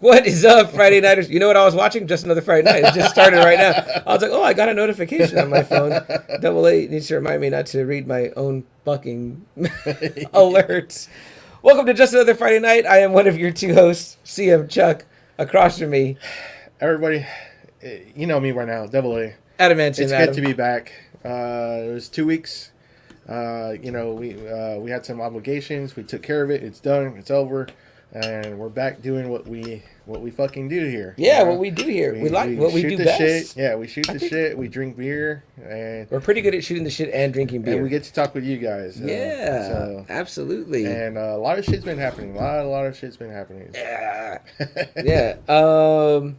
What is up, Friday Nighters? You know what I was watching? Just Another Friday Night. It just started right now. I was like, oh, I got a notification on my phone. Double A needs to remind me not to read my own fucking alerts. Welcome to Just Another Friday Night. I am one of your two hosts, CM Chuck. Across from me, everybody, you know me by now, Double A. Adamantium. It's good to be back. It was 2 weeks. We had some obligations. We took care of it. It's done. It's over. And we're back doing what we fucking do here. Yeah, you know? What we do here. We like what we do best. Shit. Yeah, we shoot the shit. We drink beer. And we're pretty good at shooting the shit and drinking beer. And we get to talk with you guys. Yeah, absolutely. And a lot of shit's been happening. A lot of shit's been happening. Yeah. Yeah.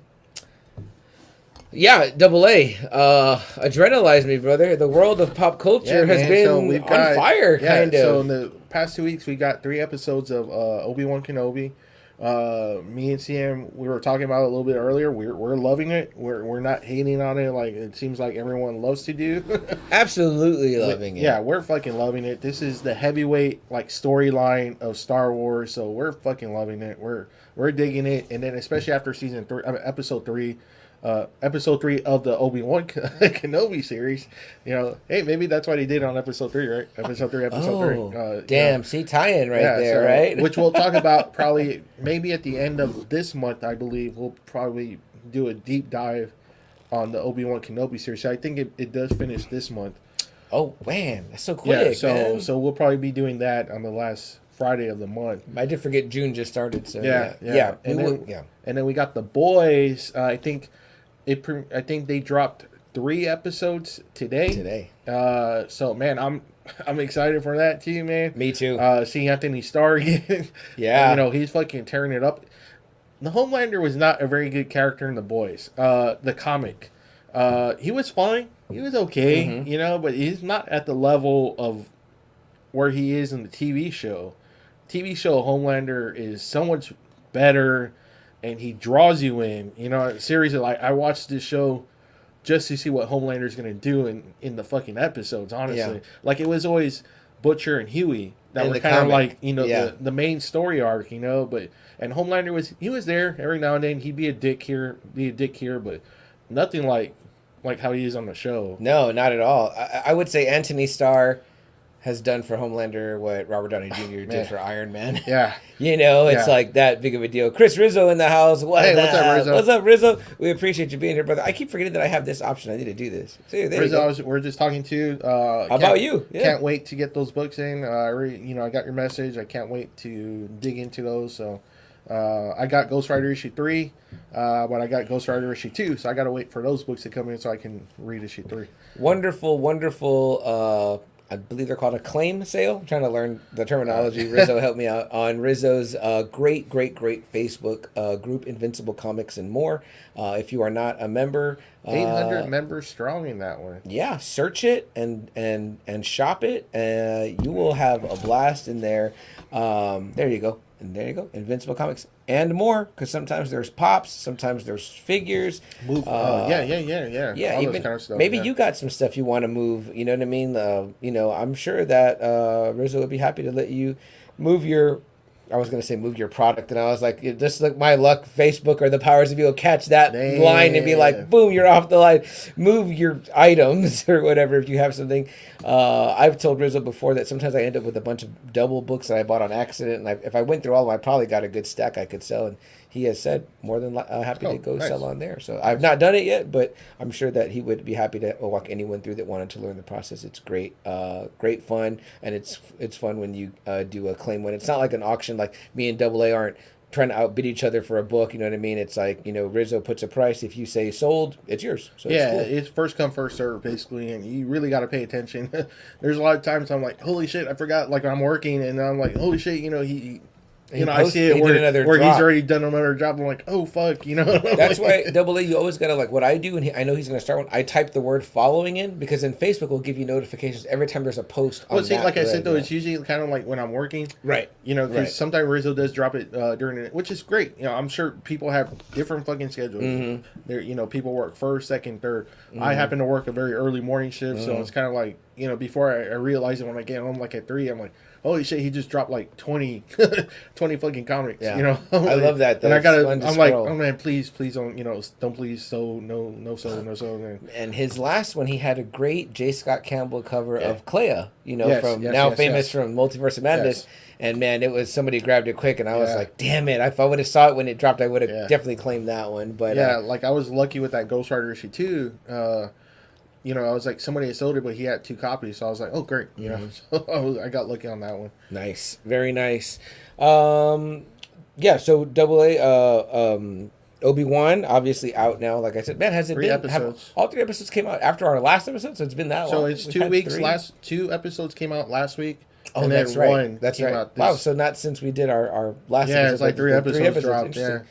Yeah, Double A. Adrenalize me, brother. The world of pop culture has been on fire, kind of. So in the past 2 weeks, we got 3 episodes of Obi-Wan Kenobi. Me and CM, we were talking about it a little bit earlier. We're loving it. We're not hating on it like it seems like everyone loves to do. Absolutely loving it. Yeah, we're fucking loving it. This is the heavyweight like storyline of Star Wars, so we're fucking loving it. We're digging it, and then especially after episode 3. Episode 3 of the Obi-Wan Kenobi series. You know, hey, maybe that's what he did on episode 3, right? Episode 3. Damn, see, tie-in there, right? Which we'll talk about probably maybe at the end of this month, I believe. We'll probably do a deep dive on the Obi-Wan Kenobi series. So I think it does finish this month. Oh, man, that's so quick, man. So we'll probably be doing that on the last Friday of the month. I did forget June just started, so yeah. And then we got The Boys. I think they dropped 3 episodes today. So man, I'm excited for that too, man. Me too. Seeing Anthony Starr again. Yeah. You know, he's fucking tearing it up. The Homelander was not a very good character in The Boys. The comic. He was fine. He was okay, mm-hmm. You know, but he's not at the level of where he is in the TV show. TV show Homelander is so much better. And he draws you in, you know, a series of like, I watched this show just to see what Homelander's going to do in the fucking episodes, honestly. Yeah. Like, it was always Butcher and Huey that were kind of like, you know, the main story arc, you know, and Homelander was there every now and then. He'd be a dick here, but nothing like how he is on the show. No, not at all. I would say Anthony Starr has done for Homelander what Robert Downey Jr. did for Iron Man. Yeah. You know, it's like that big of a deal. Chris Rizzo in the house. What's up, Rizzo? What's up, Rizzo? We appreciate you being here, brother. I keep forgetting that I have this option. I need to do this. See, Rizzo, we're just talking to how about you? Yeah. Can't wait to get those books in. I got your message. I can't wait to dig into those. So I got Ghost Rider issue 3, but I got Ghost Rider issue 2, so I got to wait for those books to come in so I can read issue 3. Wonderful. I believe they're called a claim sale. I'm trying to learn the terminology. Rizzo helped me out on Rizzo's great Facebook group, Invincible Comics and More. If you are not a member, 800 members strong in that one. Yeah, search it and shop it. You will have a blast in there. There you go. And there you go, Invincible Comics and More, because sometimes there's pops, sometimes there's figures. Yeah. Yeah, even kind of stuff, maybe you got some stuff you want to move. You know what I mean? I'm sure that Rizzo would be happy to let you move your. I was going to say move your product, and I was like, just like my luck, Facebook or the powers of you will catch that line and be like, boom, you're off the line. Move your items or whatever if you have something. I've told Rizzo before that sometimes I end up with a bunch of double books that I bought on accident, and if I went through all of them, I probably got a good stack I could sell, and he has said more than happy to go sell on there. So I've not done it yet, but I'm sure that he would be happy to walk anyone through that wanted to learn the process. It's great fun, and it's fun when you do a claim win. It's not like an auction, like me and Double A aren't trying to outbid each other for a book. You know what I mean? It's like, Rizzo puts a price. If you say sold, it's yours. So it's first come, first serve, basically, and you really got to pay attention. There's a lot of times I'm like, holy shit, I forgot. Like, I'm working, and I'm like, holy shit, he I see it where he's already done another job. I'm like, oh, fuck, That's why, Double A, you always got to, like, what I do, and I know he's going to start one, I type the word following in, because then Facebook will give you notifications every time there's a post on that. Like I said, though, it's usually kind of like when I'm working. Right. Because sometimes Rizzo does drop it during it, which is great. I'm sure people have different fucking schedules. Mm-hmm. People work first, second, third. Mm-hmm. I happen to work a very early morning shift, so it's kind of like, before I realize it when I get home, like at 3, I'm like, holy shit, he just dropped like 20, 20 fucking comics. Yeah. You know, I love that. Though. And I gotta, I'm like, oh man, please don't, don't please, no so. Man. And his last one, he had a great J. Scott Campbell cover of Clea. Famous from Multiverse of Madness. Yes. And man, it was somebody grabbed it quick, and I was like, "Damn it! If I would have saw it when it dropped, I would have definitely claimed that one." But like I was lucky with that Ghost Rider issue too. I was like, somebody had sold it, but he had 2 copies, so I was like, "Oh, great!" So I got lucky on that one. Nice, very nice. So AA. Obi-Wan, obviously out now. Like I said, man, has it 3 been? episodes. All 3 episodes came out after our last episode, so it's been that long. So it's 2 weeks. 2 episodes came out last week. Oh, and that's then right. One that's came right. Out Wow, so not since we did our last episode. Yeah, it's like 3 episodes dropped. Yeah.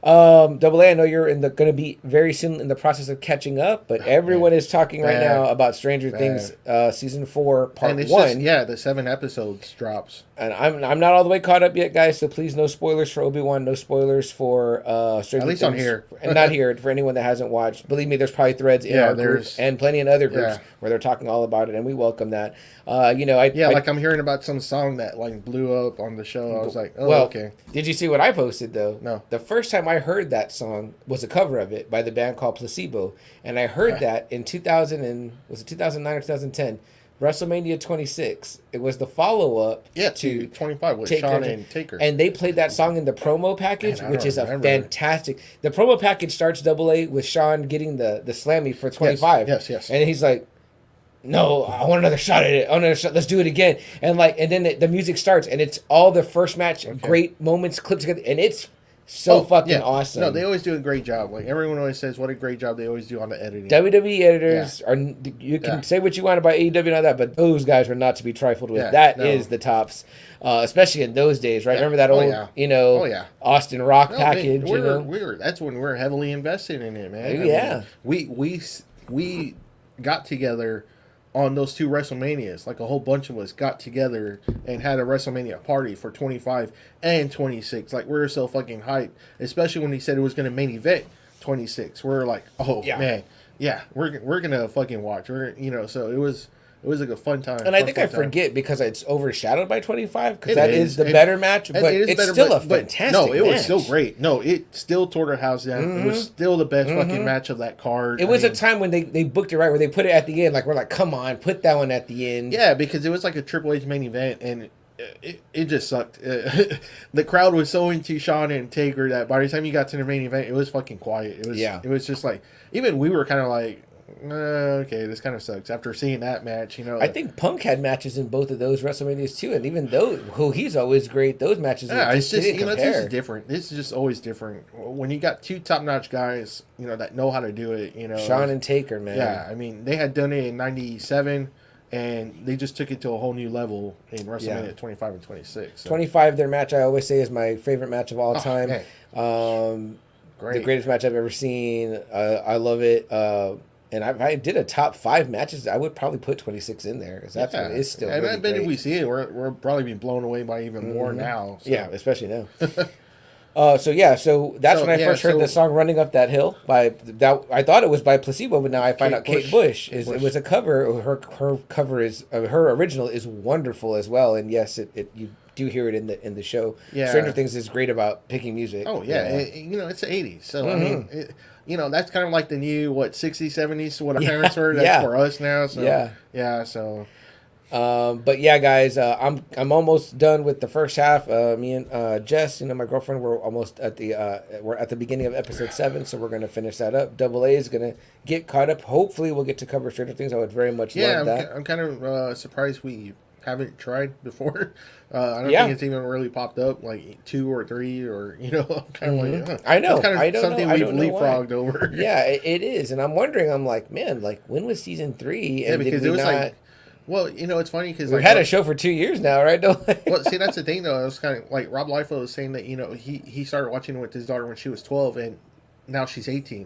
AA, I know you're going to be very soon in the process of catching up, but everyone is talking right now about Stranger Things season 4 part 1. The 7 episodes drops. And I'm not all the way caught up yet, guys. So please, no spoilers for Obi-Wan, no spoilers for Stranger Things. At least on here, and not here for anyone that hasn't watched. Believe me, there's probably threads in our group and plenty in other groups where they're talking all about it, and we welcome that. Like I'm hearing about some song that like blew up on the show. I was like, okay. Did you see what I posted though? No. The first time I heard that song was a cover of it by the band called Placebo, and I heard that in 2009 or 2010. WrestleMania 26. It was the follow-up to 25 with Shawn and Taker. And they played that song in the promo package, which is a fantastic... The promo package starts AA with Shawn getting the slammy for 25. Yes. And he's like, no, I want another shot at it. Let's do it again. And then the music starts, and it's all the first match, great moments, clipped together, and it's fucking awesome. No, they always do a great job. Like everyone always says, what a great job they always do on the editing. WWE editors are. You can say what you want about AEW and all that, but those guys are not to be trifled with. That is the tops, especially in those days, right? Remember that old, Austin Rock package. That's when we're heavily invested in it, man. Yeah, we got together on those 2 WrestleManias. Like a whole bunch of us got together and had a WrestleMania party for 25 and 26. Like we were so fucking hyped, especially when he said it was going to main event 26. We're like, man, we're gonna fucking watch. So it was like a fun time. And I think I forget because it's overshadowed by 25 because that is the better match, but it's still a fantastic match. No, it was still great. No, it still tore their house down. It was still the best fucking match of that card. It was a time when they booked it right, where they put it at the end. Like, we're like, come on, put that one at the end. Yeah, because it was like a Triple H main event, and it just sucked. The crowd was so into Shawn and Taker that by the time you got to the main event, it was fucking quiet. It was just like, even we were kind of like, okay, this kind of sucks after seeing that match. I think Punk had matches in both of those WrestleManias too, and even though he's always great, those matches it's just it's just different. This is just always different when you got 2 top-notch guys that know how to do it. Shawn and Taker, man. Yeah, I mean they had done it in '97, and they just took it to a whole new level in WrestleMania 25 and 26. So. 25, their match I always say is my favorite match of all time. Great. The greatest match I've ever seen. I love it. And if I did a top 5 matches, I would probably put 26 in there because that's what is still. And really I bet great. if we see it, we're probably being blown away by even more now. So. Yeah, especially now. So that's when I first heard the song "Running Up That Hill" by that. I thought it was by Placebo, but now I find out Kate Bush is. It was a cover. Her cover is her original is wonderful as well. And yes, you do hear it in the show. Yeah. Stranger Things is great about picking music. Oh yeah, it's the '80s, so I mean, that's kind of like the new 60s, 70s. What our parents heard, that's for us now. So so. But yeah, guys, I'm almost done with the first half. Me and Jess, my girlfriend, we're almost at the beginning of episode 7, so we're gonna finish that up. AA is gonna get caught up. Hopefully, we'll get to cover Stranger Things. I would very much love that. I'm kind of surprised we haven't tried before. I don't think it's even really popped up like 2 or 3 or I'm kind of like I know. It's kind of I don't something know. we've leapfrogged over. Yeah, it is, and I'm wondering. I'm like, man, like when was season 3? And because it was like. Well, it's funny because we've had a show for 2 years now, right? Well, see, that's the thing though. It was kind of like Rob Liefeld was saying that he started watching it with his daughter when she was 12, and now she's 18.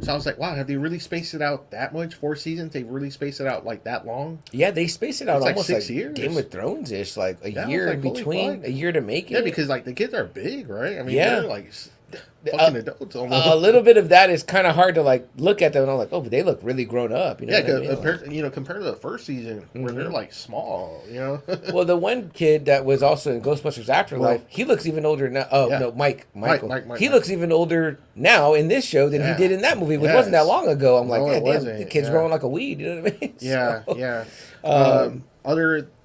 So I was like, wow, have they really spaced it out that much? 4 seasons? They really spaced it out like that long? Yeah, they spaced it out almost 6 years. Game of Thrones ish, like a year in between, a year to make it. Yeah, because like the kids are big, right? I mean, they're like fucking adults almost. A little bit of that is kind of hard to like look at them and I'm like, oh, but they look really grown up. You know Yeah, what I mean? compared to the first season where they're like small, you know. Well, the one kid that was also in Ghostbusters Afterlife, he looks even older now. Oh no, Michael. He looks even older now in this show than he did in that movie, which wasn't that long ago. I'm like, damn, the kid's growing like a weed. You know what I mean? Yeah, yeah.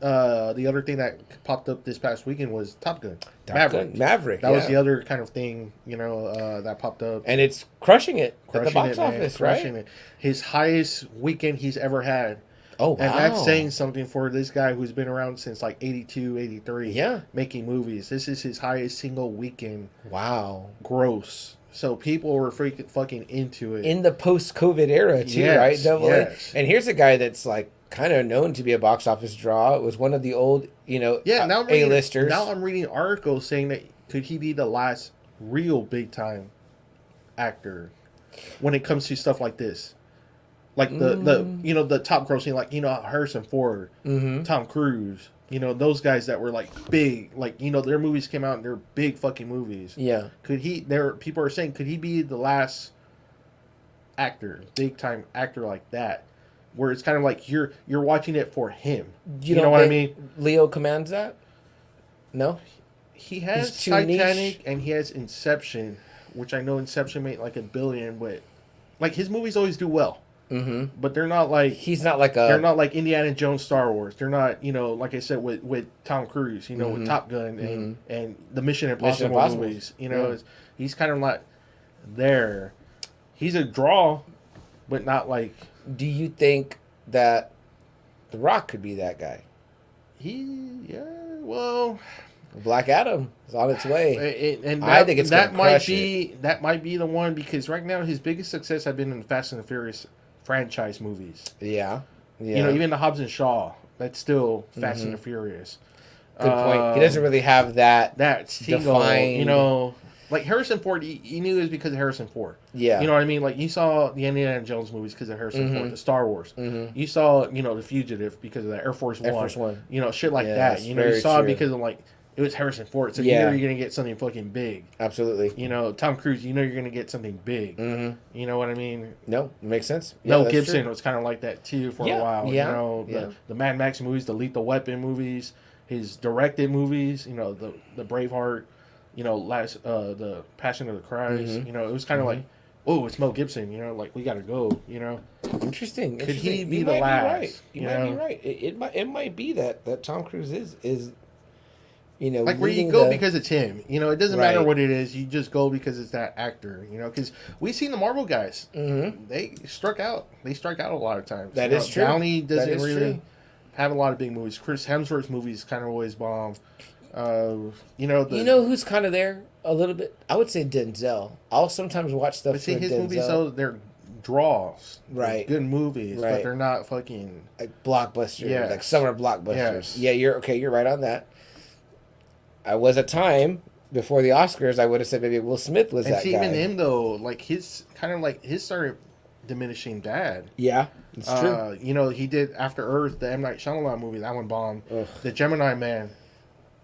The other thing that popped up this past weekend was Top Gun. Maverick. That was the other kind of thing, you know, that popped up. And it's crushing it at the box office, right? It. His highest weekend he's ever had. Oh, wow. And that's saying something for this guy who's been around since like 82, 83. Yeah. Making movies. This is his highest single weekend. Wow. Gross. So people were fucking into it. In the post-COVID era, too, right? Yes. And here's a guy that's like kind of known to be a box office draw. It was one of the old, A-listers. Now I'm reading articles saying that could he be the last real big-time actor when it comes to stuff like this? Like the top grossing, like, Harrison Ford, Tom Cruise, those guys that were like big, like, their movies came out and they're big fucking movies. Yeah. People are saying, could he be the last big time actor like that? Where it's kind of like you're watching it for him. You know what I mean? Leo commands that? No? He has Titanic and he has Inception, which I know Inception made like $1 billion, but like his movies always do well. Mm-hmm. But they're not like they're not like Indiana Jones, Star Wars. They're not like I said with Tom Cruise, with Top Gun and the Mission Impossible movies. He's kind of like there. He's a draw, but not like. Do you think that The Rock could be that guy? Black Adam is on its way, I think it's that might be the one, because right now his biggest success have been in the Fast and the Furious franchise movies. Yeah. Even the Hobbs and Shaw, that's still Fast and the Furious. Good point. He doesn't really have that single, defined. Like Harrison Ford, you knew it was because of Harrison Ford. Yeah. You know what I mean? Like you saw the Indiana Jones movies because of Harrison Ford, the Star Wars. You saw, The Fugitive because of the Air Force One. Shit like that. You saw it because of it was Harrison Ford. So you know you're going to get something fucking big. Absolutely. Tom Cruise, you're going to get something big. You know what I mean? No, it makes sense. Mel Gibson was kind of like that too for a while. Yeah. The Mad Max movies, the Lethal Weapon movies, his directed movies, the Braveheart. The Passion of the Christ. It was kind of like, oh, it's Mel Gibson. Like we got to go. Interesting. Could he be the last? You might be right. It might be that Tom Cruise is. Like where you go because it's him. It doesn't matter what it is. You just go because it's that actor. Because we've seen the Marvel guys. They struck out. They strike out a lot of times. That is true. Downey doesn't really have a lot of big movies. Chris Hemsworth's movies kind of always bomb. Who's kind of there a little bit? I would say Denzel. I'll sometimes watch stuff. But see, his Denzel. movies though, they're draws, right? They're good movies, but they're not fucking like blockbusters, like summer blockbusters. Yes. Yeah, you're right on that. I was a time before the Oscars. I would have said maybe Will Smith was that guy. Even him though, like his started diminishing bad. Yeah, it's true. He did After Earth, the M. Night Shyamalan movie. That one bombed. Ugh. The Gemini Man.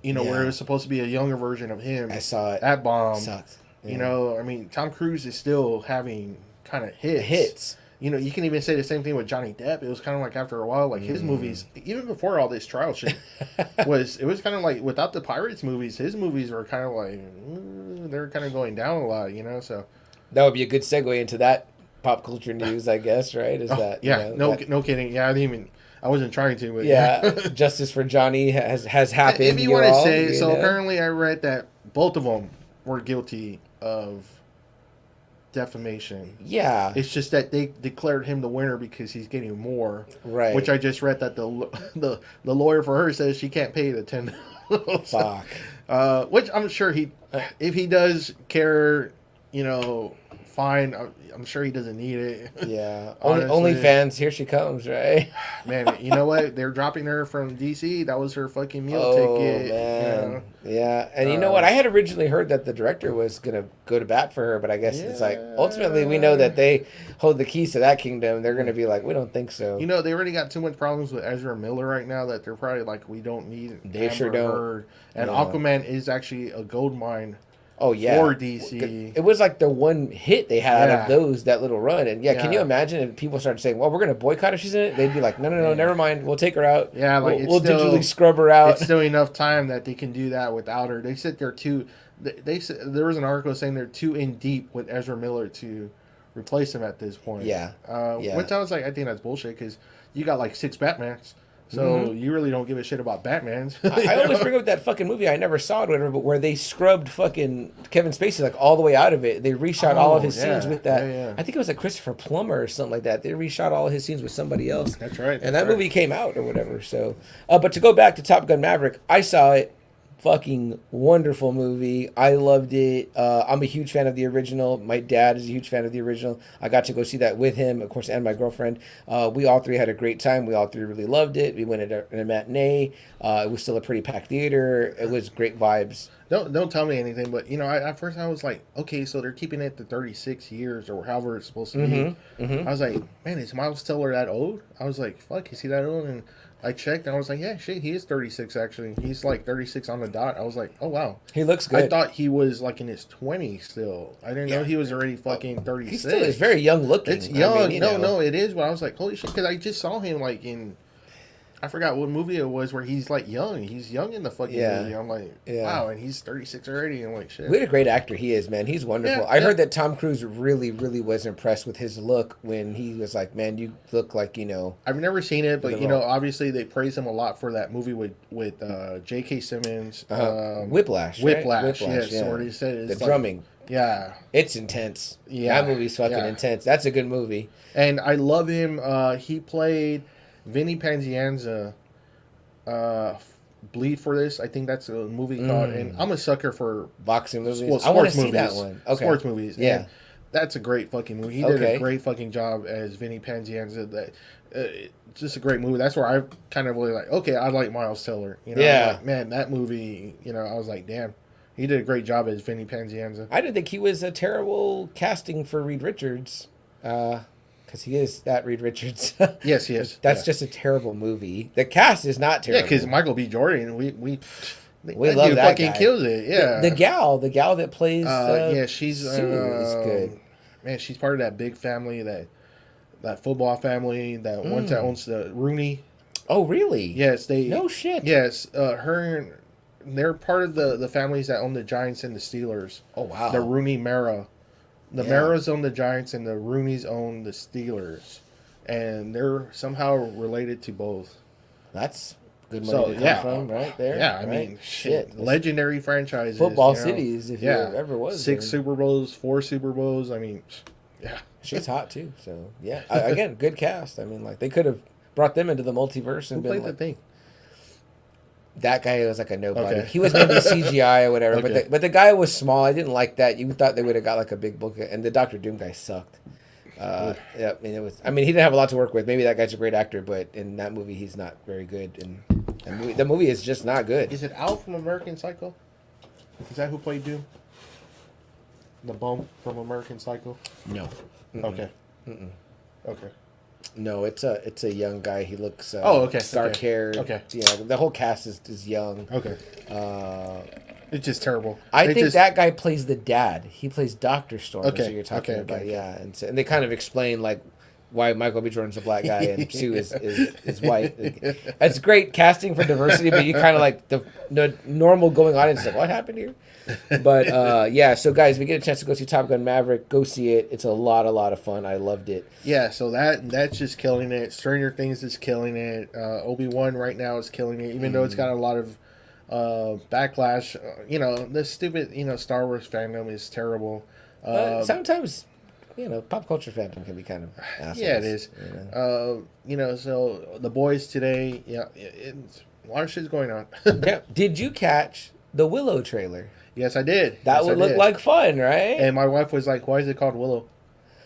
Where it was supposed to be a younger version of him. I saw it. That bomb. Sucked. Yeah. Tom Cruise is still having kind of hits. You can even say the same thing with Johnny Depp. It was kind of like after a while, like his movies, even before all this trial shit, it was kind of like without the Pirates movies, his movies were kind of like, they're kind of going down a lot, so. That would be a good segue into that pop culture news, I guess, right? No kidding. Yeah, I wasn't trying to, but justice for Johnny has happened. If you want to say so, apparently I read that both of them were guilty of defamation. Yeah, it's just that they declared him the winner because he's getting more. Right. Which I just read that the lawyer for her says she can't pay the $10. Fuck. Which I'm sure if he does care, fine. I'm sure he doesn't need it. Yeah. OnlyFans, here she comes, right? Man, you know what? They're dropping her from DC. That was her fucking meal ticket. Man. Yeah. And you know what? I had originally heard that the director was going to go to bat for her, but I guess it's like, ultimately, we know that they hold the keys to that kingdom. They're going to be like, we don't think so. They already got too much problems with Ezra Miller right now that they're probably like, we don't need They sure don't. Heard. And Aquaman is actually a gold mine. Oh yeah, for DC. It was like the one hit they had out of Yeah. that little run. And can you imagine if people started saying, "Well, we're going to boycott if she's in it"? They'd be like, "No, never mind. We'll take her out. Yeah, like we'll digitally scrub her out." It's still enough time that they can do that without her. They said they're too. They said there was an article saying they're too in deep with Ezra Miller to replace him at this point. Yeah. Which I was like, I think that's bullshit because you got like 6 Batmans. So you really don't give a shit about Batmans. I always bring up that fucking movie. I never saw it, or whatever, but where they scrubbed fucking Kevin Spacey like all the way out of it. They reshot all of his scenes with that. Yeah. I think it was like Christopher Plummer or something like that. They reshot all of his scenes with somebody else. That's right. And that movie came out or whatever. So, but to go back to Top Gun Maverick, I saw it. Fucking wonderful movie. I loved it. I'm a huge fan of the original. My dad is a huge fan of the original. I got to go see that with him, of course, and my girlfriend. We all three had a great time. We all three really loved it. We went at a matinee. It was still a pretty packed theater. It was great vibes. Don't tell me anything, but at first I was like, okay, so they're keeping it to 36 years or however it's supposed to be. I was like, man, is Miles Teller that old? I was like, fuck, is he that old? And I checked and I was like, yeah, shit, he is 36 actually. He's like 36 on the dot. I was like, oh wow. He looks good. I thought he was like in his 20s still. I didn't know he was already fucking 36. He still is very young looking. It's young. I mean, no, it is. But I was like, holy shit, because I just saw him like in, I forgot what movie it was where he's like young. He's young in the fucking movie. I'm like, wow, and he's 36 already. I'm like, shit. What a great actor he is, man. He's wonderful. I heard that Tom Cruise really, really was impressed with his look when he was like, man, you look like, I've never seen it, but, obviously they praise him a lot for that movie with J.K. Simmons. Whiplash. Whiplash, yes. Yeah. Where he said it's the drumming. Yeah. It's intense. Yeah. That movie's fucking intense. That's a good movie. And I love him. He played Vinny Panzianza, Bleed for This. I think that's a movie called. And I'm a sucker for boxing movies. Sports I want to see movies. that one. Okay. Sports movies. Yeah, and that's a great fucking movie. He did a great fucking job as Vinny Panzianza. That just a great movie. That's where I kind of really like. Okay, I like Miles Teller. Like, man, that movie. I was like, damn, he did a great job as Vinny Panzianza. I didn't think he was a terrible casting for Reed Richards. Because he is that Reed Richards. Yes, he is. That's just a terrible movie. The cast is not terrible. Yeah, because Michael B. Jordan, we love that fucking guy. kills it. Yeah, the gal that plays. She's Sue is good. Man, she's part of that big family, that football family that once that owns the Rooney. Oh, really? Yes, they. No shit. Yes, they're part of the families that own the Giants and the Steelers. Oh wow. The Rooney Mara. The Maras own the Giants and the Rooneys own the Steelers. And they're somehow related to both. That's good money to come from right there. Yeah, I right? mean, shit. Legendary franchises. Football cities, if there ever was. 6 Super Bowls, 4 Super Bowls. I mean, yeah. She's hot, too. So, yeah. Again, good cast. I mean, like, they could have brought them into the multiverse and Who played been the thing? That guy was like a nobody. Okay. He was maybe CGI or whatever, Okay. but the guy was small. I didn't like that. You thought they would have got like a big book, and the Doctor Doom guy sucked. Yeah, I mean it was. I mean he didn't have a lot to work with. Maybe that guy's a great actor, but in that movie he's not very good. And the movie is just not good. Is it Al from American Psycho? Is that who played Doom? The bum from American Psycho? No. Mm-mm. Okay. Mm-mm. Okay. No, it's a young guy. He looks okay. dark haired. Okay. Yeah, the whole cast is young. Okay. It's just terrible. I think that guy plays the dad. He plays Dr. Storm. Okay. So you're talking about. Okay. Yeah, and they kind of explain like why Michael B. Jordan's a black guy and Sue is white. It's great casting for diversity, but you kind of like the normal going audience like, what happened here? But yeah, so guys, if we get a chance to go see Top Gun Maverick, go see it. It's a lot of fun. I loved it. Yeah, so that's just killing it. Stranger Things is killing it. Obi-Wan right now is killing it, even though it's got a lot of backlash. The stupid Star Wars fandom is terrible. Sometimes pop culture fandom can be kind of assholes. Yeah, it is. So The Boys today, it's a lot of shit's going on. Yeah. Did you catch the Willow trailer? Yes, I did. That would look like fun, right? And my wife was like, why is it called Willow?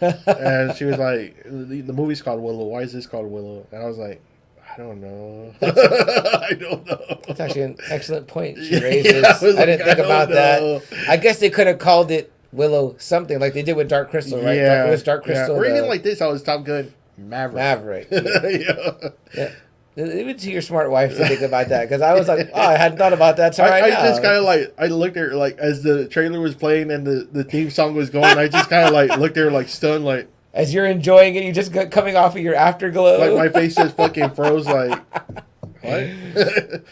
And she was like, the movie's called Willow. Why is this called Willow? And I was like, I don't know. I don't know. That's actually an excellent point she raises. Yeah, I didn't think about that. I guess they could have called it Willow something like they did with Dark Crystal, right? Yeah. It was Dark Crystal. Or even like this, I was Top Gun Maverick. Yeah. Leave it to your smart wife to think about that, because I was like, oh, I hadn't thought about that. So I now. just kind of like, I looked at her like as the trailer was playing and the theme song was going. I just kind of like looked at her like stunned, like as you're enjoying it, you just got coming off of your afterglow. like my face just fucking froze. Like what?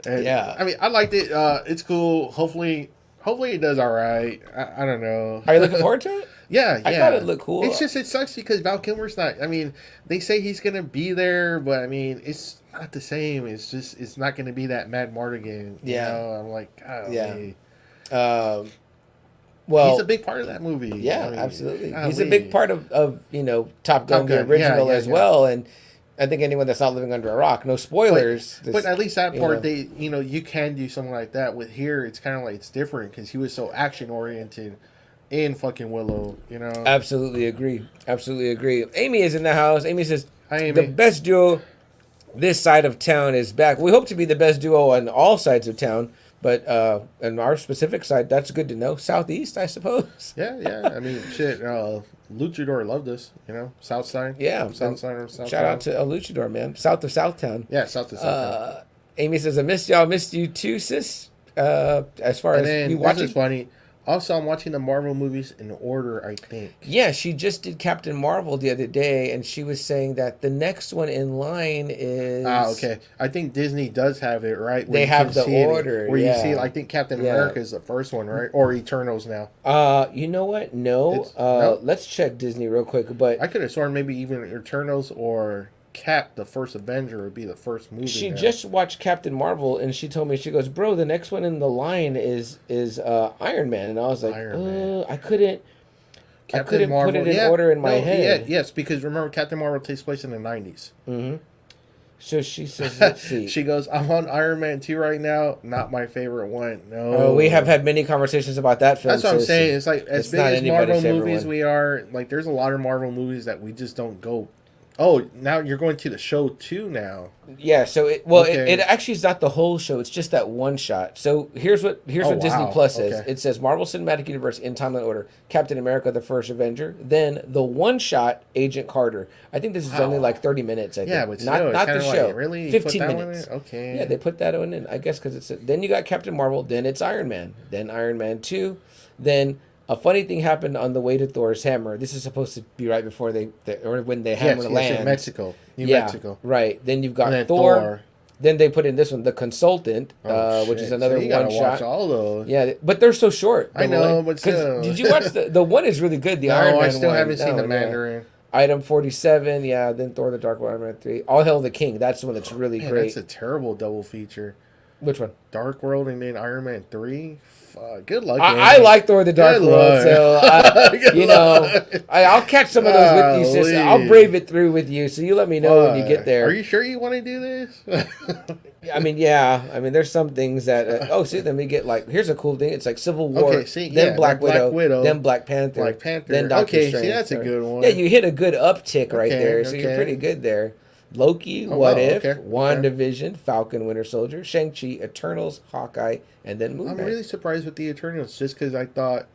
And, yeah, I mean, I liked it. It's cool. Hopefully it does all right. I don't know. Are you looking forward to it? Yeah, I thought it looked cool. It's just, it sucks because Val Kilmer's not. I mean, they say he's gonna be there, but I mean, it's not the same. It's just, it's not gonna be that Mad Mardigan. You know? I'm like, golly. Yeah. Well, he's a big part of that movie. Yeah, I mean, absolutely. golly. He's a big part of Top Gun, the original as well, and I think anyone that's not living under a rock, no spoilers. But at least that part, they, you can do something like that. With here, it's kind of like, it's different because he was so action oriented in fucking Willow, Absolutely agree. Amy is in the house. Amy says, "Hi, Amy. The best duo this side of town is back. We hope to be the best duo on all sides of town, but on our specific side, that's good to know. Southeast, I suppose." Yeah. I mean, shit. Luchador loved us, South side. Yeah. South side or South. Shout out to Luchador, man. South of Southtown. Yeah, south of Southtown. Amy says, I missed y'all. Missed you too, sis. As far as you watching. This is funny. Also, I'm watching the Marvel movies in order, I think. Yeah, she just did Captain Marvel the other day, and she was saying that the next one in line is... okay. I think Disney does have it, right? They have the order, where you see it. I think Captain America is the first one, right? Or Eternals now. You know what? No. Let's check Disney real quick, but... I could have sworn maybe even Eternals or Cap, the first Avenger, would be the first movie. She just watched Captain Marvel, and she told me, she goes, bro, the next one in the line is Iron Man. And I was like, I couldn't put it in order in my head. Yes, because remember, Captain Marvel takes place in the 90s. Mm-hmm. So she says, let's see. She goes, I'm on Iron Man 2 right now. Not my favorite one. No. Oh, we have had many conversations about that film. That's what I'm saying. It's like, as big as Marvel movies we are, like, there's a lot of Marvel movies that we just don't go. Oh, now you're going to the show too now. Yeah, so it actually is not the whole show. It's just that one shot. So here's what Disney Plus says. Okay. It says Marvel Cinematic Universe in timeline order. Captain America, the first Avenger. Then the one shot Agent Carter. I think this is only like 30 minutes. I think. Yeah, but not the show. Like, really, 15 minutes. Okay. Yeah, they put that one in. I guess because it's then you got Captain Marvel. Then it's Iron Man. Then Iron Man 2. Then. A funny thing happened on the way to Thor's hammer. This is supposed to be right before when they hammer the land. In Mexico. New Mexico. Right. Then you've got Thor. Then they put in this one, The Consultant, which is another one shot. Watch all those. Yeah, but they're so short. I know, but still. Did you watch the one? Is really good. The Iron Man I still one. haven't seen the Mandarin. Item 47. Yeah. Then Thor: The Dark World, Iron Man 3. All Hail the King. That's the one that's really great. That's a terrible double feature. Which one? Dark World and then Iron Man 3. Good luck. I like Thor: The Dark World, so I'll catch some of those with you, sister. I'll brave it through with you. So you let me know when you get there. Are you sure you want to do this? I mean, there's some things that. See, then we get like, here's a cool thing. It's like Civil War, then Black Widow, then Black Panther, then Doctor Strange. See, that's a good one. Yeah, you hit a good uptick right there, so you're pretty good there. Loki, What If, WandaVision, Falcon, Winter Soldier, Shang-Chi, Eternals, Hawkeye, and then Moon Knight. I'm really surprised with the Eternals just because I thought,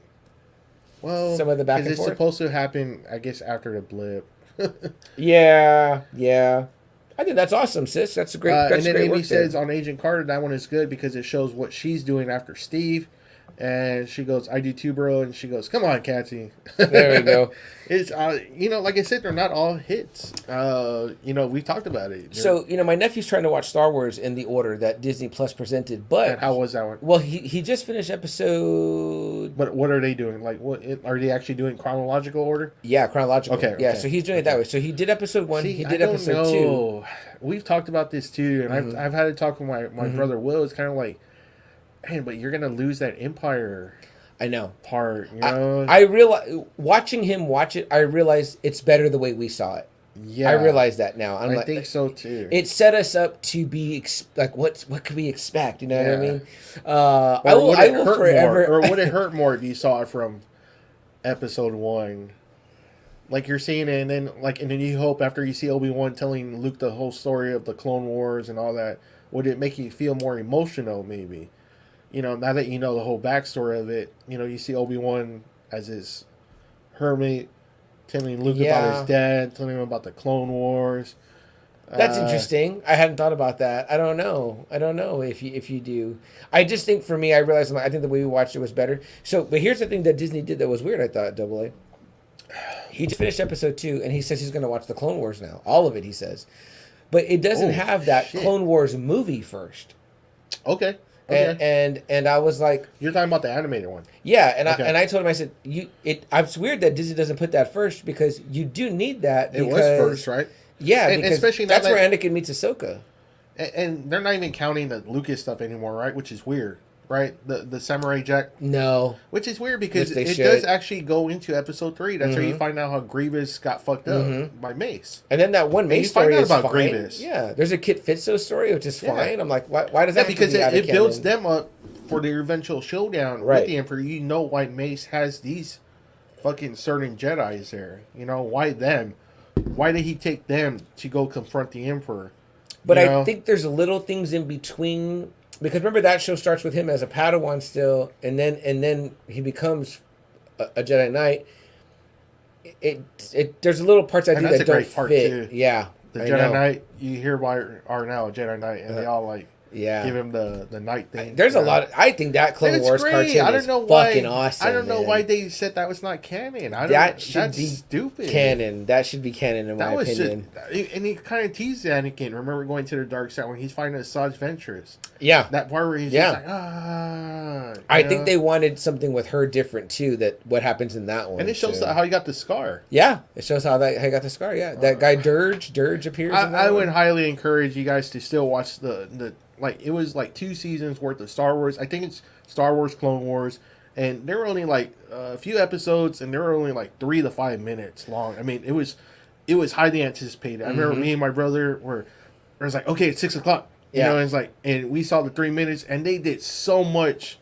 some of the back and forth. It's supposed to happen, I guess, after the blip. Yeah. I think that's awesome, sis. That's a great. And then Amy says on Agent Carter, that one is good because it shows what she's doing after Steve. And she goes, I do too, bro. And she goes, come on, Katsy. There we go. It's, like I said, they're not all hits. We talked about it. So, my nephew's trying to watch Star Wars in the order that Disney Plus presented. But and how was that one? Well, he just finished episode. But what are they doing? Like, what are they actually doing chronological order? Yeah, chronological. Okay. Yeah, so he's doing it that way. So he did episode 1. He did episode 2. We've talked about this too, and I've had to talk with my brother Will. It's kind of like, man, but you're gonna lose that Empire. I know part. I realize watching him watch it. I realize it's better the way we saw it. Yeah, I realize that now. I think so too. It set us up to be like, what could we expect? You know what I mean? I will forever. Or would it hurt more if you saw it from episode 1? Like you're seeing it, and then you hope after you see Obi-Wan telling Luke the whole story of the Clone Wars and all that, would it make you feel more emotional? Maybe. Now that you know the whole backstory of it, you see Obi-Wan as his hermit, telling Luke about his dad, telling him about the Clone Wars. That's interesting. I hadn't thought about that. I don't know if you do. I just think for me, I realized I think the way we watched it was better. So, but here's the thing that Disney did that was weird. I thought Double A. He just finished episode 2, and he says he's going to watch the Clone Wars now. All of it, he says, but it doesn't have that Clone Wars movie first. Okay. And I was like, you're talking about the animated one. Yeah, and I told him, I said, it's weird that Disney doesn't put that first because you do need that. It was first, right? Yeah, and because especially that's where Anakin meets Ahsoka. And they're not even counting the Lucas stuff anymore, right? Which is weird, right? The Samurai Jack. No. Which is weird because it does actually go into episode 3. That's where you find out how Grievous got fucked up by Mace. And then that one Mace story is fine. Grievous. Yeah, there's a Kit Fisto story, which is fine. I'm like, why does that? Because it builds them up for the eventual showdown with the Emperor. You know why Mace has these fucking certain Jedis there. You know, why them? Why did he take them to go confront the Emperor? But I think there's little things in between, because remember that show starts with him as a Padawan still, and then he becomes a Jedi Knight. There's little parts I think that don't fit. Too. Yeah, the Jedi Knight. You hear why are now a Jedi Knight, and they all like. Yeah, give him the night thing. There's a lot. I think that Clone Wars cartoon is fucking awesome. I don't know why they said that was not canon. That's stupid. Canon. That should be canon in my opinion. And he kind of teased Anakin. Remember going to the dark side when he's fighting Asajj Ventress. Yeah, that part where he's just like I think they wanted something with her different too. That what happens in that one, and it shows how he got the scar. Yeah, it shows how he got the scar. Yeah, that guy Dirge appears. I would highly encourage you guys to still watch the. Like, it was like 2 seasons worth of Star Wars. I think it's Star Wars Clone Wars. And there were only like a few episodes, and they were only like 3 to 5 minutes long. I mean, it was highly anticipated. I remember me and my brother it was like, okay, it's 6 o'clock. You know, and it's like, and we saw the 3 minutes, and they did so much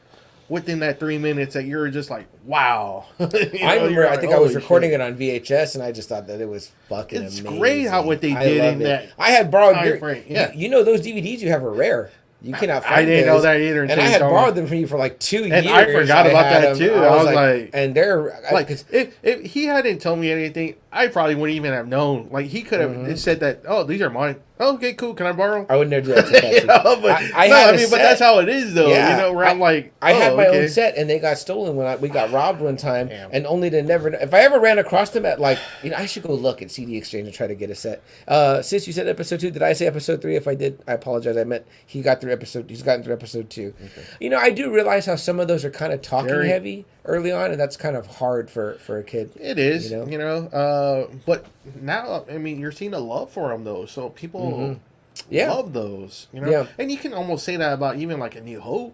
within that 3 minutes that you're just like, wow. I remember, I think I was recording it on VHS, and I just thought that it was fucking amazing. It's great how what they did in that. I had borrowed frame. You know, those DVDs you have are rare. You cannot find I didn't know that either. And I had borrowed them from you for like 2 years. And I forgot about that too. I was like, and they're like, if he hadn't told me anything, I probably wouldn't even have known. Like, he could have said that, oh, these are mine. Oh, okay, cool. Can I borrow them? I would never do that to Patsy. But that's how it is, though. Yeah, you know, where I'm like, I had my own set, and they got stolen when we got robbed one time, and only to never. If I ever ran across them at I should go look at CD Exchange and try to get a set. Sis, you said episode 2. Did I say episode 3? If I did, I apologize. I meant he's gotten through episode 2. Okay. You know, I do realize how some of those are kind of talking heavy early on, and that's kind of hard for a kid. It is, you know. But now, I mean, you're seeing a love for them though, so people. Love those, you know, and you can almost say that about even like A New Hope.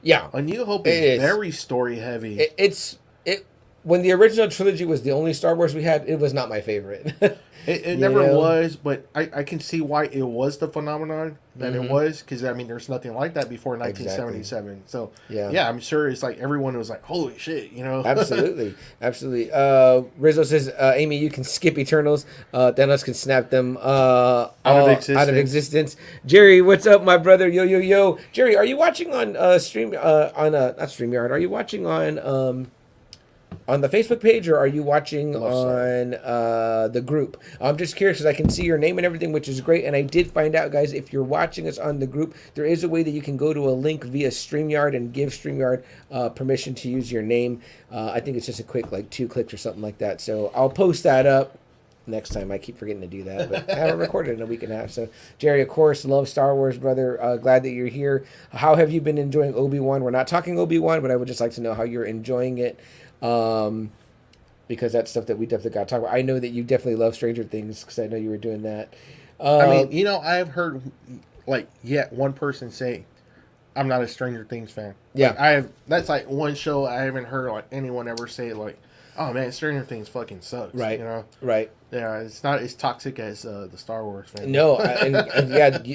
Yeah, A New Hope is very story heavy. When the original trilogy was the only Star Wars we had, it was not my favorite. It never was, but I can see why it was the phenomenon that it was, because I mean, there's nothing like that before 1977. Exactly. So yeah, I'm sure it's like everyone was like, holy shit, you know. Absolutely. Rizzo says, Amy, you can skip Eternals. Thanos can snap them out of existence. Jerry, what's up, my brother? Yo. Jerry, are you watching on not StreamYard? Are you watching on the Facebook page, or are you watching on the group? I'm just curious because I can see your name and everything, which is great. And I did find out, guys, if you're watching us on the group, there is a way that you can go to a link via StreamYard and give StreamYard permission to use your name. I think it's just a quick 2 clicks or something like that. So I'll post that up next time. I keep forgetting to do that, but I haven't recorded in a week and a half. So Jerry, of course, love Star Wars, brother. Glad that you're here. How have you been enjoying Obi-Wan? We're not talking Obi-Wan, but I would just like to know how you're enjoying it. Because that's stuff that we definitely got to talk about. I know that you definitely love Stranger Things because I know you were doing that. I mean, you know, I've heard one person say, "I'm not a Stranger Things fan." Yeah, that's like one show I haven't heard anyone ever say "Oh man, Stranger Things fucking sucks." Right. You know. Right. Yeah, it's not as toxic as the Star Wars fan. No, and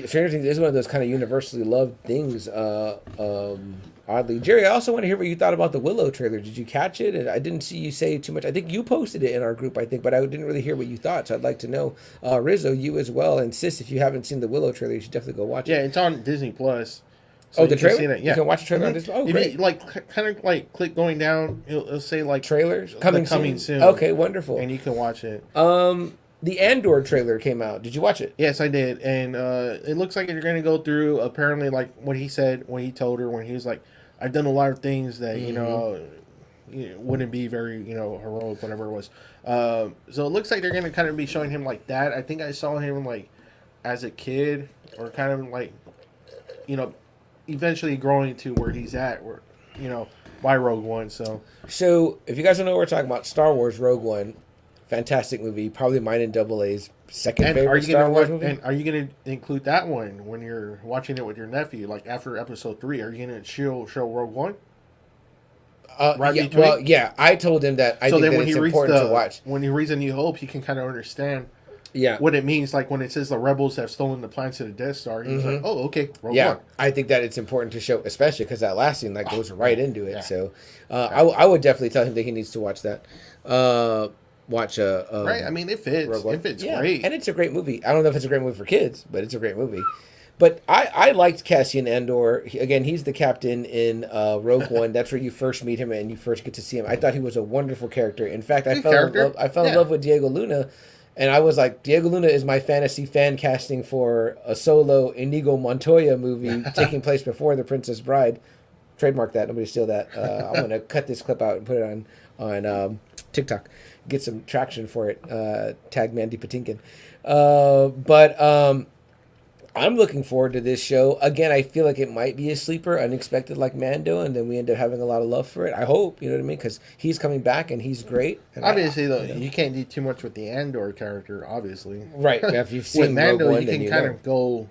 Stranger Things is one of those kind of universally loved things. Oddly, Jerry, I also want to hear what you thought about the Willow trailer. Did you catch it? And I didn't see you say too much. I think you posted it in our group, but I didn't really hear what you thought. So I'd like to know, Rizzo, you as well, and Sis, if you haven't seen the Willow trailer, you should definitely go watch it. Yeah, it's on Disney Plus. So the trailer? You can watch the trailer on Disney. Oh, great! If you, kind of click going down, it'll say trailers coming soon. Okay, wonderful. And you can watch it. the Andor trailer came out. Did you watch it? Yes, I did, and it looks like you're going to go through apparently like what he said when he told her when he was like, "I've done a lot of things that wouldn't be very heroic, whatever it was." So it looks like they're going to kind of be showing him like that. I think I saw him like as a kid, or kind of like eventually growing to where he's at, where by Rogue One. So if you guys don't know what we're talking about, Star Wars Rogue One. Fantastic movie, probably mine and Double A's second favorite Star Wars movie. And are you going to include that one when you're watching it with your nephew? Like after Episode 3, are you going to show Rogue One? I told him that I think that it's important to watch. When he reads A New Hope, he can kind of understand Yeah. What it means, like when it says the rebels have stolen the plans to the Death Star, he's like, oh, okay, Rogue One. I think that it's important to show, especially because that last scene like goes right into it. Yeah. So I would definitely tell him that he needs to watch that. Right, I mean, it fits. It fits great. And it's a great movie. I don't know if it's a great movie for kids, but it's a great movie. But I liked Cassian Andor. Again, he's the captain in Rogue One. That's where you first meet him and you first get to see him. I thought he was a wonderful character. In fact, I fell in love with Diego Luna. And I was like, Diego Luna is my fantasy fan casting for a solo Inigo Montoya movie taking place before The Princess Bride. Trademark that. Nobody steal that. I'm going to cut this clip out and put it on TikTok. Get some traction for it. Tag Mandy Patinkin. I'm looking forward to this show. Again, I feel like it might be a sleeper, unexpected like Mando, and then we end up having a lot of love for it. I hope, you know what I mean? Because he's coming back and he's great. And obviously, you can't do too much with the Andor character, obviously. Right. If you've seen with Mando, Rogue One, you can kind of go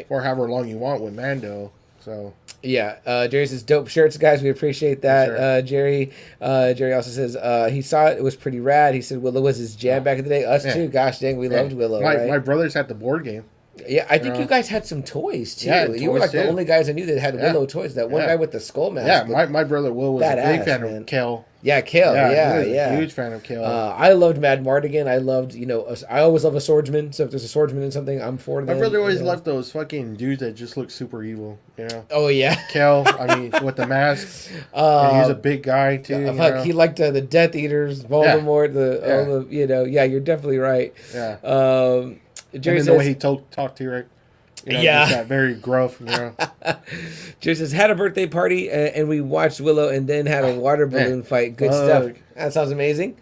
for however long you want with Mando. So yeah, Jerry says dope shirts, guys. We appreciate that. Jerry also says he saw it. It was pretty rad. He said Willow was his jam back in the day. Us too. Gosh dang, we loved Willow. My brother's at the board game. Yeah, I think you guys had some toys too. Yeah, you were like the only guys I knew that had Willow toys. That one guy with the skull mask. Yeah, my brother Will was a big fan of Kel. Yeah, Kel. Yeah, a huge fan of Kel. I loved Mad Mardigan. I loved, I always love a swordsman. So if there's a swordsman in something, I'm for them. My brother always loved those fucking dudes that just look super evil. Oh yeah, Kel. I mean, with the mask. And he's a big guy too. He liked the Death Eaters, Voldemort. You're definitely right. Yeah. Jerry says, the way he talked to you, right? Just that very gruff. Jerry says, had a birthday party and we watched Willow and then had a water balloon fight. Good stuff. That sounds amazing.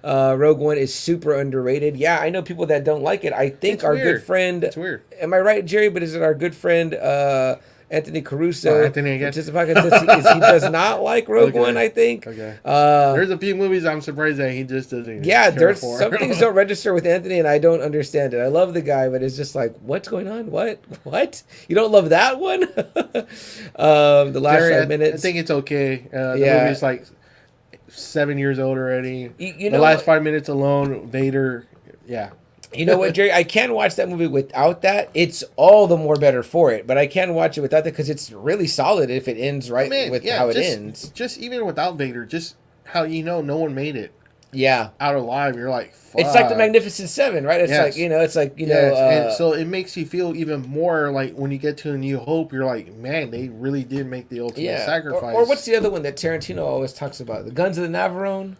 Rogue One is super underrated. Yeah, I know people that don't like it. I think it's our good friend. It's weird. Am I right, Jerry? But is it our good friend Anthony Caruso? Anthony again. He does not like Rogue One, I think. Okay. There's a few movies I'm surprised that he just doesn't. Yeah, there's some things don't register with Anthony, and I don't understand it. I love the guy, but it's just like, what's going on? What? You don't love that one? The last 5 minutes. I think it's okay. The movie's like 7 years old already. The last 5 minutes alone, Vader. Yeah. You know what, Jerry? I can watch that movie without that. It's all the more better for it. But I can watch it without that because it's really solid if it ends how it ends. Just even without Vader, just how no one made it. Yeah. Out alive, you're like, fuck. It's like the Magnificent Seven, right? It's and so it makes you feel even more like when you get to A New Hope, you're like, man, they really did make the ultimate sacrifice. Or what's the other one that Tarantino always talks about? The Guns of the Navarone?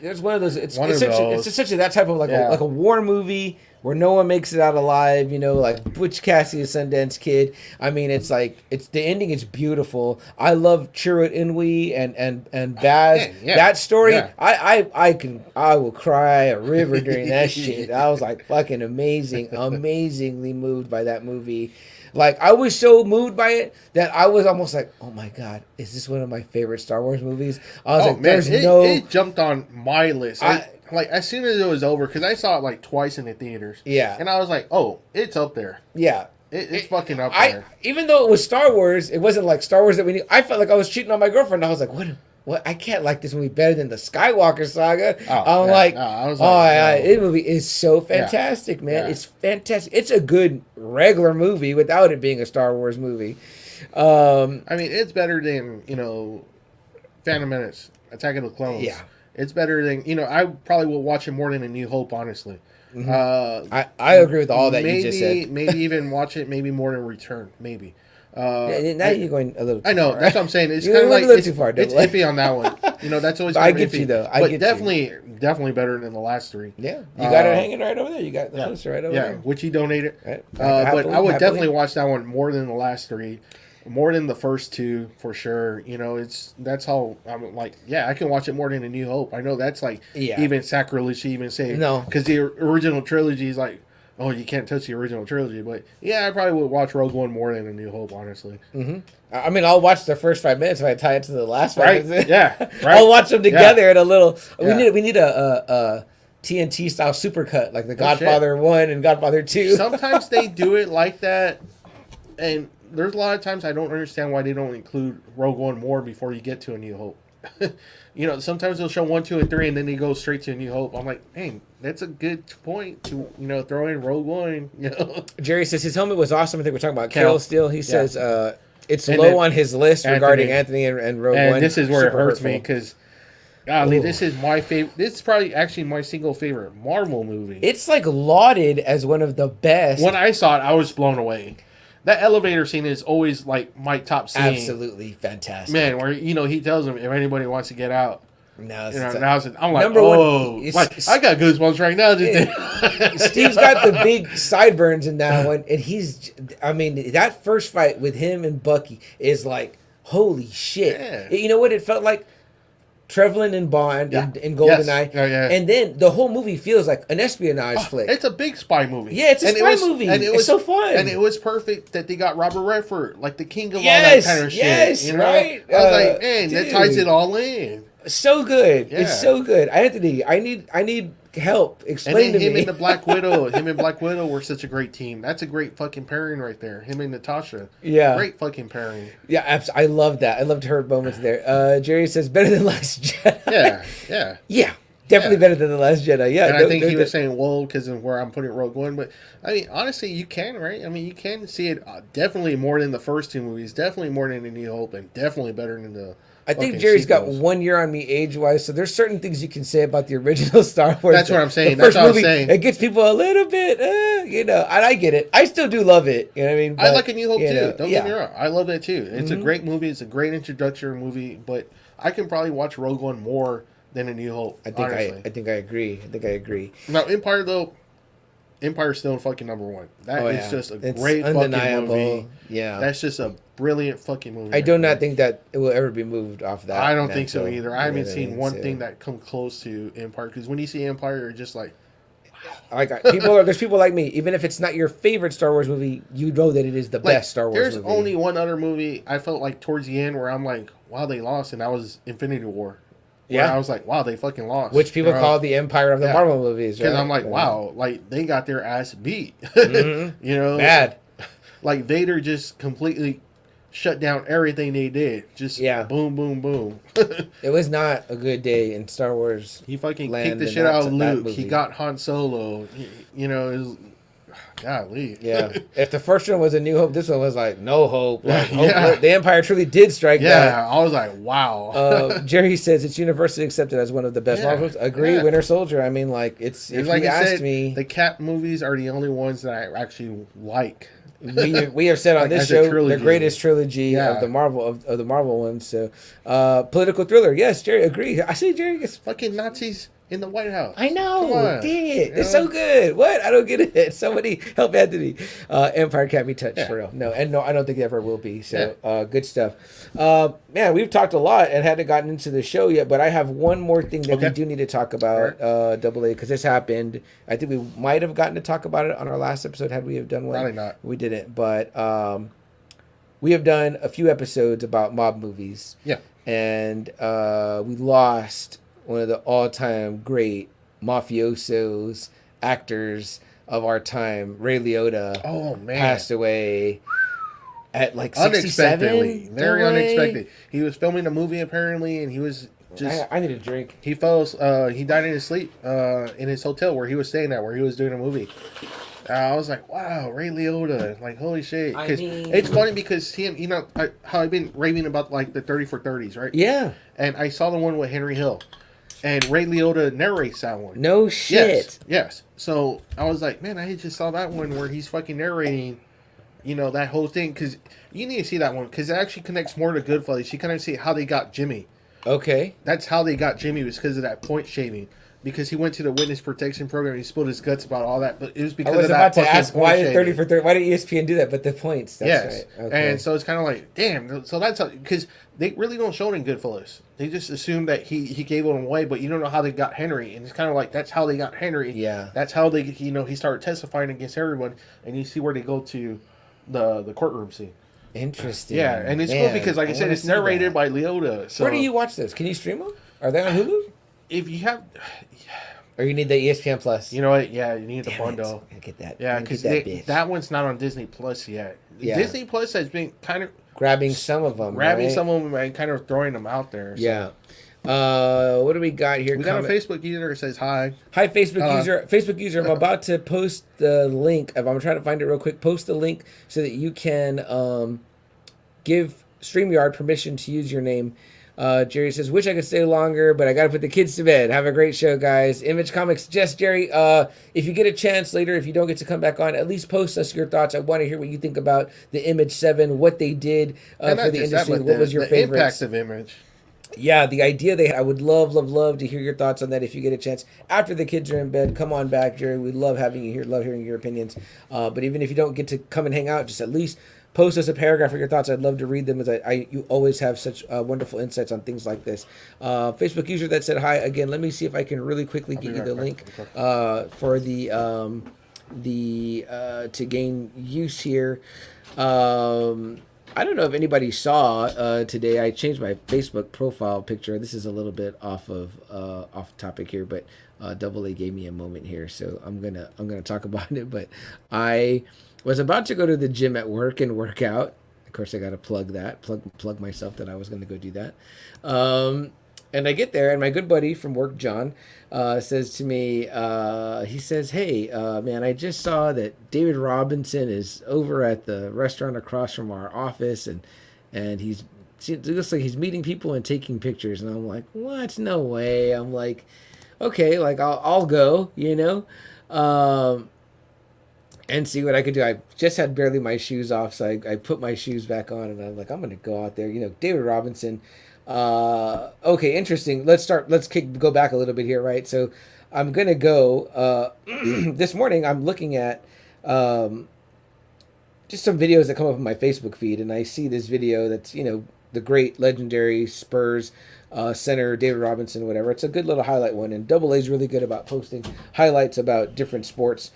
There's one of those. It's essentially that type of like a war movie where no one makes it out alive. Like Butch Cassidy, Sundance Kid. I mean, it's the ending is beautiful. I love Chirrut Inouye and Baz. That story, I will cry a river during that shit. I was like fucking amazingly moved by that movie. Like, I was so moved by it that I was almost like, oh my God, is this one of my favorite Star Wars movies? I was it jumped on my list. As soon as it was over, because I saw it like twice in the theaters. Yeah. And I was like, oh, it's up there. Yeah. It's fucking up there. Even though it was Star Wars, it wasn't like Star Wars that we knew. I felt like I was cheating on my girlfriend. I was like, what? I can't like this movie better than the Skywalker saga. This movie is so fantastic, man. Yeah. It's fantastic. It's a good regular movie without it being a Star Wars movie. I mean, it's better than Phantom Menace, Attack of the Clones. Yeah, it's better than I probably will watch it more than A New Hope, honestly. Mm-hmm. I agree with all that you just said. Maybe even watch it maybe more than Return, maybe. Now you're going a little. I know far. that's what I'm saying. It's You're kind of like a little too far. it's iffy on that one. You know, that's always. I get iffy. you though. I but get definitely better than the last three. Yeah, you got it hanging right over there. You got the poster right over there. Yeah, which he donated. Right. But I would definitely watch that one more than the last three, more than the first two for sure. You know, that's how I'm like. Yeah, I can watch it more than A New Hope. I know that's like even sacrilege to even say because the original trilogy is like. Oh, you can't touch the original trilogy, but yeah, I probably would watch Rogue One more than A New Hope, honestly. Mm-hmm. I mean, I'll watch the first 5 minutes if I tie it to the last 5 minutes. Yeah, right. I'll watch them together in a little. Yeah. We need a TNT style supercut like the Godfather 1 and Godfather 2. Sometimes they do it like that, and there's a lot of times I don't understand why they don't include Rogue One more before you get to A New Hope. You know, sometimes they'll show 1, 2, and 3, and then they go straight to A New Hope. I'm like, hey, that's a good point to throw in Rogue One. You know, Jerry says his helmet was awesome. I think we're talking about Cal still. He says it's and low on his list regarding Anthony and Rogue One. And this is where it hurts me because, golly, Ooh. this is my favorite. This is probably actually my single favorite Marvel movie. It's like lauded as one of the best. When I saw it, I was blown away. That elevator scene is always like my top scene. Absolutely fantastic, man. Where he tells him if anybody wants to get out. Now I'm like, like, I got goosebumps right now. Steve's got the big sideburns in that one, and I mean, that first fight with him and Bucky is like, holy shit. Yeah. You know what it felt like? Trevlin and Bond in GoldenEye. Yes. And then the whole movie feels like an espionage flick. It's a big spy movie. Yeah, it's a spy movie. And it's so fun. And it was perfect that they got Robert Redford, like the king of all that kind of shit. Yes, you know? right. I was like, man, that ties it all in. So good. Yeah. It's so good. Anthony, I need help. Explain to me. Him and Black Widow were such a great team. That's a great fucking pairing right there. Him and Natasha. Yeah. Great fucking pairing. Yeah, I love that. I loved her moments there. Jerry says better than Last Jedi. Yeah. Yeah. Definitely better than The Last Jedi. Yeah. And I think he was saying, whoa, because of where I'm putting Rogue One. But, I mean, honestly, you can, right? I mean, you can see it definitely more than the first two movies. Definitely more than A New Hope. And definitely better than the I think Jerry's got 1 year on me age-wise, so there's certain things you can say about the original Star Wars. That's what I'm saying. That's what I'm saying. It gets people a little bit, and I get it. I still do love it. You know what I mean? But, I like A New Hope, too. Don't get me wrong. I love that, too. It's a great movie. It's a great introductory movie, but I can probably watch Rogue One more than A New Hope, I think I agree. Now, Empire, though, Empire's still fucking number one. That is just a great fucking movie. Yeah. That's just a brilliant fucking movie. I do not think that it will ever be moved off that. I don't think so either. I haven't seen one thing that come close to Empire. Because when you see Empire, you're just like, wow. There's people like me. Even if it's not your favorite Star Wars movie, you know that it is the best Star Wars movie. There's only one other movie I felt like towards the end where I'm like, wow, they lost, and that was Infinity War. Yeah, I was like, wow, they fucking lost. Which people call the Empire of the Marvel movies, right? Because I'm like, wow, like they got their ass beat. Mm-hmm. Bad. Like Vader just completely shut down everything they did. Just boom, boom, boom. It was not a good day in Star Wars. He fucking kicked the shit out of Luke. He got Han Solo. It was, golly. Yeah. If the first one was A New Hope, this one was like No Hope. Like, the Empire truly did strike back. Yeah, I was like, wow. Jerry says it's universally accepted as one of the best Marvels. Agree, Winter Soldier. I mean, like, it's if like you asked me, the Cap movies are the only ones that I actually like. We have said on this show the greatest trilogy of the Marvel ones. So, political thriller. Yes, Jerry, agree. I see Jerry gets fucking Nazis in the White House. I know. Dang it. It's so good. What? I don't get it. Somebody help Anthony. Empire can't be touched for real. No, I don't think it ever will be. So good stuff. Man, we've talked a lot and hadn't gotten into the show yet, but I have one more thing that we do need to talk about, Double A, because this happened. I think we might have gotten to talk about it on our last episode had we have done one. Probably not. We didn't, but we have done a few episodes about mob movies. Yeah. And we lost one of the all-time great mafiosos, actors of our time, Ray Liotta. Oh, man. Passed away at like 67. Unexpectedly. Very unexpected. He was filming a movie apparently, and he was just... I need a drink. He he died in his sleep in his hotel where he was staying at, where he was doing a movie. I was like, wow, Ray Liotta. Like, holy shit. Because it's funny because him, how I've been raving about like the 30 for 30s, right? Yeah. And I saw the one with Henry Hill. And Ray Liotta narrates that one. No shit. Yes. So I was like, man, I just saw that one where he's fucking narrating. You know, that whole thing, because you need to see that one, because it actually connects more to Goodfellas. You kind of see how they got Jimmy. Okay. That's how they got Jimmy, was because of that point shaving. Because he went to the witness protection program, he spilled his guts about all that, but it was because I was of about that to ask, why did 30 shaving. for 30, why did ESPN do that? But the points, that's Yes. right. Okay. And so it's kind of like, damn, so that's how, because they really don't show it in Goodfellas. They just assume that he gave them away, but you don't know how they got Henry. And it's kind of like, that's how they got Henry. Yeah. That's how they, he started testifying against everyone, and you see where they go to the courtroom scene. Interesting. Yeah, and it's cool because, like I said, it's narrated by Leota. So where do you watch this? Can you stream them? Are they on Hulu? If you have... Or you need the ESPN Plus? You know what? Yeah, you need the bundle. I get that. Yeah, because that one's not on Disney Plus yet. Yeah. Disney Plus has been kind of... Grabbing some of them, some of them and kind of throwing them out there. So. Yeah. What do we got here? We got a Facebook user that says hi. Hi, Facebook user. Facebook user, I'm about to post the link. I'm trying to find it real quick. Post the link so that you can give StreamYard permission to use your name. Jerry says, wish I could stay longer, but I got to put the kids to bed. Have a great show, guys. Image Comics. Yes, Jerry, if you get a chance later, if you don't get to come back on, at least post us your thoughts. I want to hear what you think about the Image 7, what they did for the industry. What was your favorite? The impact of Image. Yeah, the idea I would love to hear your thoughts on that if you get a chance. After the kids are in bed, come on back, Jerry. We love having you here, love hearing your opinions. But even if you don't get to come and hang out, just at least post us a paragraph of your thoughts. I'd love to read them, as you always have such wonderful insights on things like this. Facebook user that said hi again. Let me see if I can really quickly get you the link for the to gain use here. I don't know if anybody saw today. I changed my Facebook profile picture. This is a little bit off topic here, but Double A gave me a moment here, so I'm gonna talk about it. But I was about to go to the gym at work and work out. Of course, I got to plug myself that I was going to go do that. And I get there, and my good buddy from work, John, says to me, he says, hey, man, I just saw that David Robinson is over at the restaurant across from our office, and it looks like he's meeting people and taking pictures. And I'm like, what? No way. I'm like, okay, like I'll go, and see what I could do. I just had barely my shoes off, so I put my shoes back on, and I'm like, I'm going to go out there. David Robinson. Okay, interesting. Let's go back a little bit here, right? So I'm going to go. This morning, I'm looking at just some videos that come up on my Facebook feed, and I see this video that's, the great legendary Spurs center, David Robinson, whatever. It's a good little highlight one, and Double A's really good about posting highlights about different sports.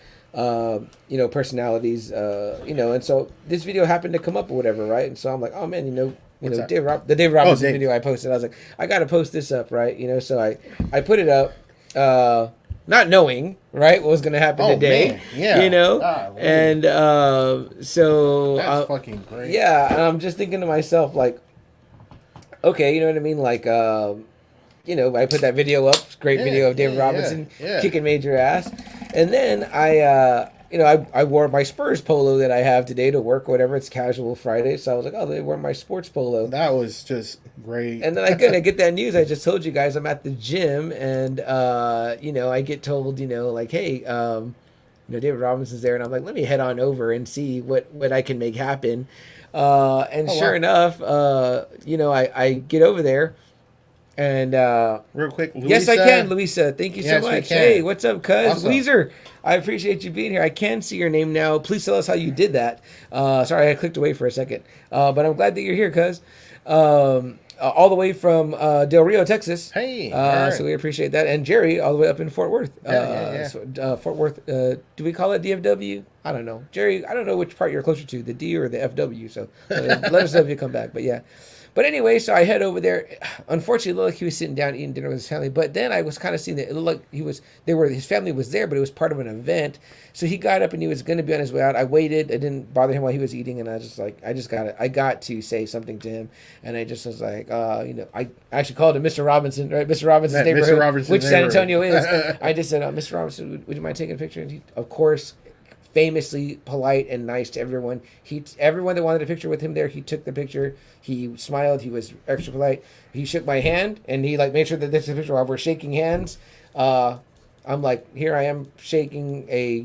Personalities, and so this video happened to come up or whatever, right? And so I'm like, oh man, the David Robinson video I posted, I was like, I got to post this up, right? So I put it up, not knowing, right, what was going to happen today, man. Yeah. And so that's fucking great. Yeah, and I'm just thinking to myself, like, okay, you know what I mean, like, I put that video up, great video of David Robinson kicking major ass. And then I wore my Spurs polo that I have today to work, whatever. It's casual Friday. So I was like, oh, they wore my sports polo. That was just great. And then I get that news. I just told you guys I'm at the gym, and, I get told, like, hey, David Robinson's there. And I'm like, let me head on over and see what I can make happen. Sure enough, I get over there. And real quick, Louisa. Yes, I can, Louisa. Thank you so much. Hey, what's up, cuz? Awesome. Weezer, I appreciate you being here. I can see your name now. Please tell us how you did that. Sorry, I clicked away for a second. But I'm glad that you're here, cuz. All the way from Del Rio, Texas. Hey. Right. So we appreciate that. And Jerry, all the way up in Fort Worth. So, Fort Worth, do we call it DFW? I don't know. Jerry, I don't know which part you're closer to, the D or the FW. So let us know if you come back. But yeah. But anyway, so I head over there. Unfortunately, it looked like he was sitting down eating dinner with his family. But then I was kind of seeing that it looked like his family was there, but it was part of an event. So he got up and he was going to be on his way out. I waited. I didn't bother him while he was eating, and I got to say something to him. And I just was like, I actually called him Mr. Robinson, right? Mr. Robinson's neighborhood, which San Antonio is. I just said, Mr. Robinson, would you mind taking a picture? And he, of course, famously polite and nice to everyone. Everyone that wanted a picture with him there, he took the picture. He smiled. He was extra polite. He shook my hand, and he made sure that this is a picture while we're shaking hands. I'm like, here I am shaking a,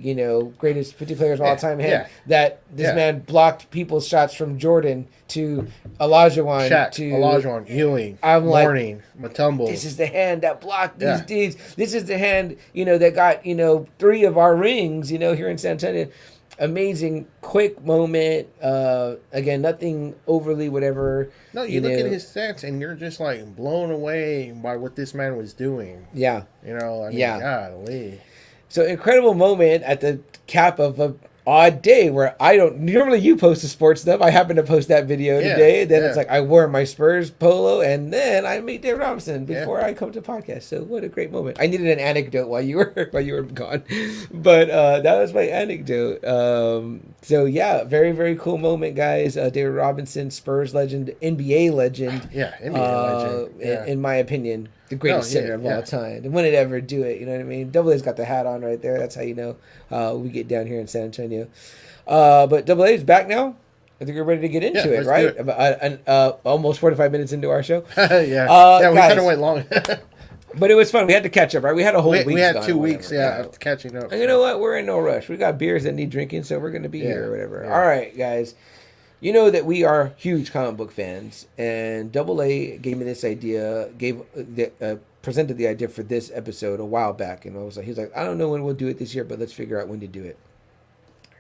greatest 50 players of all time hand Yeah. that this man blocked people's shots from Jordan to Olajuwon Shaq, to Olajuwon, Ewing, I'm Mourning, Mutombo. this is the hand that blocked these dudes. This is the hand, that got, 3 of our rings, here in San Antonio. Amazing, quick moment. Again, nothing overly whatever. No, you look at his stats and you're just like blown away by what this man was doing. Yeah. Golly. So incredible moment at the cap of a odd day where I don't normally you post the sports stuff. I happen to post that video today. Then it's like I wore my Spurs polo and then I meet David Robinson before I come to podcast. So what a great moment. I needed an anecdote while you were gone. But that was my anecdote. So yeah, very, very cool moment, guys. David Robinson, Spurs legend, NBA legend. NBA legend. In my opinion, the greatest center of all time. And when it ever do it, you know what I mean? Double A's got the hat on right there. That's how you know we get down here in San Antonio. But Double A is back now. I think we're ready to get into it, right? Almost 45 minutes into our show. We kind of went long. But it was fun. We had to catch up, right? We had a whole week. We had 2 weeks, of catching up. And you know what? We're in no rush. We got beers that need drinking, so we're going to be here or whatever. Yeah. All right, guys. You know that we are huge comic book fans, and Double A gave me this idea, presented the idea for this episode a while back, and he was like, I don't know when we'll do it this year, but let's figure out when to do it.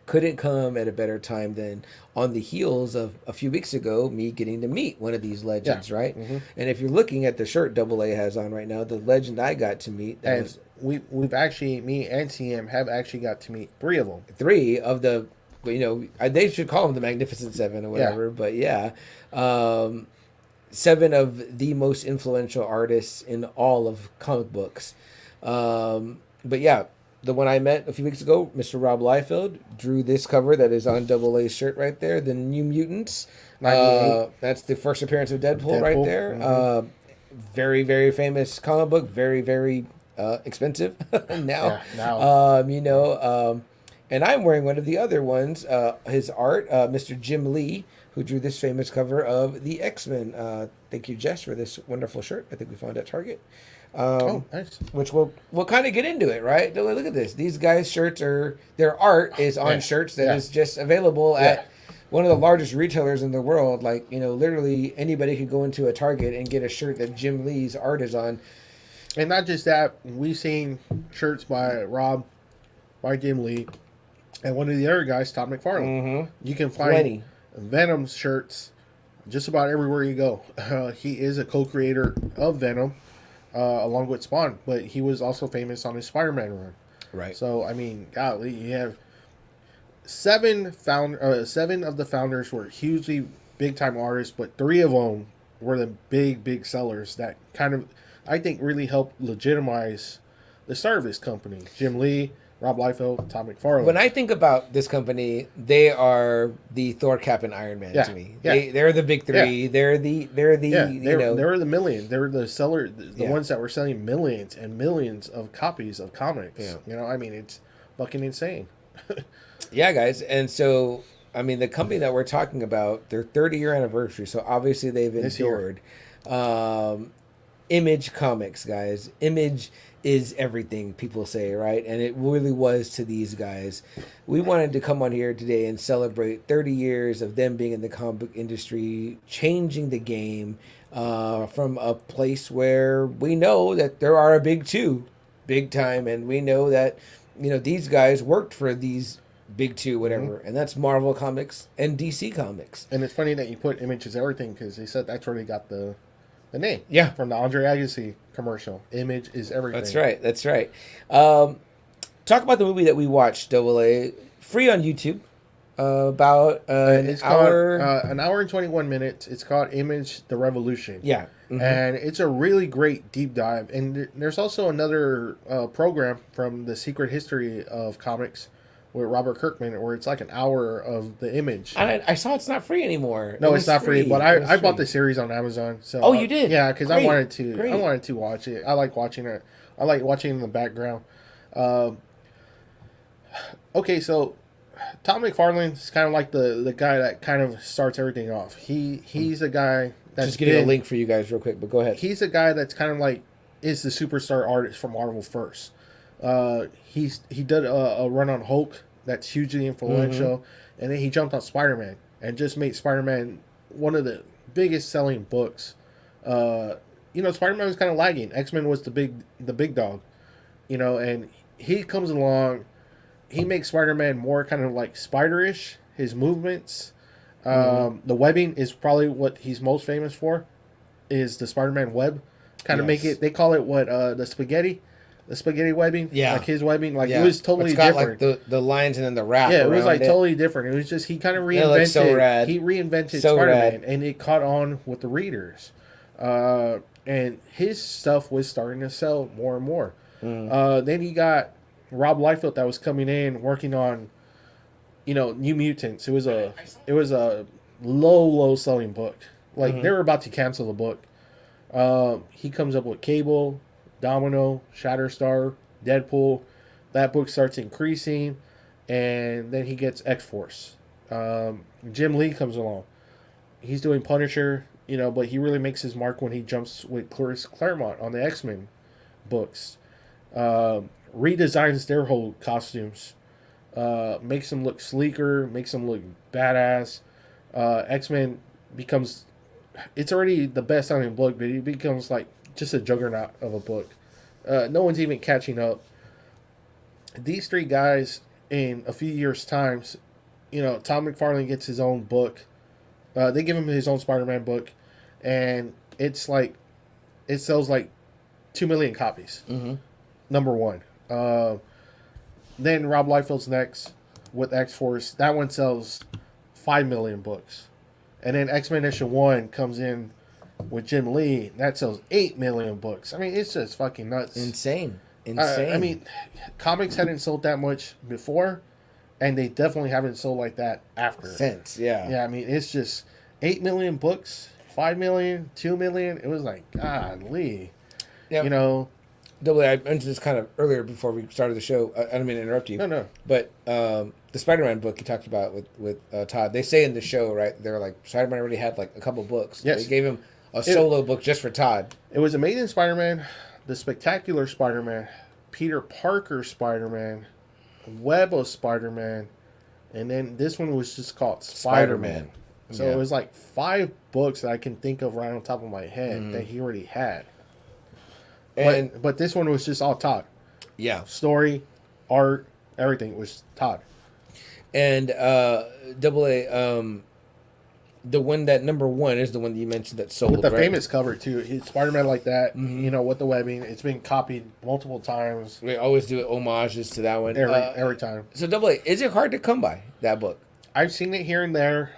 Couldn't come at a better time than on the heels of a few weeks ago, me getting to meet one of these legends, right? Mm-hmm. And if you're looking at the shirt Double A has on right now, the legend I got to meet, we've actually, me and TM have actually got to meet 3 of them. 3 of the. They should call them the Magnificent Seven or whatever, but 7 of the most influential artists in all of comic books. But yeah, the one I met a few weeks ago, Mr. Rob Liefeld, drew this cover that is on Double A's shirt right there, the New Mutants. That's the first appearance of Deadpool. Right there. Mm-hmm. Very, very famous comic book, very, very expensive now. And I'm wearing one of the other ones, his art, Mr. Jim Lee, who drew this famous cover of the X-Men. Thank you, Jess, for this wonderful shirt. I think we found at Target. Nice. Which we'll kind of get into it, right? Look at this. These guys' shirts their art is on shirts that is just available at one of the largest retailers in the world. Like, literally anybody could go into a Target and get a shirt that Jim Lee's art is on. And not just that, we've seen shirts by Rob, by Jim Lee, and one of the other guys, Todd McFarlane. Mm-hmm. You can find Venom shirts just about everywhere you go. He is a co-creator of Venom, along with Spawn, but he was also famous on his Spider-Man run. Right. So, golly, you have 7 of the founders were hugely big-time artists, but 3 of them were the big sellers that kind of, I think, really helped legitimize the start of his company. Jim Lee, Rob Liefeld, Todd McFarlane. When I think about this company, they are the Thor, Cap, and Iron Man to me. They're the big 3. They're the they're the million. They're the seller, the ones that were selling millions and millions of copies of comics. Yeah. It's fucking insane. Yeah, guys, and so the company that we're talking about, their 30-year anniversary. So obviously they've endured. Image Comics, guys. Image is everything, people say, right? And it really was to these guys. We wanted to come on here today and celebrate 30 years of them being in the comic book industry, changing the game from a place where we know that there are a big 2, big time, and we know that these guys worked for these big 2, whatever, and that's Marvel Comics and DC Comics. And it's funny that you put Image as everything, because they said that's where they got the name. Yeah. From the Andre Agassi commercial. Image is everything. That's right. Talk about the movie that we watched, Double A. Free on YouTube. About an hour. An hour and 21 minutes. It's called Image the Revolution. Yeah. Mm-hmm. And it's a really great deep dive. And there's also another program from the Secret History of Comics with Robert Kirkman, where it's like an hour of the Image. I saw it's not free anymore. No, it's not free. But I bought the series on Amazon. So you did? Yeah, because I wanted to watch it. I like watching it. I like watching it in the background. Okay, so Todd McFarlane is kind of like the guy that kind of starts everything off. He's a guy that's just getting a link for you guys real quick, but go ahead. He's a guy that's kind of like is the superstar artist from Marvel first. He did a run on Hulk that's hugely influential, and then he jumped on Spider-Man and just made Spider-Man one of the biggest selling books. Spider-Man was kind of lagging. X-Men was the big dog, and he comes along. He makes Spider-Man more kind of like Spider-ish. His movements, the webbing is probably what he's most famous for. Is the Spider-Man web? Kind of make it. They call it what the spaghetti webbing. Yeah, like his webbing. Like it was totally different. Like the lines and then the wrap. Yeah, it was like totally different. It was just he kind of reinvented. So rad. He reinvented Spider-Man, and it caught on with the readers. And his stuff was starting to sell more and more. Then you got Rob Liefeld that was coming in working on, New Mutants. It was a low selling book. Like they were about to cancel the book. He comes up with Cable, Domino, Shatterstar, Deadpool. That book starts increasing, and then he gets X-Force. Jim Lee comes along. He's doing Punisher. But he really makes his mark when he jumps with Chris Claremont on the X-Men books. Redesigns their whole costumes. Makes them look sleeker, makes them look badass. X-Men becomes... It's already the best-selling book, but it becomes like just a juggernaut of a book. No one's even catching up. These three guys, in a few years' time, Todd McFarlane gets his own book. They give him his own Spider-Man book, and it's like it sells like 2 million copies. Number one. Then Rob Liefeld's next with X-Force. That one sells 5 million books, and then X-Men issue 1 comes in with Jim Lee. That sells 8 million books. I mean, it's just fucking nuts. Insane. I mean, comics hadn't sold that much before. And they definitely haven't sold like that after. Since, yeah. Yeah, I mean, it's just 8 million books, 5 million, 2 million. It was like, golly. Yep. Double A, I mentioned this kind of earlier before we started the show. I don't mean to interrupt you. No. But the Spider-Man book you talked about with Todd, they say in the show, right, they're like, Spider-Man already had like a couple books. Yes. They gave him a solo book just for Todd. It was Amazing Spider-Man, The Spectacular Spider-Man, Peter Parker Spider-Man, Web of Spider-Man, and then this one was just called Spider-Man. So it was like 5 books that I can think of right on top of my head that he already had. But this one was just all Todd. Yeah. Story, art, everything was Todd. And Double A, the one that number 1 is the one that you mentioned that sold. With the famous cover too. It's Spider-Man like that, with the webbing. It's been copied multiple times. We always do homages to that one. Every time. So Double A, is it hard to come by that book? I've seen it here and there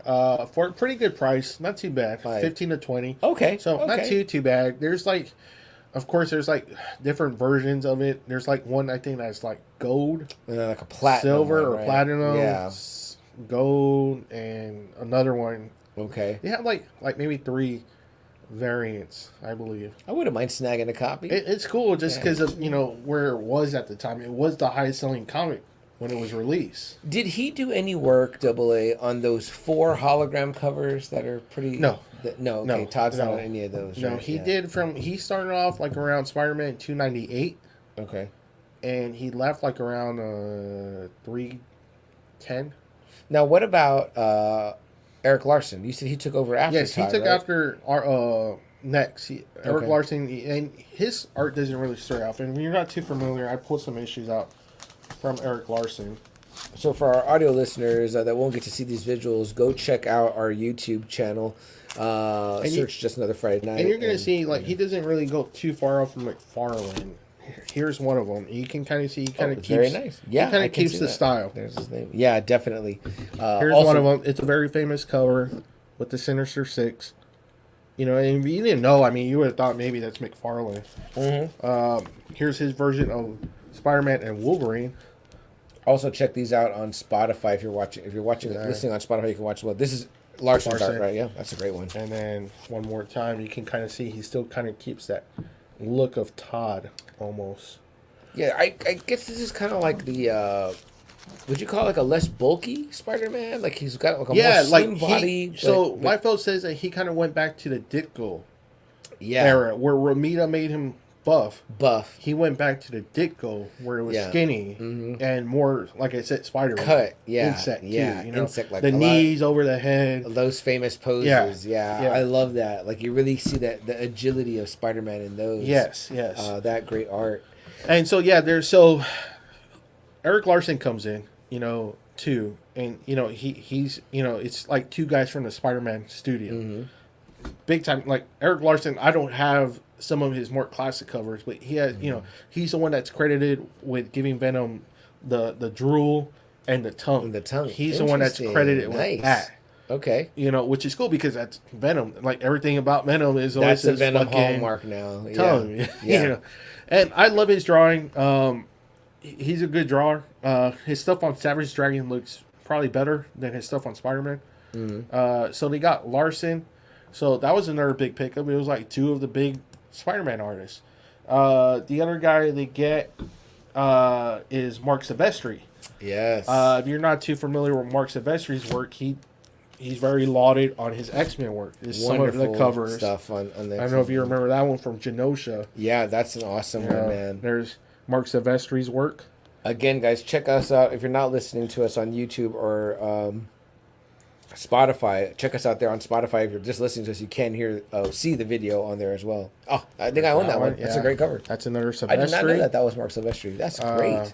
for a pretty good price. Not too bad. 15 to 20. Okay. So not too bad. There's of course, there's different versions of it. There's one I think that's gold, and then a platinum, silver one, or right? platinum, yeah, gold, and another one. Okay. They have maybe 3 variants, I believe. I wouldn't mind snagging a copy. It's cool just because of where it was at the time. It was the highest selling comic when it was released. Did he do any work, Double A, on those 4 hologram covers that are pretty? No. Okay. Todd's not on any of those. No, right? he did he started off around Spider-Man 298. Okay. And he left around 310. Now, what about Eric Larson? You said he took over after. Yes, Todd, he took right? after our next. Eric Larson, and his art doesn't really start off. And when you're not too familiar, I pulled some issues out from Eric Larson. So for our audio listeners that won't get to see these visuals, go check out our YouTube channel. Search Just Another Friday Night. And you're going to see, he doesn't really go too far off from McFarlane. Here's one of them. You can kind of see, he kind of keeps... Very nice. Yeah, he kind of keeps the style. There's his name. Yeah, definitely. Here's one of them. It's a very famous cover with the Sinister Six. And if you didn't know, you would have thought maybe that's McFarlane. Here's his version of Spider-Man and Wolverine. Also, check these out on Spotify if you're listening on Spotify. You can watch. Well, this is Larson's art, right? Yeah, that's a great one. And then one more time, you can kind of see he still kind of keeps that look of Todd almost. Yeah, I guess this is kind of like the. Would you call it a less bulky Spider-Man? He's got a more slim body. So Liefeld says that he kind of went back to the Ditko era, where Romita made him buff. Buff. He went back to the Ditko where it was Yeah. skinny and more, like I said, Spider-Man. Cut. Yeah. Insect, yeah. too, you know? Insect, like the knees over the head. Those famous poses. Yeah. Yeah. I love that. Like, you really see that the agility of Spider-Man in those. Yes. That great art. And so, Eric Larson comes in, too. And, he's, it's like two guys from the Spider-Man studio. Mm-hmm. Big time. Like, Eric Larson, I don't have some of his more classic covers, but he has, he's the one that's credited with giving Venom the drool and the tongue. He's the one that's credited with that. Okay. Which is cool because that's Venom. Like, everything about Venom is always that's a Venom hallmark now. Tongue. Yeah. And I love his drawing. He's a good drawer. His stuff on Savage Dragon looks probably better than his stuff on Spider-Man. Mm-hmm. So they got Larson. So that was another big pickup. It was like two of the big Spider-Man artists. The other guy they get is Marc Silvestri. Yes. If you're not too familiar with Marc Silvestri's work, he's very lauded on his X-Men work. There's some of the covers stuff on the I don't know if you remember that one from Genosha. Yeah, that's an awesome one, man. There's Marc Silvestri's work. Again, guys, check us out. If you're not listening to us on YouTube or Spotify, check us out there on Spotify. If you're just listening to us, you can see the video on there as well. Oh, I think I own that one. That's a great cover. That's another Silvestri. I did not know that was Marc Silvestri. That's great.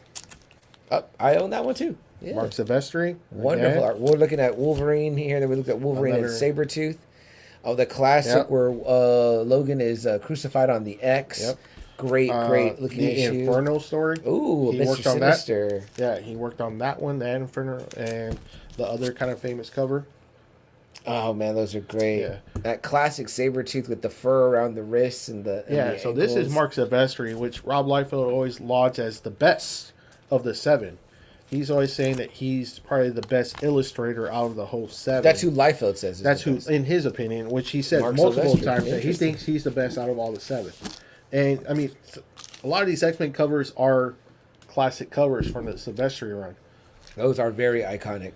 I own that one too. Yeah. Marc Silvestri. Wonderful art. We're looking at Wolverine here. Then we looked at Wolverine and Sabretooth. Oh, the classic where Logan is crucified on the X. Yep. Great looking the issue. Inferno story. Ooh, he Mr. worked on Sinister. That. Yeah, he worked on that one, the Inferno, and the other kind of famous cover. Oh man, those are great. Yeah. That classic Sabretooth with the fur around the wrists and the so this is Marc Silvestri, which Rob Liefeld always lauds as the best of the 7. He's always saying that he's probably the best illustrator out of the whole 7. That's who Liefeld says. That's who, in his opinion, which he said multiple times, that he thinks he's the best out of all the 7. And I mean, a lot of these X-Men covers are classic covers from the Silvestri run. Those are very iconic.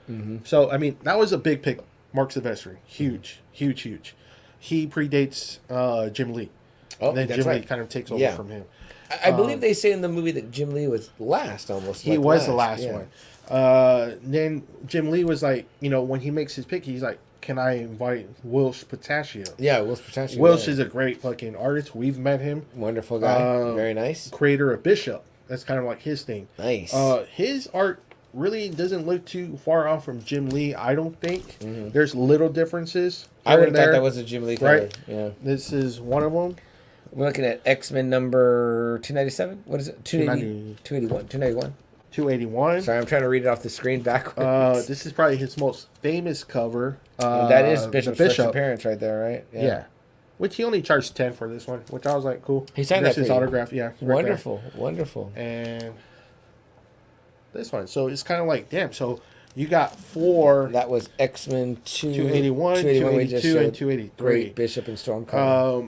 Mm-hmm. So I mean, that was a big pick. Marc Silvestri, huge. He predates Jim Lee. Oh, and then Jim Lee kind of takes over from him. I believe they say in the movie that Jim Lee was last almost. He was the last one. Then Jim Lee was like, when he makes his pick, he's like, can I invite Whilce Portacio? Yeah, Whilce Portacio. Whilce is a great fucking artist. We've met him. Wonderful guy. Very nice. Creator of Bishop. That's kind of like his thing. Nice. His art really doesn't look too far off from Jim Lee, I don't think. Mm-hmm. There's little differences. I would have thought that was a Jim Lee cover. Right? Yeah. This is one of them. We're looking at X-Men number 297. What is it? 281. 281. Sorry, I'm trying to read it off the screen backwards. This is probably his most famous cover. That is Bishop's first appearance right there, right? Yeah. Which he only charged 10 for this one, which I was like, cool. He signed that for his you. autograph, yeah. Wonderful. And this one. So it's kind of like, damn, so you got 4. That was X-Men 281, 282, and 283. Great Bishop and Storm cover.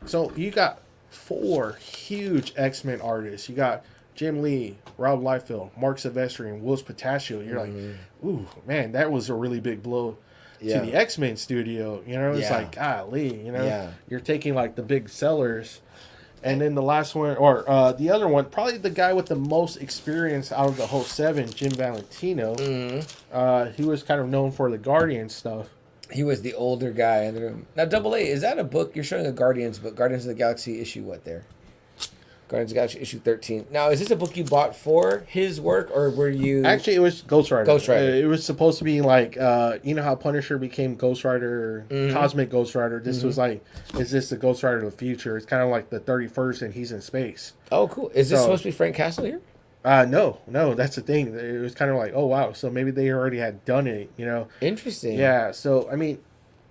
So you got 4 huge X-Men artists. You got Jim Lee, Rob Liefeld, Marc Silvestri, and Whilce Portacio. You're like, ooh, man, that was a really big blow to the X-Men studio. It's like, golly, you're taking like the big sellers. And then the last one, or the other one, probably the guy with the most experience out of the whole 7, Jim Valentino. Mm-hmm. He was kind of known for the Guardian stuff. He was the older guy in the room. Now, Double A, is that a book? You're showing a Guardians book. Guardians of the Galaxy issue what there? Guardians of the Galaxy issue 13. Now, is this a book you bought for his work, or were you... Actually, it was Ghost Rider. Ghost Rider. It was supposed to be like, you know how Punisher became Ghost Rider, Cosmic Ghost Rider? This was like, is this the Ghost Rider of the future? It's kind of like the 31st and he's in space. Oh, cool. Is this supposed to be Frank Castle here? No, that's the thing. It was kind of like, oh, wow. So maybe they already had done it, Interesting. Yeah, so, I mean...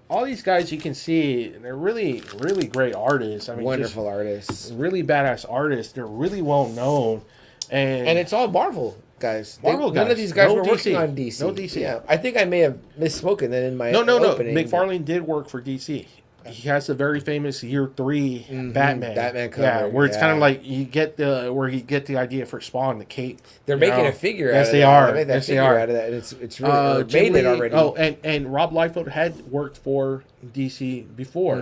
all these guys you can see, they're really, really great artists. I mean, wonderful artists. Really badass artists. They're really well known. And it's all Marvel guys. Guys. None of these guys were DC. working on DC. No DC. Yeah. I think I may have misspoken that in my No. opening. McFarlane did work for DC. He has a very famous Year 3 Batman cover. Yeah, where it's kind of like you get the idea for Spawn, the cape. They're making a figure out of that. Yes, they are. Out of that, and it's really made it already. Oh, and Rob Liefeld had worked for DC before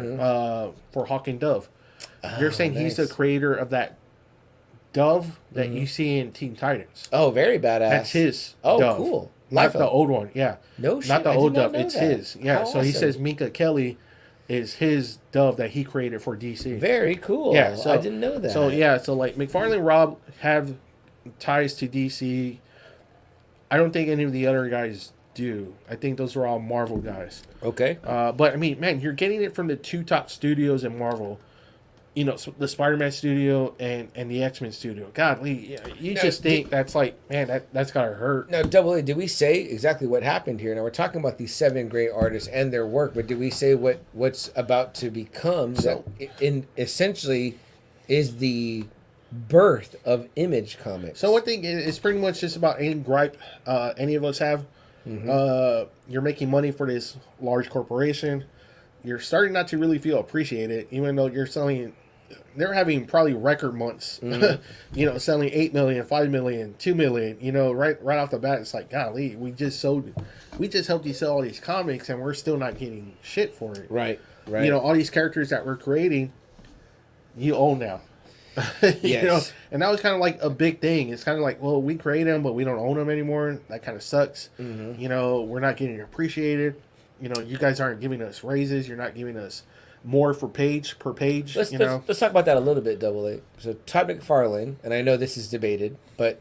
for Hawk and Dove. They're saying he's the creator of that dove that you see in Teen Titans. Oh, very badass. That's his dove. Cool. Not the old one, yeah. No shit. Not the old dove, it's that. his. Yeah, How so he awesome. says Minka Kelly is his dove that he created for DC. Very cool. Yeah, so, I didn't know that. So, yeah, so like McFarlane Rob have ties to DC. I don't think any of the other guys do. I think those are all Marvel guys. Okay. But, I mean, man, you're getting it from the two top studios in Marvel. You know, the Spider-Man studio and the X-Men studio. God, you just think that's like, man, that's got to hurt. Now, Double A, did we say exactly what happened here? Now, we're talking about these 7 great artists and their work, but did we say what's about to become that in essentially is the birth of Image Comics? So one thing is pretty much just about any gripe any of us have. You're making money for this large corporation. You're starting not to really feel appreciated, even though you're selling. They're having probably record months, you know, selling 8 million, 5 million, 2 million, you know, right off the bat. It's like, golly, we just helped you sell all these comics and we're still not getting shit for it. Right. You know, all these characters that we're creating, you own now. Yes. You know, and that was kind of like a big thing. It's kind of like, well, we create them, but we don't own them anymore. That kind of sucks. You know, we're not getting appreciated. You know, you guys aren't giving us raises. You're not giving us more per page. Let's talk about that a little bit, Double A. So Todd McFarlane, and I know this is debated, but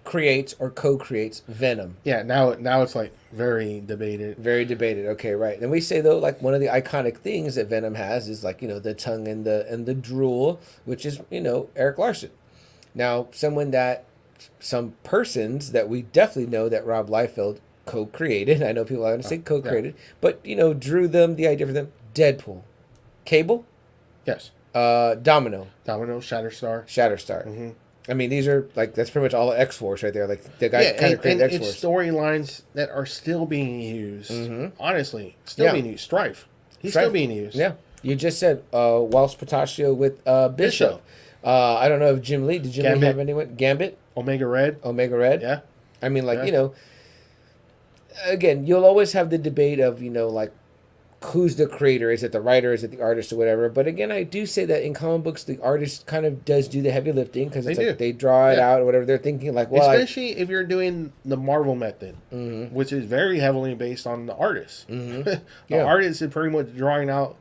creates or co-creates Venom. Yeah, now it's like very debated. Very debated. Okay, right. Then we say though, like one of the iconic things that Venom has is like, you know, the tongue and the drool, which is, you know, Eric Larson. Now, some persons that we definitely know that Rob Liefeld co-created. I know people are going to say co-created, but you know, drew them, the idea for them. Deadpool, Cable, yes, Domino, Shatterstar. I mean, these are like that's pretty much all of X-Force right there. Like the guy kind of created X-Force. It's storylines that are still being used. Honestly, being used. Strife, still being used. Yeah, you just said Whilce Portacio with Bishop. I don't know if Jim Lee Lee have anyone? Gambit, Omega Red. Yeah, I mean, like you know. Again, you'll always have the debate of, you know, like, who's the creator? Is it the writer? Is it the artist or whatever? But again, I do say that in comic books, the artist kind of does do the heavy lifting because it's like they draw it out or whatever. They're thinking like, well, especially if you're doing the Marvel method, which is very heavily based on the artist. The artist is pretty much drawing out.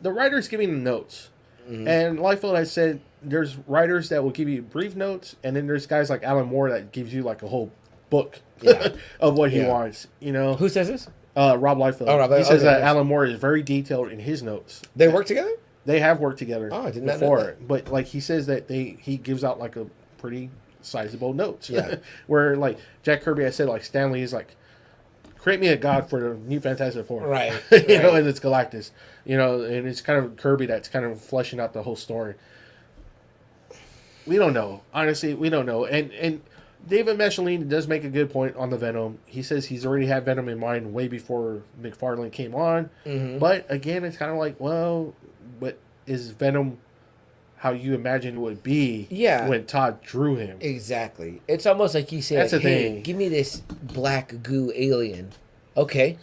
The writer's giving the notes. And Liefeld has said there's writers that will give you brief notes, and then there's guys like Alan Moore that gives you like a whole book of what he wants. You know, who says this? Rob Liefeld. He says that Alan Moore is very detailed in his notes. They work together. They have worked together. Oh, I did not know that. But like he says that he gives out like a pretty sizable notes. Yeah. Where like Jack Kirby, I said like Stanley is like, create me a god for the new Fantastic Four. Right. you know, and it's Galactus. You know, and it's kind of Kirby that's kind of fleshing out the whole story. We don't know. Honestly, we don't know. And David Mcfarland does make a good point on the Venom. He says he's already had Venom in mind way before McFarlane came on. But again, it's kind of like, well, but is Venom how you imagine it would be when Todd drew him? Exactly. It's almost like he said, that's the thing. Give me this black goo alien. Okay.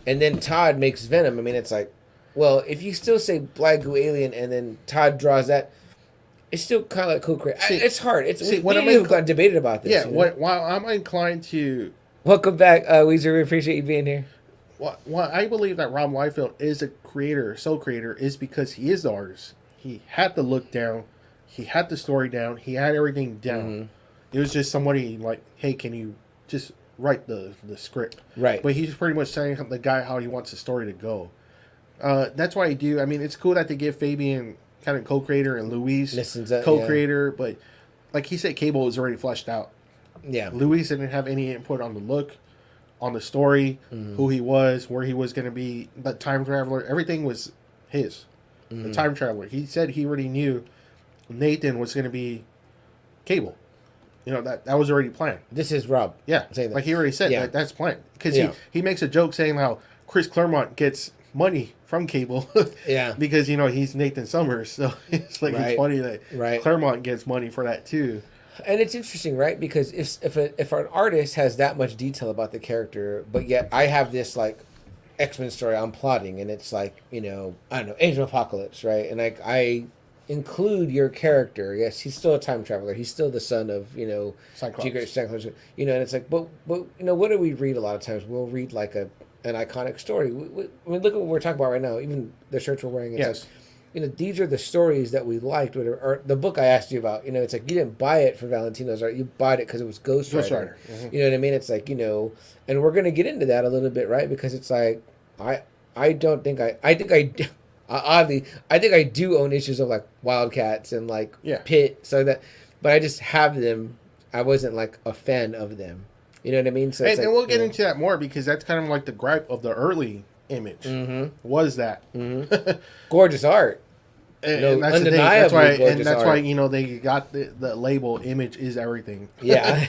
And then Todd makes Venom. I mean, it's like, well, if you still say black goo alien and then Todd draws that, it's still kind of like co-create. It's hard. We've got debated about this. Yeah, while I'm inclined to... Welcome back, Weezer. We appreciate you being here. Well, I believe that Rob Liefeld is a creator, sole creator, is because he is the artist. He had the look down. He had the story down. He had everything down. It was just somebody like, hey, can you just write the script? Right. But he's pretty much telling the guy how he wants the story to go. That's why I do. I mean, it's cool that they give Fabian kind of co-creator and Luis co-creator, but like he said, Cable was already fleshed out. Yeah. Luis didn't have any input on the look, on the story, who he was, where he was going to be, the time traveler. Everything was his. The time traveler. He said he already knew Nathan was going to be Cable. You know, that was already planned. This is Rob. Yeah. Like he already said, that's planned. Because he makes a joke saying how Chris Claremont gets money from Cable. Because, you know, he's Nathan Summers. So it's like, it's funny that Claremont gets money for that too. And it's interesting, right? Because if an artist has that much detail about the character, but yet I have this like X-Men story I'm plotting, and it's like, you know, I don't know, Age of Apocalypse, right? And like I include your character. Yes, he's still a time traveler. He's still the son of, Cyclops. Cyclops. And it's like, but what do we read a lot of times? We'll read like an iconic story. I mean, look at what we're talking about right now. Even the shirts we're wearing. It's like, these are the stories that we liked. Or the book I asked you about. It's like you didn't buy it for Valentino's art. You bought it because it was Ghost Rider. Mm-hmm. You know what I mean? It's like, and we're gonna get into that a little bit, right? Because it's like I think I do own issues of like Wildcats and like Pit, but I just have them. I wasn't like a fan of them. You know what I mean? So and we'll get into that more because that's kind of like the gripe of the early Image was that gorgeous art. And that's the thing. That's why, why they got the label "Image is everything." Yeah.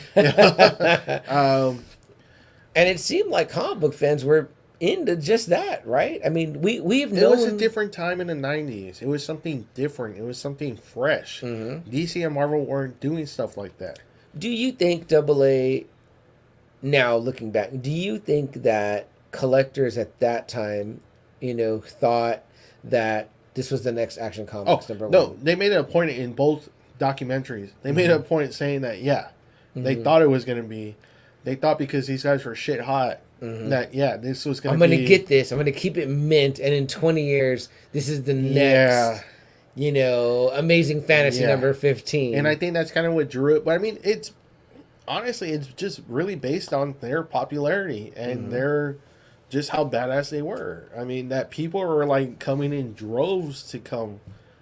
And it seemed like comic book fans were into just that, right? I mean, we've known... It was a different time in the 90s. It was something different. It was something fresh. DC and Marvel weren't doing stuff like that. Do you think AA, now looking back, do you think that collectors at that time, thought that this was the next Action Comics number one? No, they made it a point in both documentaries. They made it a point saying that, they thought it was going to be... They thought because these guys were shit hot that this was going to be... I'm going to get this. I'm going to keep it mint, and in 20 years, this is the next, Amazing Fantasy number 15. And I think that's kind of what drew it. But I mean, it's just really based on their popularity and their just how badass they were. I mean, that people were like coming in droves to come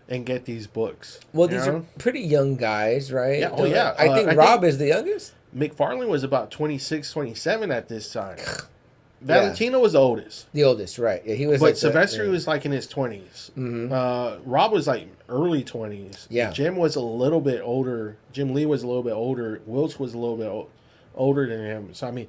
and get these books. Well, these are pretty young guys, right? Yeah. Oh, yeah. I think Rob is the youngest. McFarlane was about 26, 27 at this time. Valentino was the oldest. The oldest, right. Yeah, he was. But Sivestry was like in his 20s. Rob was like early 20s. Yeah. Jim was a little bit older. Jim Lee was a little bit older. Whilce was a little bit older than him. So, I mean,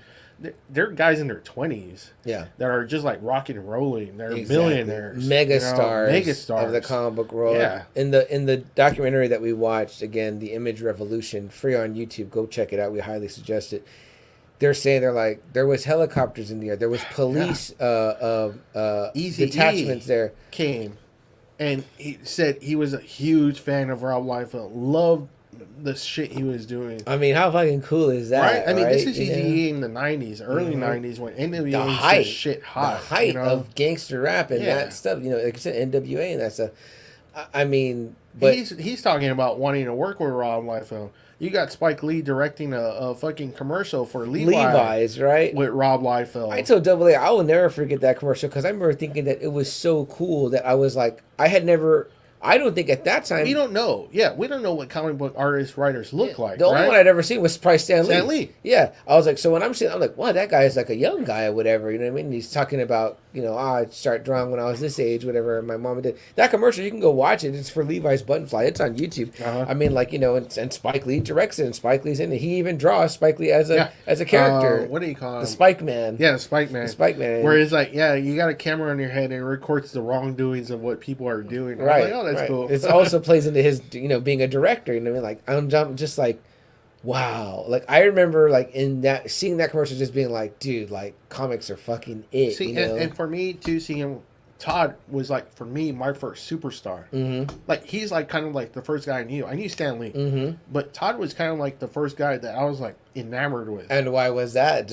they're guys in their 20s. Yeah. That are just like rocking and rolling. They're millionaires. Megastars of the comic book world. Yeah. In the documentary that we watched, again, The Image Revolution, free on YouTube, go check it out. We highly suggest it. They're saying there was helicopters in the air. There was police detachments there. Came, and he said he was a huge fan of Rob Liefeld. Loved the shit he was doing. I mean, how fucking cool is that? Right? I mean, this is EZE in the 90s, early 90s, when NWA was just shit hot. The height of gangster rap and that stuff. Like I said, NWA, and that's I mean... But he's talking about wanting to work with Rob Liefeld. You got Spike Lee directing a fucking commercial for Levi's, right? With Rob Liefeld. I told AA, I will never forget that commercial because I remember thinking that it was so cool that I was like, I don't think at that time... We don't know. Yeah, we don't know what comic book artists, writers look like. The only one I'd ever seen was probably Stan Lee. Stan Lee. Yeah. I was like, so when I'm like, wow, that guy is like a young guy or whatever. You know what I mean? He's talking about, I started drawing when I was this age, whatever. My mom did. That commercial, you can go watch it. It's for Levi's Buttonfly. It's on YouTube. I mean, like, and Spike Lee directs it, and Spike Lee's in it. He even draws Spike Lee as a character. What do you call him? The Spike Man. Yeah, the Spike Man. The Spike Man. Where it's like, you got a camera on your head and it records the wrongdoings of what people are doing. Right. I'm like, oh, that's cool. It's also plays into his, being a director. You know what I mean? Like, I'm just like, wow. Like, I remember, like, seeing that commercial just being like, dude, like, comics are fucking it. See, and for me, too, seeing him, Todd was, like, for me, my first superstar. Like, he's, like, kind of like the first guy I knew. I knew Stan Lee. But Todd was kind of like the first guy that I was, like, enamored with. And why was that?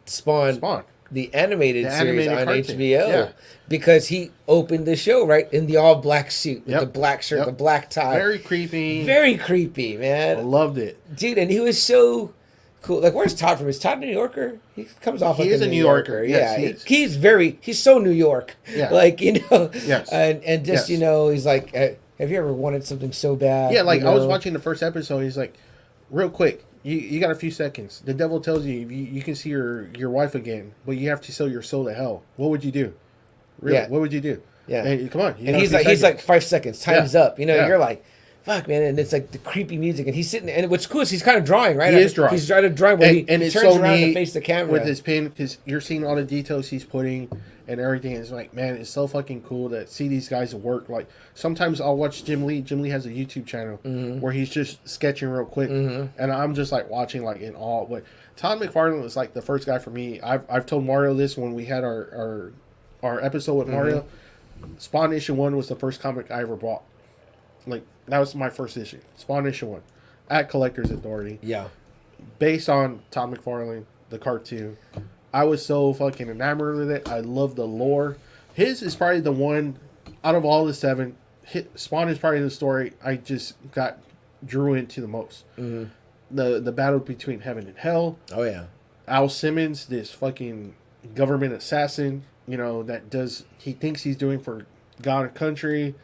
Spawn. The animated series on cartoon. HBO. Yeah. Because he opened the show, right, in the all-black suit, with the black shirt, the black tie. Very creepy. Very creepy, man. I loved it. Dude, and he was so cool. Like, where's Todd from? Is Todd New Yorker? He comes off like a New Yorker. Yes, yeah, he's so New York. Yeah. Like, Yes. And just, he's like, have you ever wanted something so bad? Yeah, like, I was watching the first episode, he's like, real quick, you got a few seconds. The devil tells you you can see your wife again, but you have to sell your soul to hell. What would you do? Really? Yeah. What would you do? Yeah. And come on. And he's like 5 seconds. Time's up. You're like, fuck, man. And it's like the creepy music. And he's sitting there. And what's cool is he's kind of drawing, right? He is drawing. He's trying to draw where he turns around and face the camera. With his pen, because you're seeing all the details he's putting and everything. It's like, man, it's so fucking cool to see these guys work. Like, sometimes I'll watch Jim Lee. Jim Lee has a YouTube channel where he's just sketching real quick. And I'm just like watching like in awe. But Todd McFarlane was like the first guy for me. I've told Mario this when we had our episode with Mario. Spawn issue 1 was the first comic I ever bought. like that was my first issue, Spawn issue 1, at Collectors Authority. Yeah. Based on Todd McFarlane, the cartoon. I was so fucking enamored with it. I love the lore. His is probably the one out of all the 7. Spawn is probably the story I just drew into the most. Mm-hmm. The battle between heaven and hell. Oh yeah. Al Simmons, this fucking government assassin, he thinks he's doing for God and country,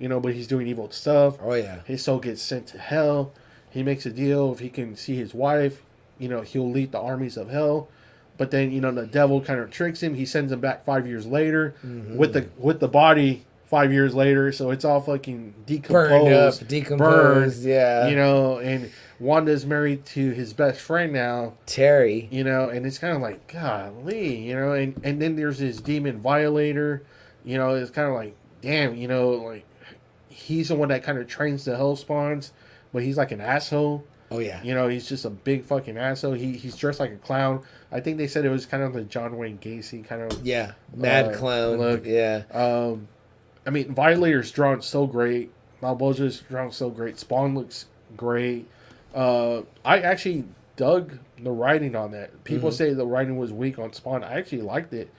but he's doing evil stuff. Oh yeah. His soul gets sent to hell. He makes a deal if he can see his wife, he'll lead the armies of hell. But then, the devil kind of tricks him. He sends him back 5 years later with the body 5 years later. So it's all fucking decomposed. Burned up, decomposed, yeah. And Wanda's married to his best friend now. Terry. And it's kind of like, golly, and then there's this demon Violator. It's kind of like, damn, like he's the one that kind of trains the hell spawns, but he's like an asshole. Oh yeah. He's just a big fucking asshole. He's dressed like a clown. I think they said it was kind of the John Wayne Gacy kind of mad clown look. Yeah. I mean, Violator's drawn so great. Malboja's drawn so great. Spawn looks great. I actually dug the writing on that. People say the writing was weak on Spawn. I actually liked it.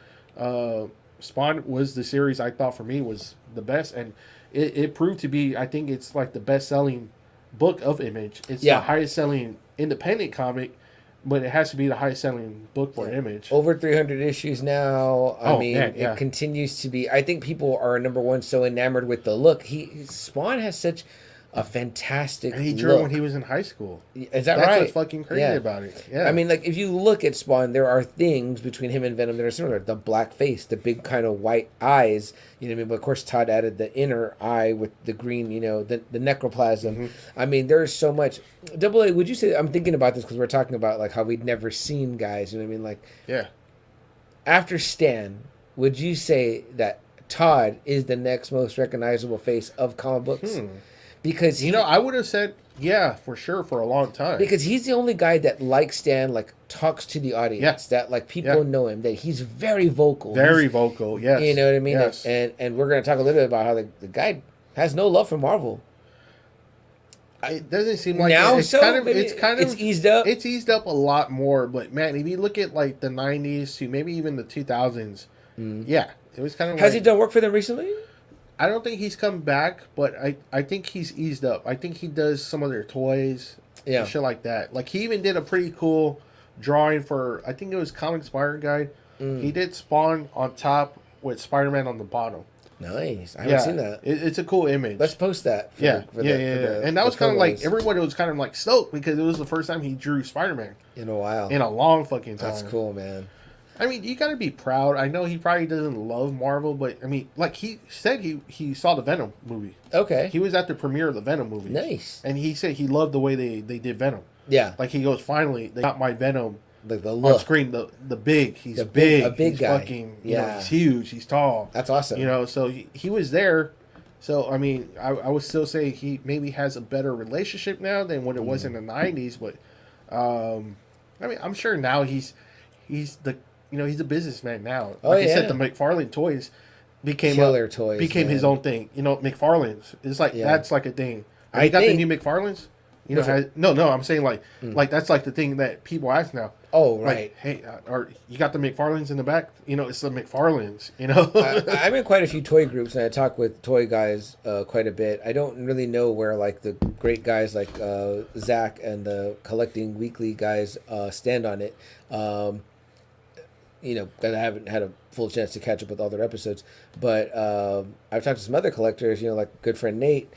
Spawn was the series I thought for me was the best, and it proved to be. I think it's like the best selling book of Image. It's the highest selling independent comic, but it has to be the highest selling book for Image. Over 300 issues now. It continues to be. I think people are, number one, so enamored with the look. Spawn has such a fantastic and he drew look. when he was in high school. Is that That's right? what's fucking crazy about it. Yeah. I mean, like, if you look at Spawn, there are things between him and Venom that are similar. The black face, the big kind of white eyes, you know what I mean? But of course, Todd added the inner eye with the green, the necroplasm. I mean, there's so much. Double A, would you say, I'm thinking about this because we're talking about, like, how we'd never seen guys, you know what I mean? Like, yeah. After Stan, would you say that Todd is the next most recognizable face of comic books? Because I would have said for sure for a long time. Because he's the only guy that, like Stan, like talks to the audience. That like people know him. That he's very vocal. He's vocal. Yes. You know what I mean? Yes. And we're gonna talk a little bit about how the guy has no love for Marvel. It doesn't seem like now. It's eased up. It's eased up a lot more. But man, if you look at like the 90s to maybe even the 2000s, it was kind of. Has he done work for them recently? I don't think he's come back, but I think he's eased up. I think he does some of their toys, and shit like that. Like he even did a pretty cool drawing for, I think it was Comic Inspired Guide. He did Spawn on top with Spider-Man on the bottom. Nice. I haven't seen that. It's a cool image. Let's post that. And that was kind of like, everybody was kind of like stoked because it was the first time he drew Spider-Man. In a while. In a long fucking time. That's cool, man. I mean, you gotta be proud. I know he probably doesn't love Marvel, but I mean, like he said, he saw the Venom movie. Okay. He was at the premiere of the Venom movie. Nice. And he said he loved the way they did Venom. Yeah. Like he goes, finally, they got my Venom like the look. On screen. The big, he's big, a big he's guy. Fucking, he's huge, he's tall. That's awesome. So he was there. So I mean, I would still say he maybe has a better relationship now than when it was in the 90s. But I mean, I'm sure now he's the. He's a businessman now. Like I said, the Mcfarland toys became his own thing. Mcfarland's. It's like that's like a thing. Have you got the new Mcfarland's? No. I'm saying like that's like the thing that people ask now. Oh right. Like, hey, or you got the Mcfarland's in the back? It's the Mcfarland's. I'm in quite a few toy groups and I talk with toy guys quite a bit. I don't really know where like the great guys like Zach and the Collecting Weekly guys stand on it. Because I haven't had a full chance to catch up with all their episodes. But I've talked to some other collectors, like good friend Nate.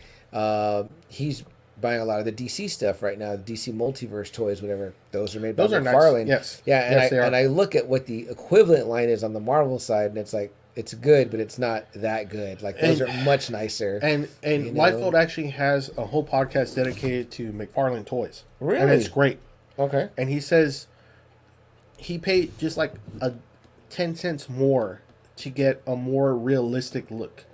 He's buying a lot of the DC stuff right now, the DC Multiverse toys, whatever. Those are made by McFarlane. Nice. Yes. Yeah, and I look at what the equivalent line is on the Marvel side, and it's like, it's good, but it's not that good. Like, those are much nicer. And Liefeld actually has a whole podcast dedicated to McFarlane toys. Really? And it's great. Okay. And he says he paid just like 10 cents more to get a more realistic look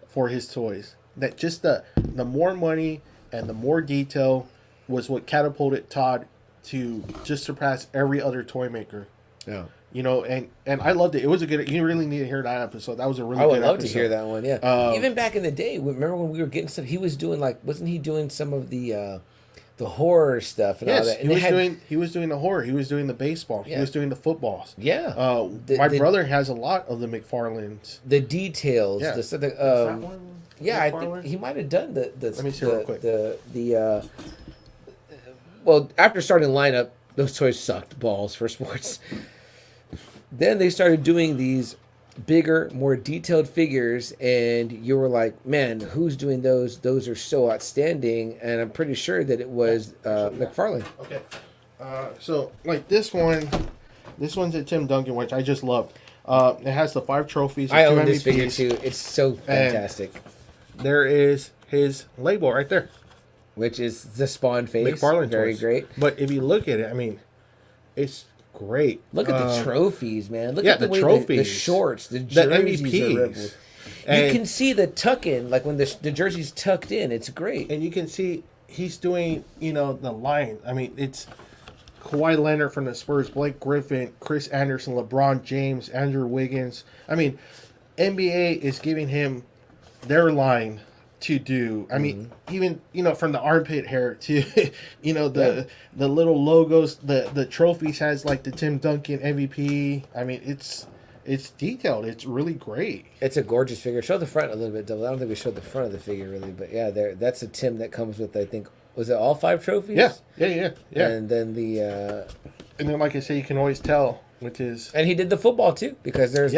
for his toys. That just the more money and the more detail was what catapulted Todd to just surpass every other toy maker. Yeah. You know, and I loved it. It was a good. You really need to hear that episode. That was a really. I would good love episode. to hear that one. Yeah, even back in the day, remember when we were getting stuff? He was doing like, wasn't he doing some of the horror stuff and all that? And he was doing the horror. He was doing the baseball. Yeah. He was doing the footballs. Yeah, my brother has a lot of the McFarlands. The details. Yeah. The, that one yeah, I think he might have done the. Let me see real quick. Well, after starting lineup, those toys sucked balls for sports. Then they started doing these bigger, more detailed figures, and you were like, man, who's doing those? Those are so outstanding. And I'm pretty sure that it was McFarlane. Okay. So, like this one's a Tim Duncan, which I just love. It has the 5 trophies. I own this figure too. It's so fantastic. And there is his label right there. Which is the Spawn face. McFarlane Very toys. great. But if you look at it, I mean, it's great. Look at the trophies, man. Look yeah, at the way trophies. The shorts, the jerseys are ripped. You can see the tuck in, like when the jersey's tucked in. It's great. And you can see he's doing, you know, the line. I mean, it's Kawhi Leonard from the Spurs, Blake Griffin, Chris Anderson, LeBron James, Andrew Wiggins. I mean, NBA is giving him their line to do. I mean, even, you know, from the armpit hair to, you know, the little logos, the trophies has like the Tim Duncan MVP. I mean, it's detailed. It's really great. It's a gorgeous figure. Show the front a little bit, Double. I don't think we showed the front of the figure really, but yeah, that's a Tim that comes with, I think, was it all 5 trophies? Yeah. And then and then, like I say, you can always tell, which is... And he did the football, too, because there's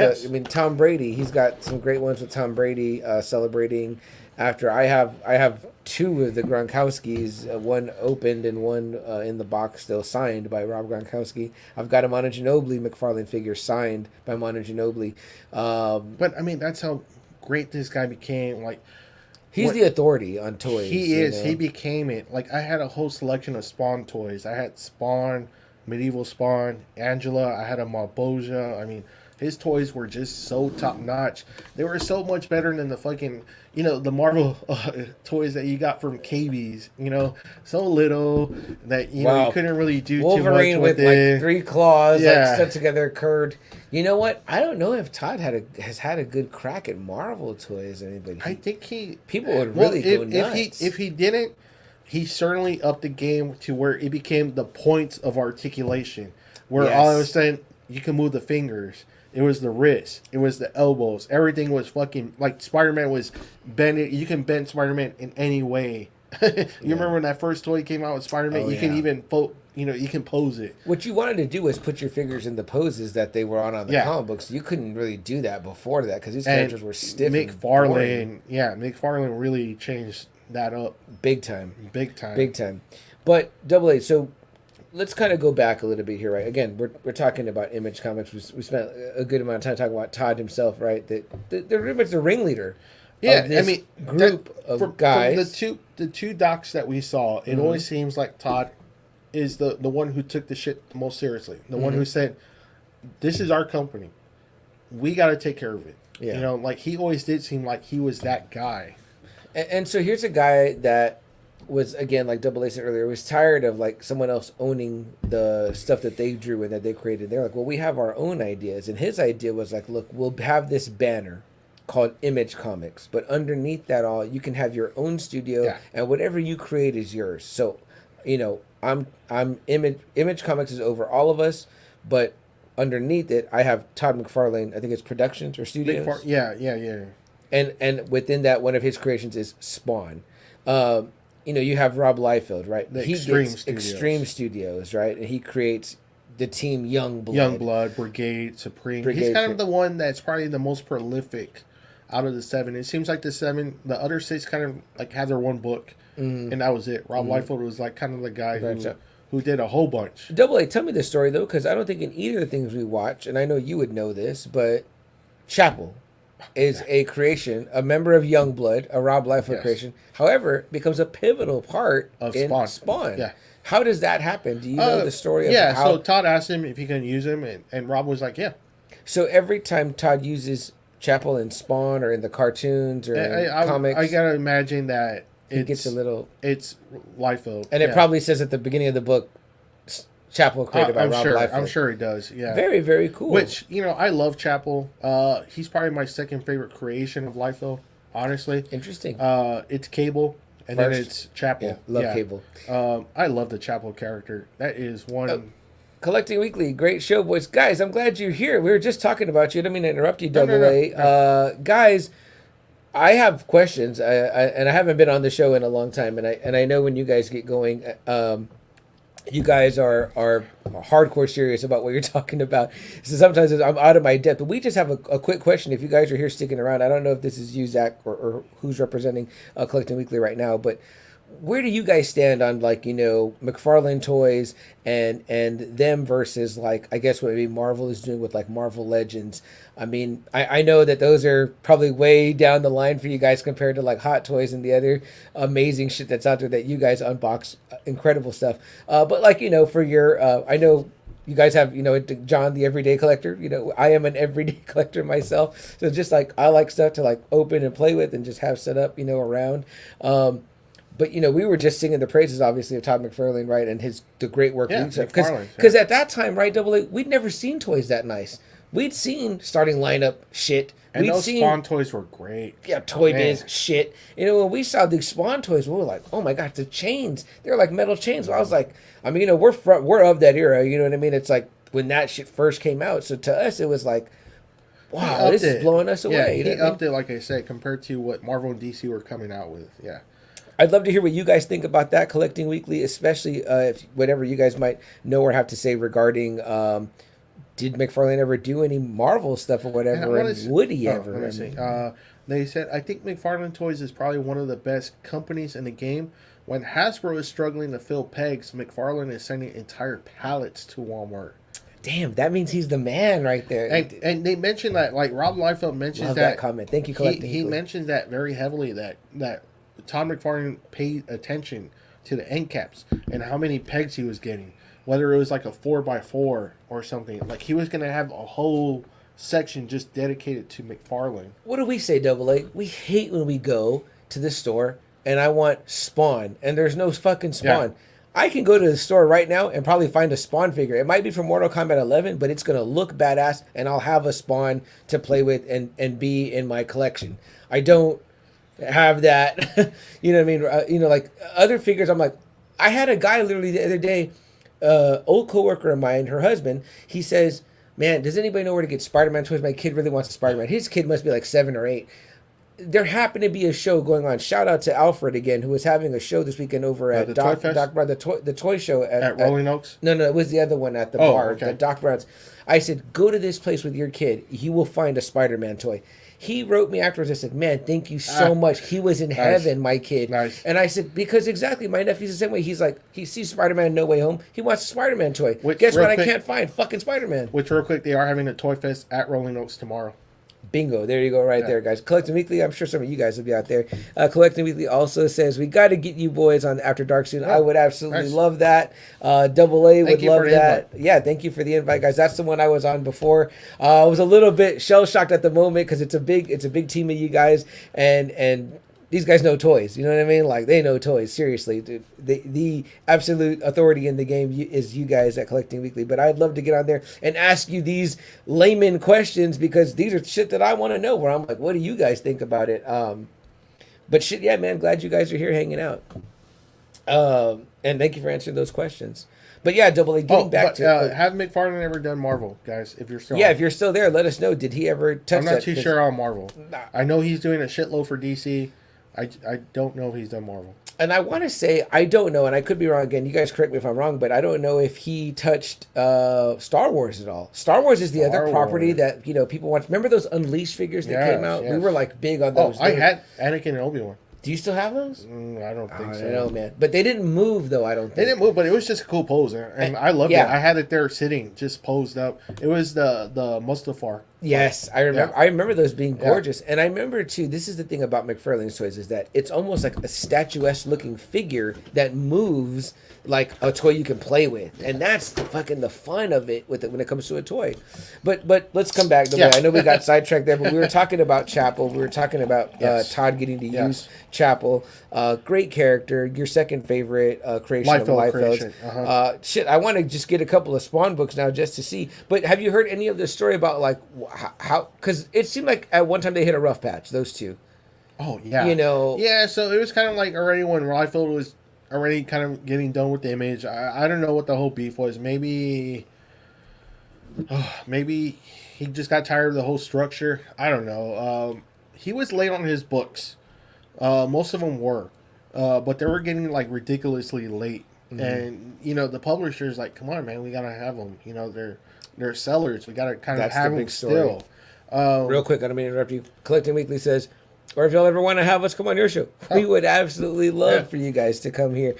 Tom Brady. He's got some great ones with Tom Brady celebrating after. I have 2 of the Gronkowskis, one opened and one in the box still signed by Rob Gronkowski. I've got a Manu Ginobili McFarlane figure signed by Manu Ginobili. But, I mean, that's how great this guy became. Like, he's the authority on toys. He is. Know? He became it. Like, I had a whole selection of Spawn toys. I had Spawn, Medieval Spawn, Angela. I had a Malboja. I mean, his toys were just so top notch. They were so much better than the fucking, you know, the Marvel toys that you got from KB's. You know, so little that you know you couldn't really do Wolverine too much with like it. 3 claws, like stuck together, curved. You know what? I don't know if Todd has had a good crack at Marvel toys. Anybody? I think people would really go nuts. If he didn't, he certainly upped the game to where it became the points of articulation, where all of a sudden you can move the fingers. It was the wrists. It was the elbows. Everything was fucking like Spider-Man was bending. You can bend Spider-Man in any way. You remember when that first toy came out with Spider-Man? Oh, you can even you can pose it. What you wanted to do was put your figures in the poses that they were on the comic books. You couldn't really do that before that because these characters were stiff. McFarlane really changed that up big time. But Double-A, so let's kind of go back a little bit here, right? Again, we're talking about Image Comics. We spent a good amount of time talking about Todd himself, right? That they're pretty much the ringleader. Of this group of guys. From the two docs that we saw, it always seems like Todd is the one who took the shit the most seriously. The one who said, "This is our company. We got to take care of it." Yeah. You know, like he always did seem like he was that guy. And so here's a guy that was, again, like Double-A said earlier, was tired of like someone else owning the stuff that they drew and that they created. They're like, well, we have our own ideas. And his idea was like, look, we'll have this banner called Image Comics, but underneath that all, you can have your own studio and whatever you create is yours. So, you know, I'm Image Comics is over all of us, but underneath it, I have Todd McFarlane. I think it's Productions or Studios. Yeah. And within that, one of his creations is Spawn. You know, you have Rob Liefeld, right? Extreme Studios, right? And he creates the team Youngblood, Brigade, Supreme. He's kind of the one that's probably the most prolific out of the 7. It seems like the other 6 kind of like had their one book, and that was it. Rob Liefeld was like kind of the guy who did a whole bunch. Double-A, tell me this story though, because I don't think in either of the things we watch, and I know you would know this, but Chapel is a creation, a member of Youngblood, a Rob Liefeld creation. However, becomes a pivotal part of Spawn. Yeah. How does that happen? Do you know the story of how? So Todd asked him if he can use him, and Rob was like, yeah. So every time Todd uses Chapel in Spawn or in the cartoons or in comics, I gotta imagine that he gets a little. It's Liefeld, and it probably says at the beginning of the book, Chapel created by Rob Liefeld. I'm sure he does. Yeah. Very, very cool. Which, I love Chapel. He's probably my second favorite creation of Liefeld, honestly. Interesting. It's Cable, and then it's Chapel. Yeah, love Cable. I love the Chapel character. That is one. Collecting Weekly, great show, boys. Guys, I'm glad you're here. We were just talking about you. I don't mean to interrupt you, Double A. Guys, I have questions, and I haven't been on the show in a long time, and I know when you guys get going, you guys are hardcore serious about what you're talking about. So sometimes I'm out of my depth, but we just have a quick question. If you guys are here sticking around, I don't know if this is you, Zach, or who's representing Collecting Weekly right now, but where do you guys stand on, like, McFarlane toys and them versus, like, I guess what maybe Marvel is doing with, like, Marvel Legends? I mean, I know that those are probably way down the line for you guys compared to, like, Hot Toys and the other amazing shit that's out there that you guys unbox. Incredible stuff. But, like, for your, I know you guys have, John, the everyday collector. I am an everyday collector myself. So just, like, I like stuff to, like, open and play with and just have set up, around. But, we were just singing the praises, obviously, of Todd McFarlane, right, and the great work. Because at that time, right, Double A, we'd never seen toys that nice. We'd seen starting lineup shit. And those Spawn toys were great. Yeah, Toy Biz shit. When we saw the Spawn toys, we were like, oh my God, the chains. They're like metal chains. So I was like, we're of that era, you know what I mean? It's like when that shit first came out. So to us, it was like, wow, this is blowing us away. Yeah, he upped it, like I said, compared to what Marvel and DC were coming out with. Yeah. I'd love to hear what you guys think about that, Collecting Weekly, especially if whatever you guys might know or have to say regarding did McFarlane ever do any Marvel stuff or whatever, and would he ever? They said, I think McFarlane Toys is probably one of the best companies in the game. When Hasbro is struggling to fill pegs, McFarlane is sending entire pallets to Walmart. Damn, that means he's the man right there. And they mentioned that, like Rob Liefeld mentions that comment. Thank you, Collecting He mentions that very heavily, that Todd McFarlane paid attention to the end caps and how many pegs he was getting. Whether it was like a 4x4 or something. Like, he was going to have a whole section just dedicated to McFarlane. What do we say, Double A? We hate when we go to the store and I want Spawn, and there's no fucking Spawn. Yeah. I can go to the store right now and probably find a Spawn figure. It might be from Mortal Kombat 11, but it's going to look badass, and I'll have a Spawn to play with and be in my collection. I don't have that, you know what I mean? Like other figures, I'm like, I had a guy literally the other day, old coworker of mine, her husband, he says, man, does anybody know where to get Spider-Man toys? My kid really wants a Spider-Man. His kid must be like 7 or 8. There happened to be a show going on. Shout out to Alfred again, who was having a show this weekend over at Doc Brown, the toy show at Rolling Oaks. No, it was the other one at the bar, okay. The Doc Brown's. I said, go to this place with your kid. He will find a Spider-Man toy. He wrote me afterwards. I said, man, thank you so much. He was in heaven, my kid. Nice. And I said, because exactly, my nephew's the same way. He's like, he sees Spider-Man No Way Home. He wants a Spider-Man toy. Guess what? I can't find fucking Spider-Man. Which, real quick, they are having a Toy Fest at Rolling Oaks tomorrow. Bingo. There you go right there, guys. Collecting Weekly, I'm sure some of you guys will be out there. Collecting Weekly also says, we got to get you boys on After Dark soon. I would absolutely love that. Double A would love that. Yeah, thank you for the invite, guys. That's the one I was on before. I was a little bit shell-shocked at the moment because it's a big team of you guys, and these guys know toys. You know what I mean? Like, they know toys. Seriously, dude. The absolute authority in the game is you guys at Collecting Weekly. But I'd love to get on there and ask you these layman questions, because these are shit that I want to know, where I'm like, what do you guys think about it? But shit, yeah, man. Glad you guys are here hanging out. And thank you for answering those questions. But yeah, Double A, getting back to... have McFarlane ever done Marvel, guys? If you're still if you're still there, let us know. Did he ever touch that? I'm not too sure on Marvel. I know he's doing a shitload for DC. I don't know if he's done Marvel. And I want to say, I don't know, and I could be wrong again. You guys correct me if I'm wrong, but I don't know if he touched Star Wars at all. Star Wars is the other property that, people want. Remember those Unleashed figures that came out? Yes. We were like big on those. I had Anakin and Obi-Wan. Do you still have those? I don't think so. I don't know, man. But they didn't move, though, I don't think. They didn't move, but it was just a cool pose. And I loved it. I had it there sitting, just posed up. It was the Mustafar Yes, I remember. Yeah. I remember those being gorgeous, and I remember too. This is the thing about McFarlane's toys is that it's almost like a statuesque looking figure that moves like a toy you can play with, and that's fucking the fun of it with it when it comes to a toy. But let's come back. Yeah. I know we got sidetracked there, but we were talking about Chapel. We were talking about Todd getting to use Chapel. Great character. Your second favorite creation of Liefeld. Shit, I want to just get a couple of Spawn books now just to see. But have you heard any of the story about like how? Because it seemed like at one time they hit a rough patch. Those two. Oh yeah. You know. Yeah. So it was kind of like already when Liefeld was already kind of getting done with the Image. I don't know what the whole beef was. Maybe he just got tired of the whole structure. I don't know. He was late on his books. Most of them were, but they were getting like ridiculously late. Mm-hmm. And you know the publisher's like, "Come on, man, we gotta have them. You know they're sellers. We gotta kind of have them still." Real quick, I don't mean to interrupt you. Collecting Weekly says, or if y'all ever want to have us come on your show, we would absolutely love for you guys to come here.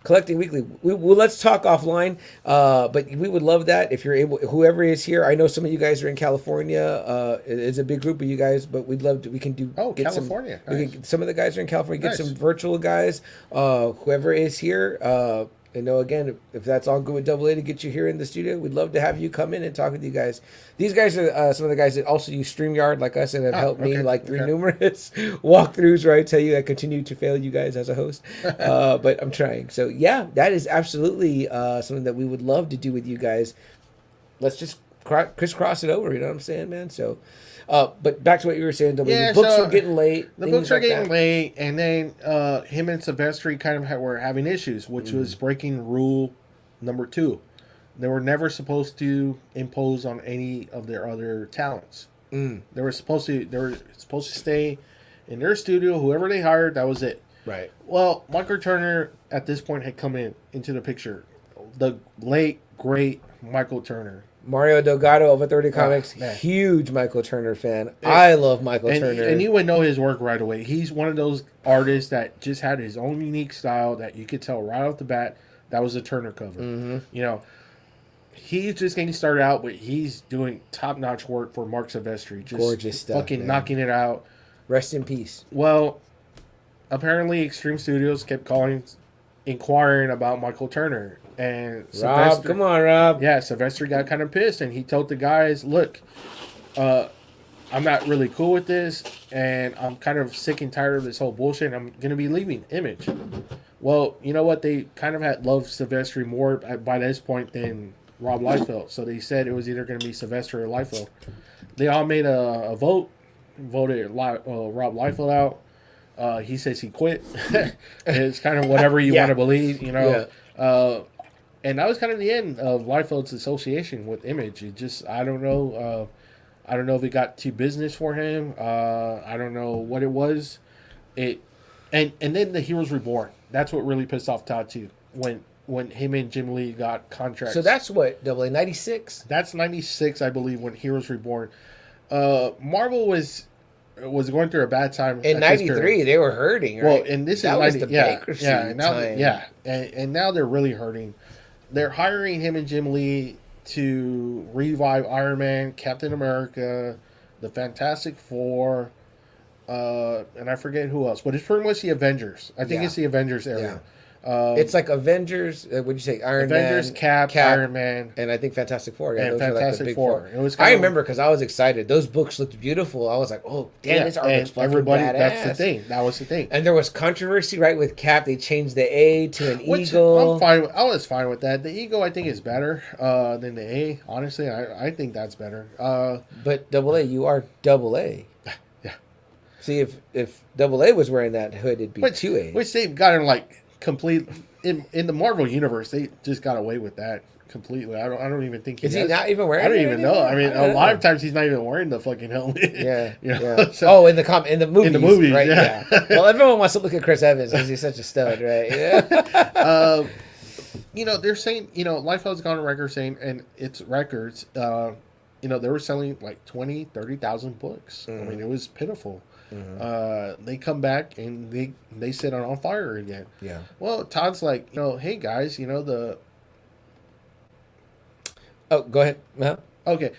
Collecting Weekly, let's talk offline, but we would love that if you're able. Whoever is here, I know some of you guys are in California. It's a big group of you guys, but we'd love to. We can do. Get California. Some of the guys are in California. Get some virtual guys. Whoever is here. Again, if that's all good with AA to get you here in the studio, we'd love to have you come in and talk with you guys. These guys are some of the guys that also use StreamYard like us and have helped me through numerous walkthroughs where I tell you I continue to fail you guys as a host. But I'm trying. So, yeah, that is absolutely something that we would love to do with you guys. Let's just crisscross it over, you know what I'm saying, man? So... but back to what you were saying, the books were getting late. The books were getting late, and then him and Sivestry kind of were having issues, which was breaking rule number 2. They were never supposed to impose on any of their other talents. They were supposed to stay in their studio. Whoever they hired, that was it. Right. Well, Michael Turner at this point had come into the picture. The late great Michael Turner. Mario Delgado of Authority Comics, huge Michael Turner fan. I love Michael Turner. And you would know his work right away. He's one of those artists that just had his own unique style that you could tell right off the bat that was a Turner cover. Mm-hmm. You know, he's just getting started out, but he's doing top-notch work for Marc Silvestri. Just gorgeous stuff, fucking knocking it out. Rest in peace. Well, apparently Extreme Studios kept inquiring about Michael Turner. And Rob, come on, Rob. Yeah, Sivestry got kind of pissed, and he told the guys, "Look, I'm not really cool with this, and I'm kind of sick and tired of this whole bullshit. I'm gonna be leaving Image." Well, you know what? They kind of had loved Sivestry more by this point than Rob Liefeld, so they said it was either gonna be Sivestry or Liefeld. They all made a vote, voted Rob Liefeld out. He says he quit. It's kind of whatever you want to believe, you know. Yeah. And that was kind of the end of Liefeld's association with Image. It just, I don't know. I don't know if it got too business for him. I don't know what it was. And then the Heroes Reborn. That's what really pissed off Todd too. When him and Jim Lee got contracts. So that's what, AA 96? That's 96, I believe, when Heroes Reborn. Marvel was going through a bad time. In 93, they were hurting, right? Well, and this was the bankruptcy time. And now they're really hurting. They're hiring him and Jim Lee to revive Iron Man, Captain America, the Fantastic Four, and I forget who else. But it's pretty much the Avengers. I think it's the Avengers area. Yeah. It's like Avengers. What'd you say? Avengers, Cap, Iron Man, and I think Fantastic Four. Yeah, and those Fantastic are like the big Four. It was. I remember because I was excited. Those books looked beautiful. I was like, "Oh, damn, this art looks fucking badass." That's the thing. That was the thing. And there was controversy, right, with Cap. They changed the A to an eagle. I'm fine. I was fine with that. The eagle, I think, is better than the A. Honestly, I think that's better. But AA, you are AA. Yeah. See, if AA was wearing that hood, it'd be 2A. Which they've gotten like complete in the Marvel universe. They just got away with that completely. I don't even think he not even wearing. I don't even know. I mean, a lot of times he's not even wearing the fucking helmet. Yeah, yeah. So, in the movies, in the movies, right? Yeah. Well, everyone wants to look at Chris Evans because he's such a stud, right? Yeah. They're saying, Liefeld's gone on record saying, and it's records. They were selling like 20, 30,000 books. Mm-hmm. I mean, it was pitiful. Mm-hmm. They come back and they set it on fire again. Yeah. Well, Todd's like, hey guys, Oh, go ahead. Okay.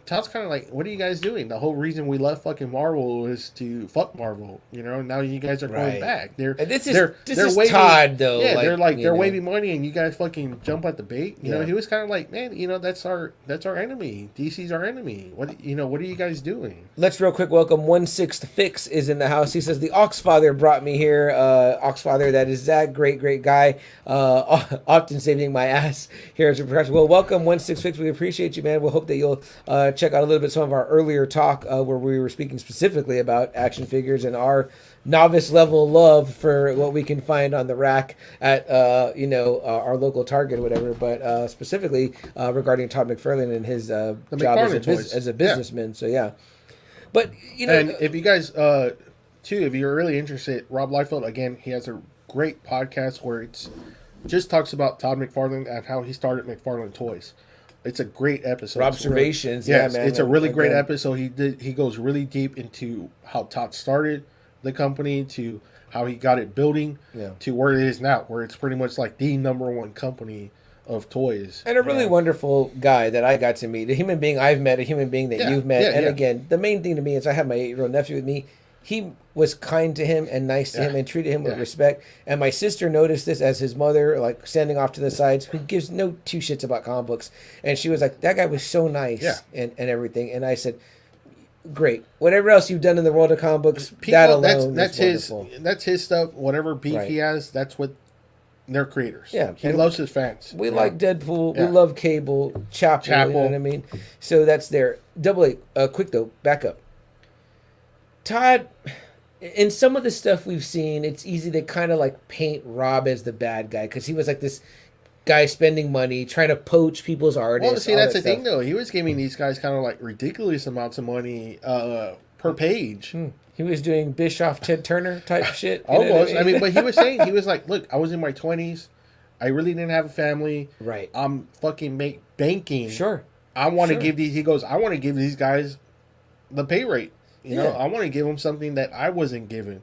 Todd's kind of like, what are you guys doing? The whole reason we left fucking Marvel is to fuck Marvel. You know, now you guys are going back. And this is waving, Todd though. Yeah, like, they're waving money, and you guys fucking jump at the bait. You know, he was kind of like, man, you know, that's our enemy. DC's our enemy. What are you guys doing? Let's real quick welcome 1/6 Fix is in the house. He says the Oxfather brought me here. Oxfather, that is Zach, great guy. Often saving my ass here as a professional. Well, welcome 1/6 Fix. We appreciate you, man. We'll hope that you'll check out a little bit some of our earlier talk where we were speaking specifically about action figures and our novice level love for what we can find on the rack at our local Target or whatever, but specifically regarding Todd McFarlane and his job as a businessman. So yeah, but and if you guys if you're really interested, Rob Liefeld, again, he has a great podcast where it's just talks about Todd McFarlane and how he started McFarlane Toys. It's a great episode. Observations, yes, man. It's a really great episode. He goes really deep into how Todd started the company, to how he got it building, to where it is now, where it's pretty much like the #1 company of toys. And a really wonderful guy that I got to meet. A human being I've met, a human being that you've met. And again, the main thing to me is I have my 8-year-old nephew with me. He was kind to him and nice to him and treated him with respect. And my sister noticed this as his mother, like standing off to the sides, who gives no two shits about comic books. And she was like, that guy was so nice and everything. And I said, great. Whatever else you've done in the world of comic books, that alone that's wonderful. That's his stuff. Whatever beef he has, that's what they're creators. Yeah. He loves his fans. We like Deadpool. We love Cable. Chapel. You know what I mean? So that's there. Quick though, back up. Todd, in some of the stuff we've seen, it's easy to kind of like paint Rob as the bad guy because he was like this guy spending money, trying to poach people's artists. Well, see, that's the thing though. He was giving these guys kind of like ridiculous amounts of money per page. He was doing Bischoff, Ted Turner type shit. Almost. I mean, but he was saying, he was like, look, I was in my 20s. I really didn't have a family. Right. I'm fucking banking. Sure. I want to give these, he goes, I want to give these guys the pay rate. You know, I want to give them something that I wasn't given.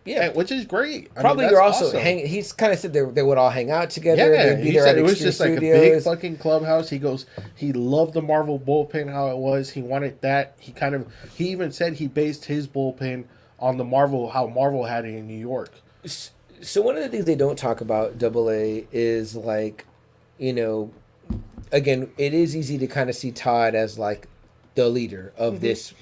Which is great. Probably you're also awesome. He's kind of said they would all hang out together. They'd be there at it was just studios. Like a big fucking clubhouse. He goes, he loved the Marvel bullpen, how it was. He wanted that. He even said he based his bullpen on the Marvel, how Marvel had it in New York. So one of the things they don't talk about AA is like, again, it is easy to kind of see Todd as like the leader of this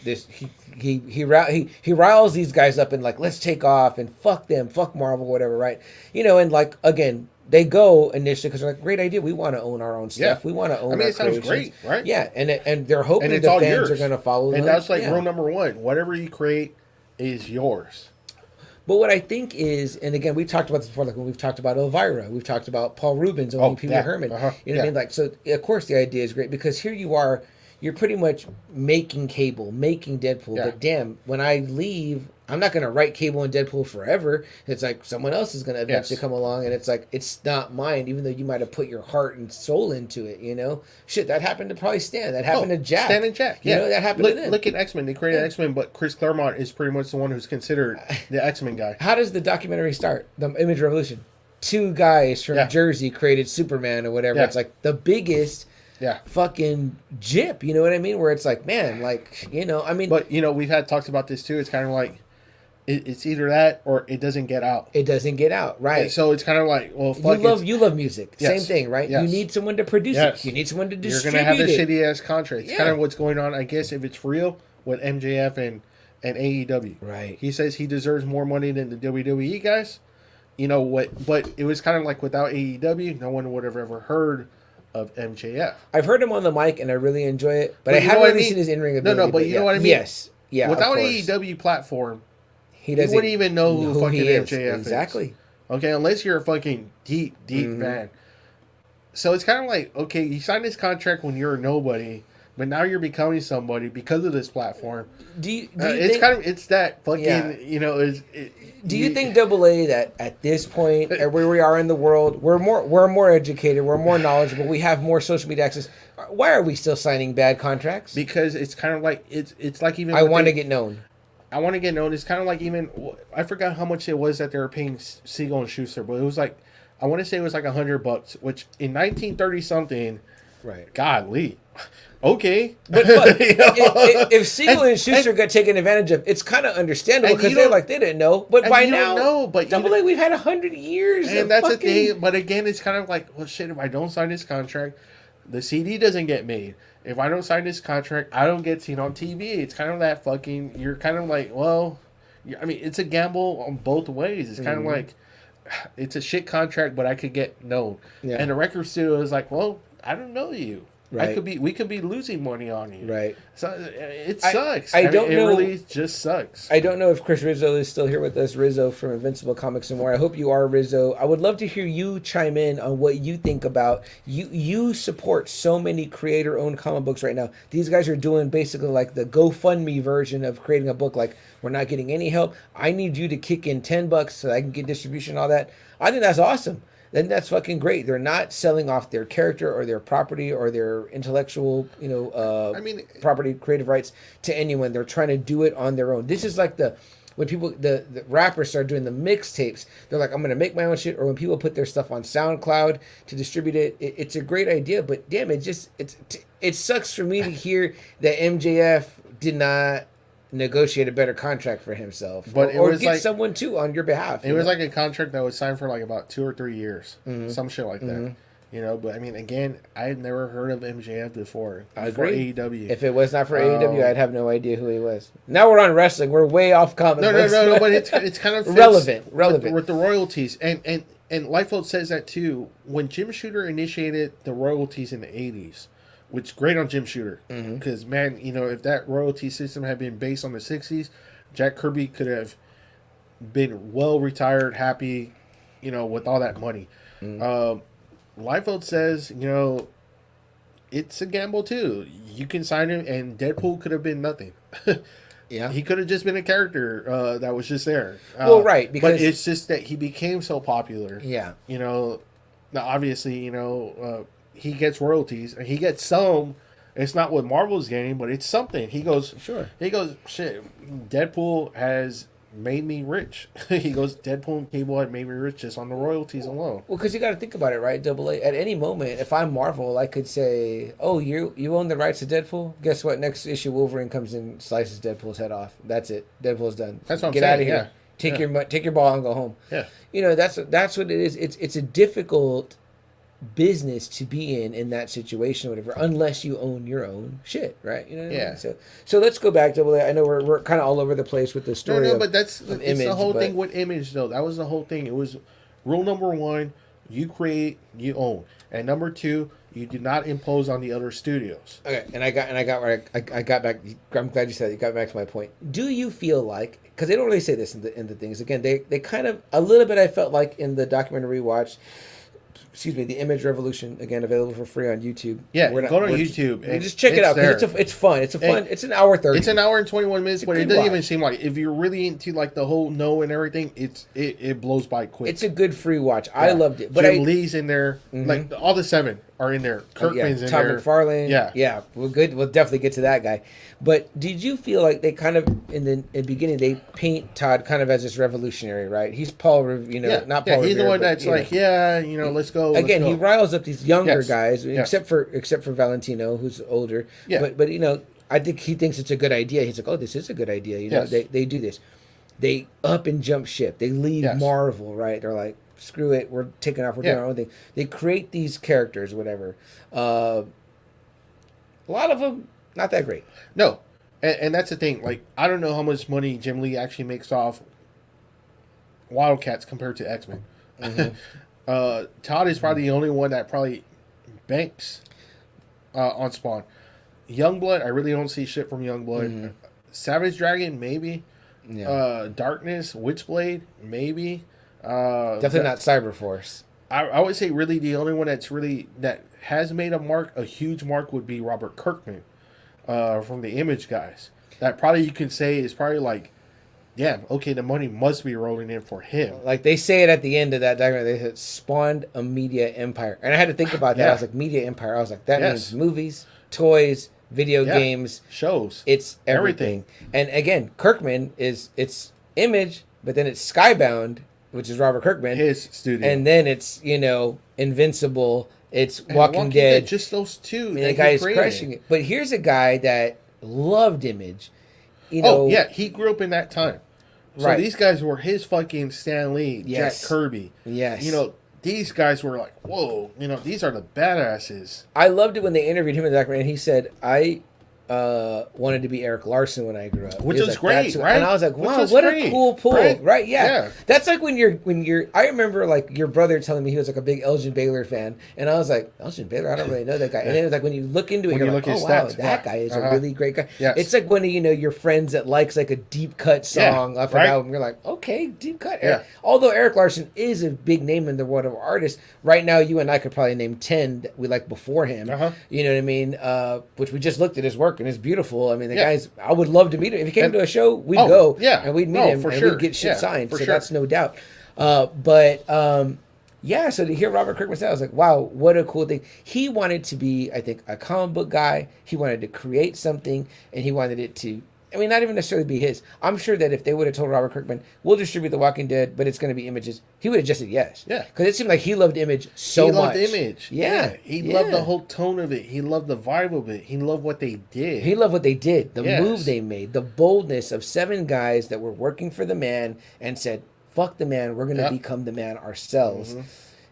he riles these guys up and like, let's take off and fuck them, fuck Marvel, whatever, right? And like, again, they go initially because they're like, great idea, we want to own our own stuff, we want to own. I mean, it sounds great, right? Yeah, and they're hoping the fans are going to follow them. And that's like rule number 1: whatever you create is yours. But what I think is, and again, we've talked about this before, like when we've talked about Elvira, we've talked about Paul Rubens owning Pee Wee Herman. You know what I mean? Like, so of course the idea is great because here you are. You're pretty much making Cable, making Deadpool. But damn, when I leave, I'm not going to write Cable and Deadpool forever. It's like someone else is going to eventually come along, and it's like, it's not mine, even though you might have put your heart and soul into it, Shit, that happened to probably Stan. That happened to Jack. Stan and Jack, that happened to them. Look at X-Men. They created X-Men, but Chris Claremont is pretty much the one who's considered the X-Men guy. How does the documentary start? The Image Revolution. 2 guys from Jersey created Superman or whatever. It's like the biggest... fucking jip, you know what I mean? Where it's like, man, like, I mean... But, we've had talks about this, too. It's kind of like, it's either that or it doesn't get out. It doesn't get out, right. And so it's kind of like, well, fuck you love music. Same thing, right? You need someone to produce it. You need someone to distribute it. You're going to have the shitty-ass contract. It's kind of what's going on, I guess, if it's real, with MJF and AEW. Right. He says he deserves more money than the WWE guys. You know what? But it was kind of like without AEW, no one would have ever heard of MJF. I've heard him on the mic and I really enjoy it, but I haven't really seen his in-ring ability. No, but you know what I mean? Yes. Yeah. Without AEW platform, he wouldn't even know who fucking MJF is. Exactly. Okay, unless you're a fucking deep fan. So it's kind of like, okay, you signed this contract when you're a nobody, but now you're becoming somebody because of this platform. Do you it's think, kind of, it's that fucking, do you think AA that at this point, where we are in the world, we're more educated, we're more knowledgeable, we have more social media access. Why are we still signing bad contracts? Because it's kind of like it's like even I want to get known. I want to get known. It's kind of like even I forgot how much it was that they were paying Siegel and Schuster, but it was like I want to say it was like $100, which in 1930 something, Right. Godly. Okay. But if Siegel and Schuster got taken advantage of, it's kind of understandable because they're like, they didn't know. But by now, Double A, we've had 100 years. And that's the thing. But again, it's kind of like, well, shit, if I don't sign this contract, the CD doesn't get made. If I don't sign this contract, I don't get seen on TV. It's kind of that fucking, you're kind of like, well, I mean, it's a gamble on both ways. It's kind of like, it's a shit contract, but I could get known. Yeah. And the record studio is like, well, I don't know you. Right. We could be losing money on you. Right. So it sucks. I don't know. It really just sucks. I don't know if Chris Rizzo is still here with us. Rizzo from Invincible Comics and More. I hope you are, Rizzo. I would love to hear you chime in on what you think about. You support so many creator-owned comic books right now. These guys are doing basically like the GoFundMe version of creating a book. Like, we're not getting any help. I need you to kick in $10 so I can get distribution and all that. I think that's awesome. Then that's fucking great. They're not selling off their character or their property or their intellectual, property, creative rights to anyone. They're trying to do it on their own. This is like when people, the rappers start doing the mixtapes, they're like, I'm going to make my own shit. Or when people put their stuff on SoundCloud to distribute it, it's a great idea. But damn, it sucks for me to hear that MJF did not negotiate a better contract for himself, but or get like, someone too on your behalf. It was like a contract that was signed for like about 2 or 3 years, some shit like that. But I mean, again, I had never heard of MJF before. I agree. AEW. If it was not for AEW, I'd have no idea who he was. Now we're on wrestling. We're way off comic books. No, but it's kind of relevant with the royalties, and Liefeld says that too. When Jim Shooter initiated the royalties in the 80s. Which is great on Jim Shooter. Because, man, if that royalty system had been based on the 60s, Jack Kirby could have been well retired, happy, with all that money. Liefeld says, it's a gamble, too. You can sign him, and Deadpool could have been nothing. Yeah. He could have just been a character that was just there. Right. But it's just that he became so popular. Yeah. Now, obviously, he gets royalties, and he gets some. It's not what Marvel's getting, but it's something. He goes, sure. He goes, shit, Deadpool has made me rich. He goes, Deadpool and Cable had made me rich just on the royalties alone. Well, because you got to think about it, right? Double A. At any moment, if I'm Marvel, I could say, oh, you own the rights to Deadpool? Guess what? Next issue, Wolverine comes and slices Deadpool's head off. That's it. Deadpool's done. That's what I'm saying. Get out of here. Yeah. Take your ball and go home. Yeah. That's what it is. It's a difficult business to be in that situation or whatever, unless you own your own shit, right? You know what I mean? So let's go back to, I know we're kind of all over the place with the story. But it's the whole thing with Image, though. That was the whole thing. It was rule number 1: you create, you own, and number 2, you do not impose on the other studios. Okay, and I got back. I'm glad you said it. You got back to my point. Do you feel like, because they don't really say this in the things again, they kind of a little bit. I felt like in the documentary watch. Excuse me, the Image Revolution, again, available for free on YouTube. Yeah, go to YouTube. And just check it out, because it's fun. It's an hour 30. It's an hour and 21 minutes, but it doesn't even seem like, if you're really into like the whole and everything, it blows by quick. It's a good free watch. Yeah. I loved it. But Jim Lee's in there. Like, all the 7 are in there. Kirkman's in Todd there. Todd McFarlane. Yeah. We'll definitely get to that guy. But did you feel like they kind of, in the beginning, they paint Todd kind of as this revolutionary, right? He's Paul, not Paul Revere. He's the one that's like, let's go. Again, he riles up these younger guys, except for Valentino, who's older. Yeah. But I think he thinks it's a good idea. He's like, oh, this is a good idea. They do this. They up and jump ship. They leave Marvel, right? They're like, screw it, we're taking off, we're doing our own thing. They create these characters, whatever. A lot of them, not that great. No. And that's the thing. Like, I don't know how much money Jim Lee actually makes off Wildcats compared to X-Men. Todd is probably the only one that probably banks on Spawn. Youngblood, I really don't see shit from Youngblood. Savage Dragon, maybe. Darkness, Witchblade, maybe. Definitely not Cyberforce. I would say really the only one that has made a huge mark would be Robert Kirkman from the Image guys. That probably you can say is probably like, yeah, okay, the money must be rolling in for him. Like they say it at the end of that document, they said spawned a media empire. And I had to think about that. I was like, media empire. I was like, that means movies, toys, video games, shows. It's everything. And again, Kirkman it's Image, but then it's Skybound, which is Robert Kirkman, his studio, and then it's Invincible It's And Walking Dead. just those two. And the guy is crushing it. But here's a guy that loved Image. You Oh, know, yeah. He grew up in that time. So right. these guys were his fucking Stan Lee, Yes. Jack Kirby. Yes. You know, these guys were like, whoa, you know, these are the badasses. I loved it when they interviewed him in the documentary, and he said, I wanted to be Eric Larson when I grew up. Which was was like, great, right? And I was like, Which wow, was what great, a cool pull. Right? Yeah. That's like when you're I remember like your brother telling me he was like a big Elgin Baylor fan. And I was like, Elgin Baylor? I don't really know that guy. And then it was like when you look into it, you're like, oh wow, that guy is a really great guy. Yes. It's like when your friends that likes like a deep cut song off an album, you're like, okay, deep cut. Yeah. Although Eric Larson is a big name in the world of artists, right now you and I could probably name 10 that we like before him. You know what I mean? Which we just looked at his work and it's beautiful. I mean, the guy's, I would love to meet him. If he came to a show, we'd go. Yeah. And we'd meet him and we'd get shit signed. So that's no doubt. Yeah, so to hear Robert Kirkman say, I was like, wow, what a cool thing. He wanted to be, I think, a comic book guy. He wanted to create something, and he wanted it to, I mean, not even necessarily be his. I'm sure that if they would have told Robert Kirkman, we'll distribute The Walking Dead, but it's going to be Images, he would have just said yes. Yeah. Because it seemed like he loved Image so much. He loved Image. Yeah. He loved the whole tone of it. He loved the vibe of it. He loved what they did. He loved what they did, the move they made, the boldness of 7 guys that were working for the man and said, fuck the man, we're going to become the man ourselves.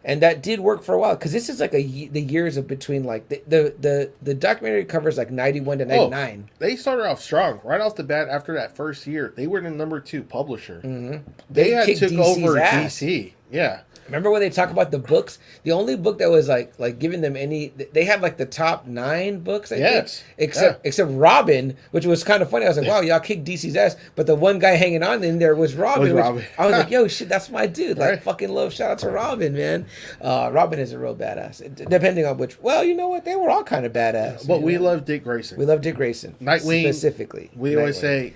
And that did work for a while, because this is like the years of between, like, the documentary covers like 91 to 99. They started off strong. Right off the bat, after that first year, they were the number 2 publisher. They had took DC's over ass. DC. Yeah. Remember when they talk about the books? The only book that was like giving them any, they had like the top 9 books, I think, except Robin, which was kind of funny. I was like, wow, y'all kicked DC's ass, but the one guy hanging on in there was Robin. I was like, yo, shit, that's my dude. Like, fucking love, shout out to Robin, man. Robin is a real badass. Depending on which, well, you know what? They were all kind of badass. But we love Dick Grayson. We love Dick Grayson. Nightwing, specifically. We always say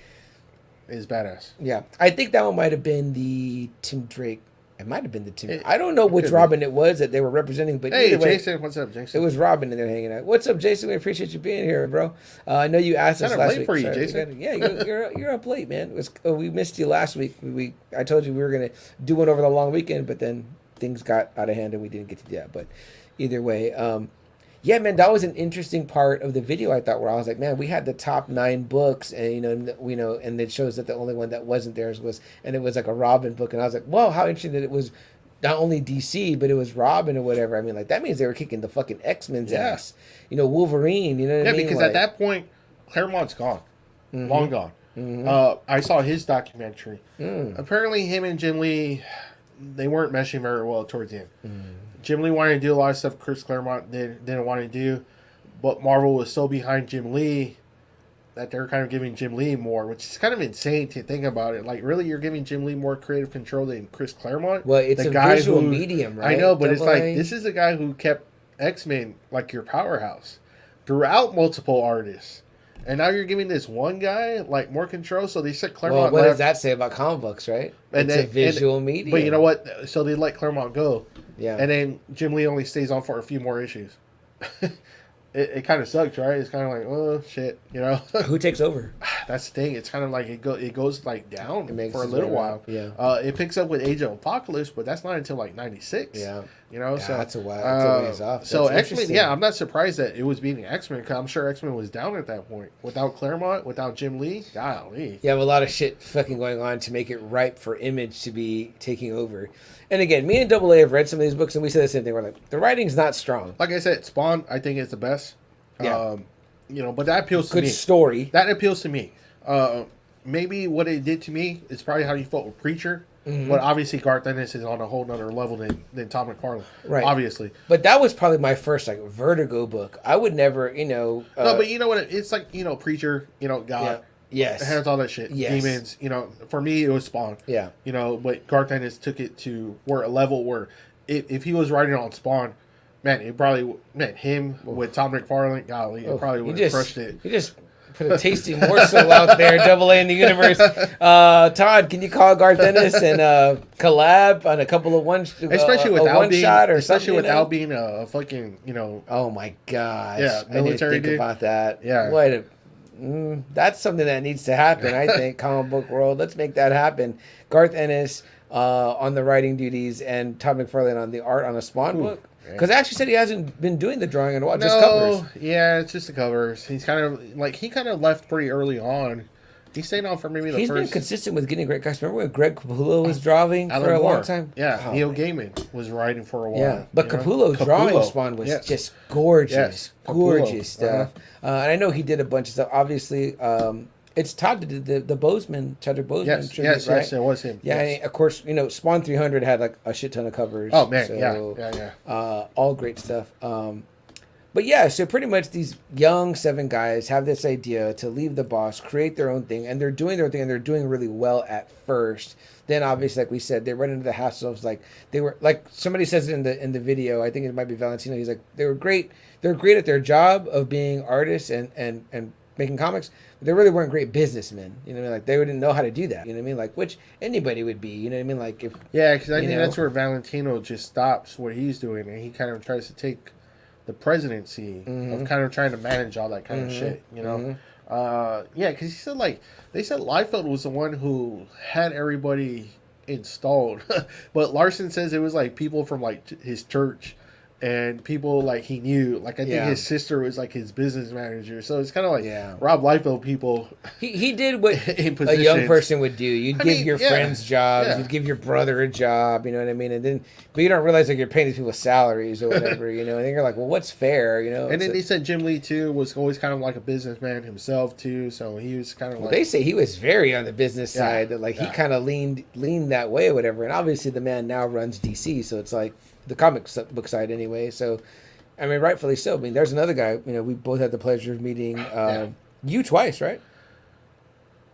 is badass. Yeah. I think that one might have been the Tim Drake. It might have been the Tim. I don't know which Robin it was that they were representing, but hey, either way, Jason, what's up, Jason? It was Robin and they're hanging out. What's up, Jason? We appreciate you being here, bro. I know you asked us last week. For you, Jason. You're up late, man. We missed you last week. I told you we were gonna do one over the long weekend, but then things got out of hand and we didn't get to do that. But either way, yeah, man, that was an interesting part of the video, I thought, where I was like, man, we had the top 9 books, and and it shows that the only one that wasn't theirs was, and it was like a Robin book, and I was like, whoa, how interesting that it was not only DC, but it was Robin or whatever. I mean, like, that means they were kicking the fucking X-Men's ass. Wolverine, you know what I mean? Yeah, because at that point, Claremont's gone. Long gone. I saw his documentary. Apparently, him and Jim Lee, they weren't meshing very well towards the end. Jim Lee wanted to do a lot of stuff Chris Claremont didn't want to do, but Marvel was so behind Jim Lee that they're kind of giving Jim Lee more, which is kind of insane to think about it. Like, really, you're giving Jim Lee more creative control than Chris Claremont? Well, it's a visual medium, right? I know, but it's like, this is the guy who kept X-Men like your powerhouse throughout multiple artists. And now you're giving this one guy like more control. So they said Claremont. Well, what does that say about comic books, right? It's a visual medium. But you know what? So they let Claremont go. Yeah. And then Jim Lee only stays on for a few more issues. It kind of sucks, right? It's kind of like, oh shit, Who takes over? That's the thing. It's kind of like it goes like down for a little while. Yeah. It picks up with Age of Apocalypse, but that's not until like 96. Yeah. So that's a while. That's a ways off. So X-Men, yeah, I'm not surprised that it was beating X-Men, because I'm sure X-Men was down at that point. Without Claremont, without Jim Lee, golly. You have a lot of shit fucking going on to make it ripe for Image to be taking over. And again, me and Double A have read some of these books, and we said the same thing. We're like, the writing's not strong. Like I said, Spawn, I think is the best. Yeah. But that appeals to me. Good story. That appeals to me. Maybe what it did to me is probably how you felt with Preacher. But obviously Garth Ennis is on a whole nother level than Todd McFarlane. Right. Obviously. But that was probably my first Vertigo book. I would never, no, but you know what? It's like, Preacher, God. Yeah. Yes. It has all that shit. Yes. Demons. For me, it was Spawn. Yeah. But Garth Ennis took it to a level where if he was writing on Spawn, man, it probably meant him with Todd McFarlane. Golly, it probably would have crushed it. You just put a tasty morsel out there, Double A in the universe. Todd, can you call Garth Ennis and collab on a couple of especially without being a fucking Oh my gosh! Yeah, military. I didn't think about that. Yeah, that's something that needs to happen. I think comic book world. Let's make that happen. Garth Ennis on the writing duties and Todd McFarlane on the art on a Spawn book. Because I actually said he hasn't been doing the drawing in a while, No, just covers. yeah, it's just the covers. He's kind of like he kind of left pretty early on. He stayed on for maybe the He's first. been consistent with getting great guys. Remember when Greg Capullo was drawing Alan for a Moore. long time? Yeah, Oh, Neil man. Gaiman was writing for a while. Yeah, but Capullo's drawing spawn was just gorgeous, Yes, gorgeous Capullo. stuff. And I know he did a bunch of stuff. Obviously, it's Todd that did the Bozeman, Chadwick Boseman Yes, tribute, yes, right? yes, it was him. Yeah, yes. and of course, Spawn 300 had like a shit ton of covers. Oh man, so, yeah. all great stuff. But yeah, so pretty much these young 7 guys have this idea to leave the boss, create their own thing, and they're doing their thing, and they're doing really well at first. Then obviously, like we said, they run into the hassles. Like they were, like somebody says it in the video. I think it might be Valentino. He's like, they were great. They're great at their job of being artists and making comics. But they really weren't great businessmen. You know what I mean? Like they wouldn't know how to do that. You know what I mean? Like which anybody would be. You know what I mean? Like if Because I think that's where Valentino just stops what he's doing, and he kind of tries to take the presidency of kind of trying to manage all that kind of shit, because he said they said Liefeld was the one who had everybody installed, but Larson says it was like people from like his church and people like he knew, like I think his sister was like his business manager, so it's kind of like Rob Liefeld people. He did what a young person would do. You'd give your friends jobs, you'd give your brother a job, you know what I mean, but you don't realize like you're paying these people salaries or whatever, and then you're like, well, what's fair, And then they said Jim Lee too was always kind of like a businessman himself too, so he was kind of like, they say he was very on the business side, that like he kind of leaned that way or whatever, and obviously the man now runs DC, so it's like the comic book side anyway. So, I mean, rightfully so. I mean, there's another guy. We both had the pleasure of meeting you twice, right?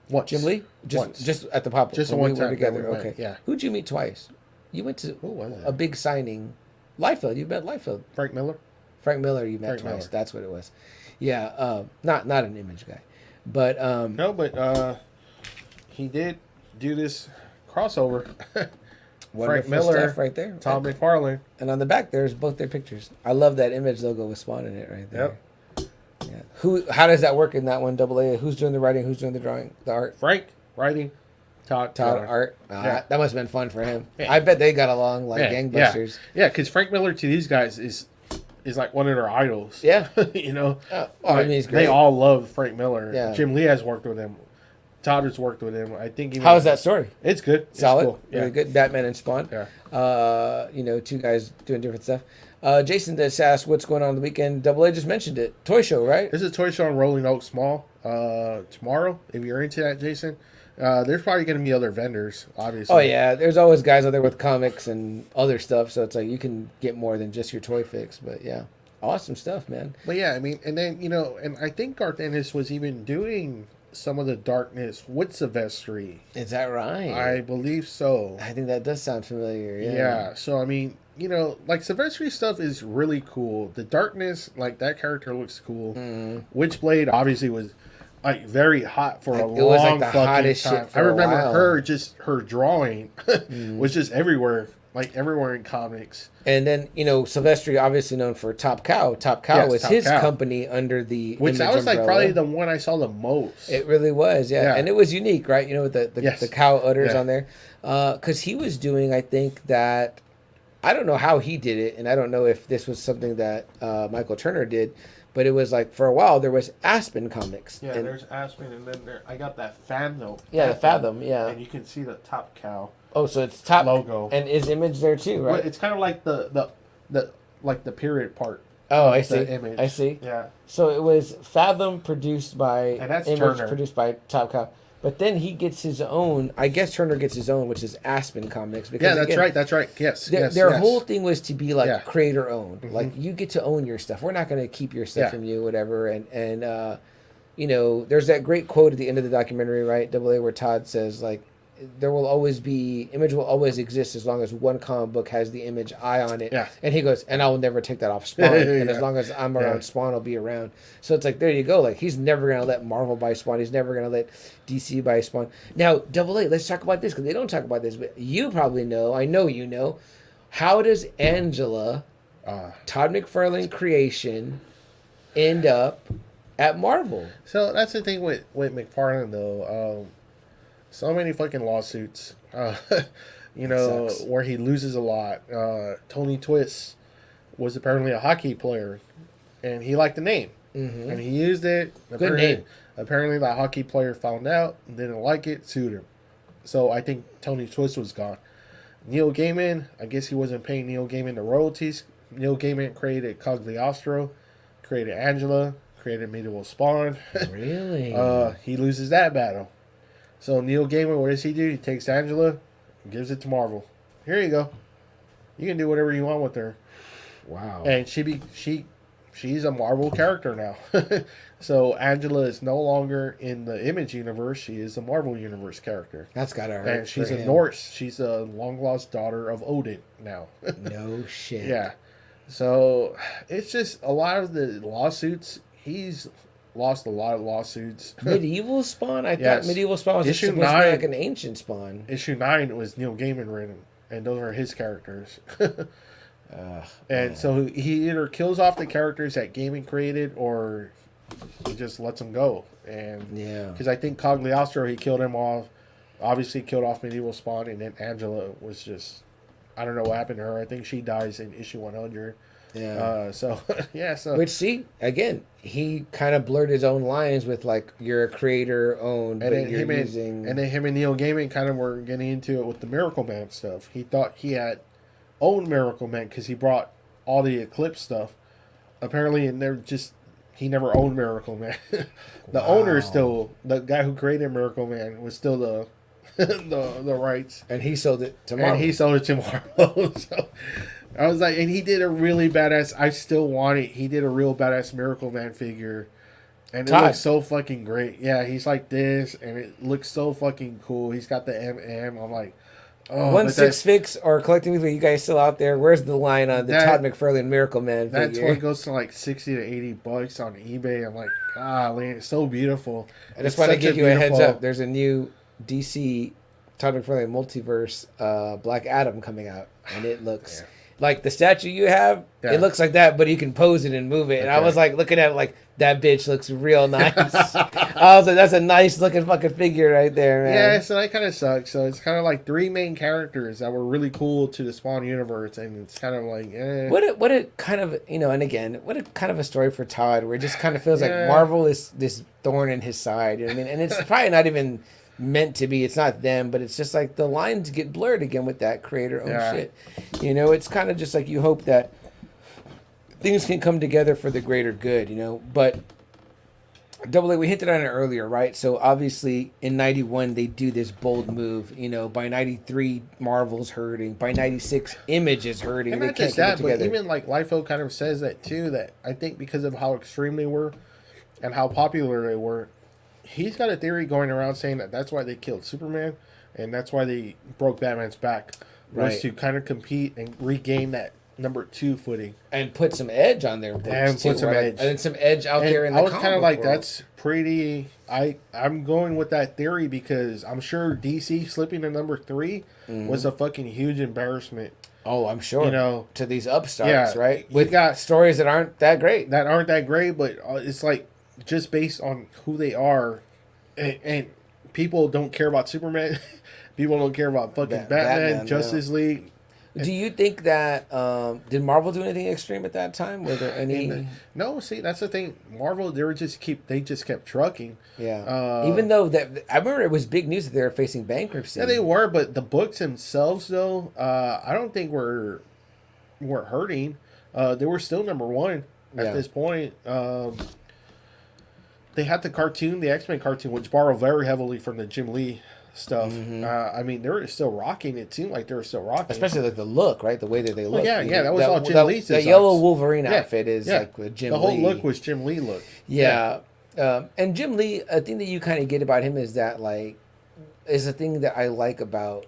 What? Jim Lee? Just at the pop-up. Just one time together. we went, Okay. yeah. Who'd you meet twice? You went to a big signing. Liefeld. You met Liefeld. Frank Miller. Frank Miller. You met twice. Miller. That's what it was. Yeah. Not an Image guy, but no, but he did do this crossover. Frank Miller, stuff right there. Todd McFarlane. And on the back, there's both their pictures. I love that Image logo with Spawn in it right there. Yep. Yeah. How does that work in that one? AA. Who's doing the writing? Who's doing the drawing? The art? Frank writing. Todd art. That must have been fun for him. Yeah. I bet they got along like gangbusters. Yeah, because Frank Miller to these guys is like one of their idols. Yeah. I mean, he's great. They all love Frank Miller. Yeah. Jim Lee has worked with him. Todd has worked with him. I think. How's that story? It's good. Solid. It's cool. Really good. Batman and Spawn. Yeah. 2 guys doing different stuff. Jason just asked what's going on the weekend. AA just mentioned it. Toy show, right? There's a toy show in Rolling Oaks Mall tomorrow. If you're into that, Jason, there's probably going to be other vendors, obviously. Oh yeah, there's always guys out there with comics and other stuff. So it's like you can get more than just your toy fix. But yeah, awesome stuff, man. But yeah, I mean, and then and I think Garth Ennis was even doing some of the darkness with Sivestry. Is that right? I believe so. I think that does sound familiar. Yeah. So I mean, like Sivestry stuff is really cool. The darkness, like that character looks cool. Witchblade obviously was like very hot for a long like the fucking hottest time. shit for I remember a while. her drawing was just everywhere. Like everywhere in comics. And then, Silvestri, obviously known for Top Cow. Top Cow was his company under the Which Image that was umbrella. like probably the one I saw the most. It really was, yeah. And it was unique, right? With the cow udders on there. Because he was doing, I think that, I don't know how he did it, and I don't know if this was something that Michael Turner did, but it was like, for a while, there was Aspen Comics. Yeah, there's Aspen, and then I got that Fathom. Yeah, the Fathom, yeah. And you can see the Top Cow. Oh, so it's Top logo, and is Image there too, right? Well, it's kind of like the period part. Oh, I see. Image. I see. Yeah. So it was Fathom produced by and that's Image Turner. Produced by Top Cow, but then he gets his own. I guess Turner gets his own, which is Aspen Comics. Because that's right. That's right. Yes. Their whole thing was to be like creator owned. Mm-hmm. Like you get to own your stuff. We're not going to keep your stuff from you, whatever. And there's that great quote at the end of the documentary, right? AA, where Todd says like, Image will always exist as long as one comic book has the Image eye on it. Yeah. And he goes, and I will never take that off Spawn. And as long as I'm around, Spawn will be around. So it's like, there you go. Like, he's never going to let Marvel buy Spawn. He's never going to let DC buy Spawn. Now, AA, let's talk about this, because they don't talk about this, but you probably know, I know you know, how does Angela, Todd McFarlane creation, end up at Marvel? So that's the thing with McFarland, though. So many fucking lawsuits, where he loses a lot. Tony Twist was apparently a hockey player, and he liked the name, and he used it. Good name. Apparently, the hockey player found out, didn't like it, sued him. So I think Tony Twist was gone. Neil Gaiman, I guess he wasn't paying Neil Gaiman the royalties. Neil Gaiman created Cagliostro, created Angela, created Medieval Spawn. Really? He loses that battle. So Neil Gaiman, what does he do? He takes Angela and gives it to Marvel. Here you go. You can do whatever you want with her. Wow. And she's a Marvel character now. So Angela is no longer in the Image universe. She is a Marvel universe character. That's gotta hurt. And she's for a him. Norse. She's a long lost daughter of Odin now. No shit. Yeah. So it's just a lot of the lawsuits. He's lost a lot of lawsuits. Medieval Spawn? I Yes. thought Medieval Spawn was Issue supposed to 9 be like an ancient Spawn. Issue 9 was Neil Gaiman written, and those are his characters. And so he either kills off the characters that Gaiman created, or he just lets them go. And Yeah. because I think Cagliostro, he killed him off. Obviously killed off Medieval Spawn, and then Angela was just, I don't know what happened to her. I think she dies in issue 100. Yeah. So yeah. So Which, see, again, he kind of blurred his own lines with like, you're a creator owned, but and you're then using. and then him and Neil Gaiman kind of were getting into it with the Miracle Man stuff. He thought he had owned Miracle Man because he brought all the Eclipse stuff. Apparently, he never owned Miracle Man. The owner is still, the guy who created Miracle Man was still the the rights, and he sold it to Marvel. and he sold it to Marvel. So I was like, and he did a really badass. I still want it. He did a real badass Miracle Man figure, and it Todd. looks so fucking great. Yeah, he's like this, and it looks so fucking cool. He's got the MM. I'm like, oh, One but Six Fix or Collecting Weekly, you guys still out there? Where's the line on the Todd McFarlane Miracle Man that figure? toy goes to like $60 to $80 on eBay. I'm like, golly, it's so beautiful. I just It's want to such give you a heads beautiful- up. There's a new DC Todd McFarlane multiverse Black Adam coming out, and it looks like the statue you have. Yeah. It looks like that, but you can pose it and move it. And I Okay. was like looking at it like, that bitch looks real nice. I was like, that's a nice looking fucking figure right there, man. Yeah, so that kind of sucks. So it's kind of like three main characters that were really cool to the Spawn universe, and it's kind of like, What a kind of, and again, what a kind of a story for Todd, where it just kind of feels Yeah. like Marvel is this thorn in his side. You know what I mean? And it's probably not even meant to be. It's not them, but it's just like the lines get blurred again with that creator-owned Yeah. shit. It's kind of just like you hope that things can come together for the greater good, But Double A, we hinted on it earlier, right? So obviously in 91 they do this bold move. By 93 Marvel's hurting. By 96 Image is hurting. and They not can't just get it that, but together. even like Liefeld kind of says that too. That I think because of how extreme they were and how popular they were, he's got a theory going around saying that that's why they killed Superman, and that's why they broke Batman's back, was Right. to kind of compete and regain that number 2 footing. And put some edge on their books And too, put some right? edge. And then some edge out And there in the I was comic kind of like, book world. that's pretty. I'm going with that theory because I'm sure DC slipping to number 3 was a fucking huge embarrassment. Oh, I'm sure. To these upstarts, Yeah, right? you With got- stories that aren't that great. That aren't that great, but it's like just based on who they are, and people don't care about Superman. People don't care about fucking Batman, Justice League. Do you think that did Marvel do anything extreme at that time? Were there any? No, see, that's the thing. Marvel, they just kept trucking. Yeah. Even though that, I remember it was big news that they were facing bankruptcy. Yeah, they were, but the books themselves, though, I don't think were hurting. They were still number 1 at this point. They had the cartoon, the X-Men cartoon, which borrowed very heavily from the Jim Lee stuff. I mean, they were still rocking. It seemed like they were still rocking. Especially like the look, right? The way that they look. yeah, that was all Jim Lee's The designs. yellow Wolverine outfit is Yeah. like with Jim The Lee. whole look was Jim Lee look. Yeah. And Jim Lee, a thing that you kind of get about him is that, like, is a thing that I like about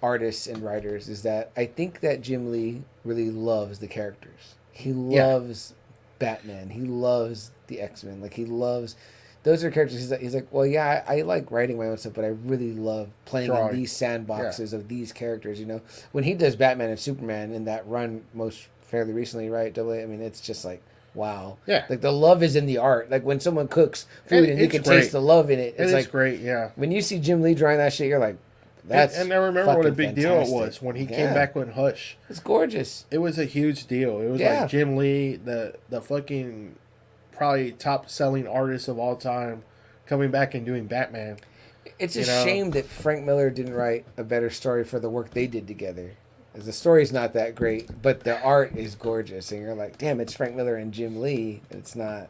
artists and writers is that I think that Jim Lee really loves the characters. He loves Batman. He loves the X-Men. Like, he loves... Those are characters. He's like, well, yeah, I like writing my own stuff, but I really love playing in these sandboxes of these characters, When he does Batman and Superman in that run most fairly recently, right, Double A? I mean, it's just like, wow. Yeah. Like, the love is in the art. Like, when someone cooks food and you can taste the love in it. It's like great, yeah. when you see Jim Lee drawing that shit, you're like, And I remember what a big deal it fantastic. was when he came back with Hush. It's gorgeous. It was a huge deal. It was like Jim Lee, the fucking probably top selling artist of all time, coming back and doing Batman. It's a shame that Frank Miller didn't write a better story for the work they did together. Because the story's not that great, but the art is gorgeous. And you're like, damn, it's Frank Miller and Jim Lee. It's not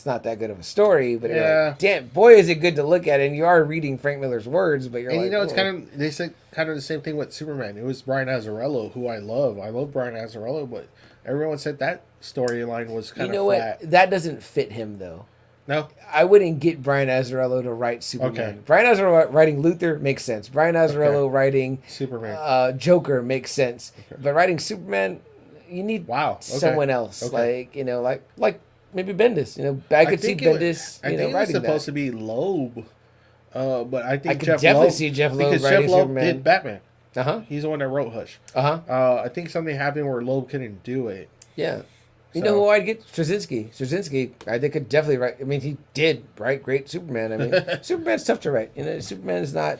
that good of a story, but you're like, damn, boy, is it good to look at. And you are reading Frank Miller's words, but you're like, it's kind of, they said kind of the same thing with Superman. It was Brian Azzarello, who I love. I love Brian Azzarello, but everyone said that storyline was kind of flat. What? That doesn't fit him, though. No? I wouldn't get Brian Azzarello to write Superman. Okay. Brian Azzarello writing Luther makes sense. Brian Azzarello writing Superman, Joker makes sense. Okay. But writing Superman, you need someone else. Okay. Like maybe Bendis. I could see Bendis. I think it was supposed to be Loeb, but I think I could definitely see Jeff Loeb because writing Jeff Loeb Superman. did Batman. He's the one that wrote Hush. I think something happened where Loeb couldn't do it. Yeah. You know who I'd get? Straczynski. Straczynski, I think, could definitely write. I mean, he did write great Superman. I mean, Superman's tough to write. Superman is not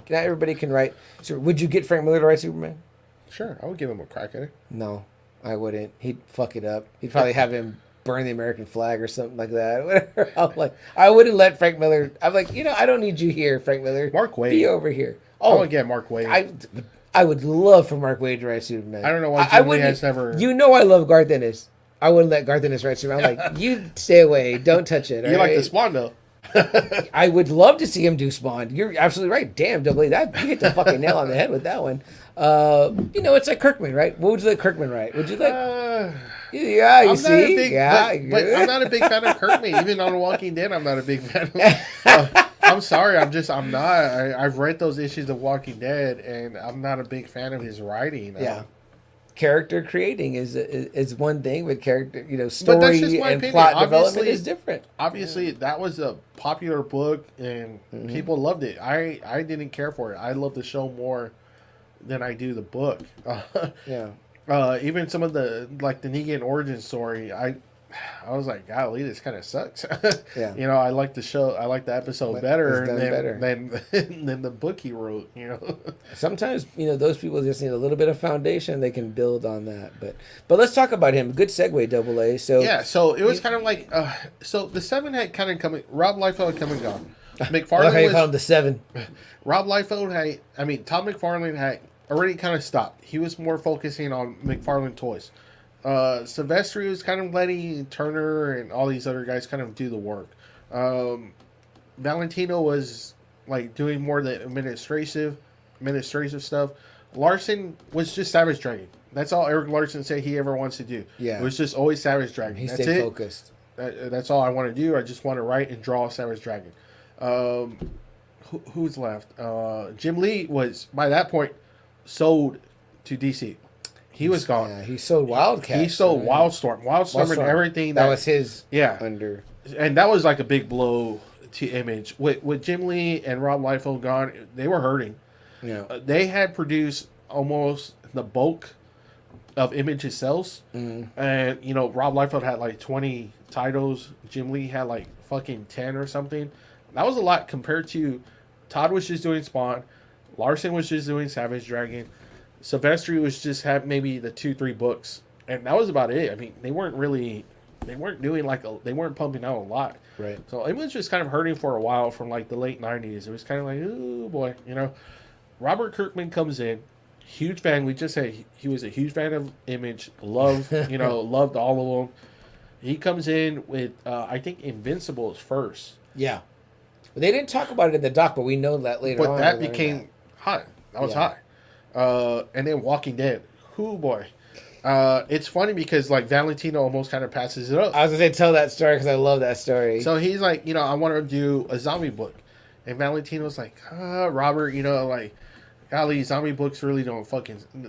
everybody can write. So, would you get Frank Miller to write Superman? Sure, I would give him a crack at it. No, I wouldn't. He'd fuck it up. He'd probably have him burn the American flag or something like that. Whatever. I wouldn't let Frank Miller. I'm like, I don't need you here, Frank Miller. Mark Waid. Be over here. Oh, I would get Mark Waid. I would love for Mark Waid to write Superman. I don't know why Jim Lee has never. I love Garth Ennis. I wouldn't let Garth Ennis write Superman. I'm like, you stay away. Don't touch it. You like the Spawn, though. I would love to see him do Spawn. You're absolutely right. Damn, double that you hit the fucking nail on the head with that one. It's like Kirkman, right? What would you let Kirkman write? Would you like? You see, but I'm not a big fan of Kirkman. Even on Walking Dead, I'm not a big fan. I'm sorry. I'm not. I've read those issues of Walking Dead, and I'm not a big fan of his writing. Yeah. Character creating is one thing, but character, story and plot development is different. Obviously, that was a popular book, and people loved it. I didn't care for it. I love the show more than I do the book. Even some of the Negan origin story, I was like, golly, this kind of sucks. I like the show. I like the episode better than the book he wrote. Sometimes those people just need a little bit of foundation. They can build on that. But let's talk about him. Good segue, Double A. So it was kind of like so the Seven had kind of come. Rob Liefeld had come and gone. McFarlane. I love how you call him the Seven. Rob Liefeld Todd McFarlane had already kind of stopped. He was more focusing on McFarlane toys. Sivestry was kind of letting Turner and all these other guys kind of do the work. Valentino was doing more of the administrative stuff. Larson was just Savage Dragon. That's all Eric Larson said he ever wants to do. Yeah, it was just always Savage Dragon. He stayed focused. That's all I want to do. I just want to write and draw Savage Dragon. Who's left? Jim Lee was by that point sold to DC. He was gone. Yeah, he sold Wildcat. He sold Wildstorm. Wildstorm and everything. That was his under. And that was like a big blow to Image. With Jim Lee and Rob Liefeld gone, they were hurting. Yeah. They had produced almost the bulk of Image's sales. And, Rob Liefeld had 20 titles. Jim Lee had fucking 10 or something. That was a lot compared to Todd was just doing Spawn. Larson was just doing Savage Dragon. Sivestry was just had maybe the 2-3 books, and that was about it. I mean, they weren't doing they weren't pumping out a lot. Right. So it was just kind of hurting for a while from the late 90s. It was kind of oh boy, Robert Kirkman comes in, huge fan. We just said he was a huge fan of Image, loved all of them. He comes in with I think Invincible is first. Yeah. They didn't talk about it in the doc, but we know that later on. But that became hot. That was hot. And then Walking Dead. Hoo boy. It's funny because Valentino almost kind of passes it up. I was going to say tell that story because I love that story. So he's like, I want to do a zombie book. And Valentino's like, Robert, golly, zombie books really don't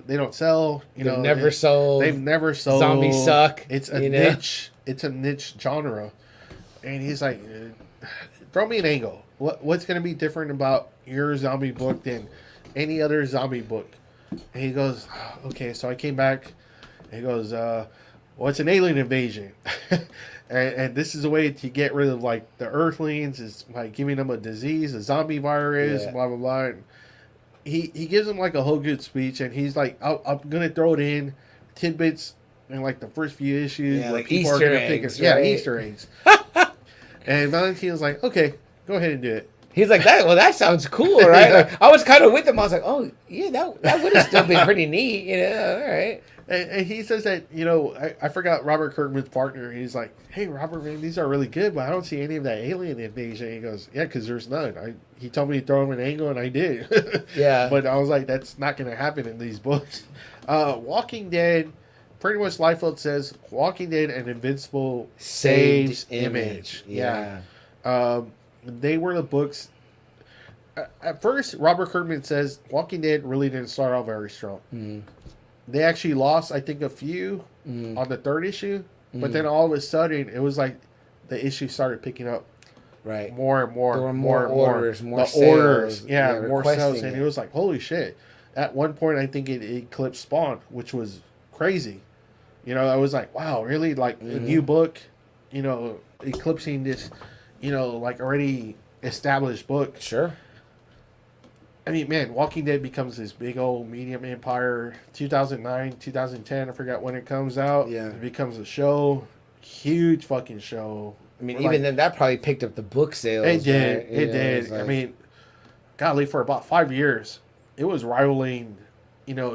they don't sell. They've never sold. They've never sold. Zombies suck. It's a niche. It's a niche genre. And he's like, throw me an angle. What's going to be different about your zombie book than any other zombie book? And he goes, okay, so I came back. And he goes, it's an alien invasion. and this is a way to get rid of the earthlings is giving them a disease, a zombie virus, blah, blah, blah. he gives him like a whole good speech, and he's like, I'm gonna throw it in tidbits in like the first few issues where like people Easter are gonna pick eggs, it. Yeah, right? Easter eggs. And Valentino's like, okay, go ahead and do it. He's like, that sounds cool, right? Yeah. Like, I was kind of with him. I was like, oh, yeah, that would have still been pretty neat, all right. And he says that, I forgot Robert Kirkman's partner. He's like, hey, Robert, man, these are really good, but I don't see any of that alien invasion. He goes, yeah, because there's none. He told me to throw him an angle, and I did. Yeah. But I was like, that's not going to happen in these books. Walking Dead, pretty much Liefeld says, Walking Dead and Invincible saves Image. Yeah. They were the books. At first, Robert Kirkman says Walking Dead really didn't start out very strong. Mm-hmm. They actually lost, I think, a few on the third issue, but then all of a sudden, it was like the issue started picking up. Right. More and more. There were more orders, more sales. Orders. Yeah, more sales. And it was like, holy shit. At one point, I think it eclipsed Spawn, which was crazy. I was like, wow, really? Like, a new book, eclipsing this, like already established book. Sure. I mean, man, Walking Dead becomes this big old medium empire. 2009, 2010, I forgot when it comes out. Yeah. It becomes a show. Huge fucking show. I mean, even then, that probably picked up the book sales. It did. Right? It did. Like, I mean, golly, for about 5 years, it was rivaling,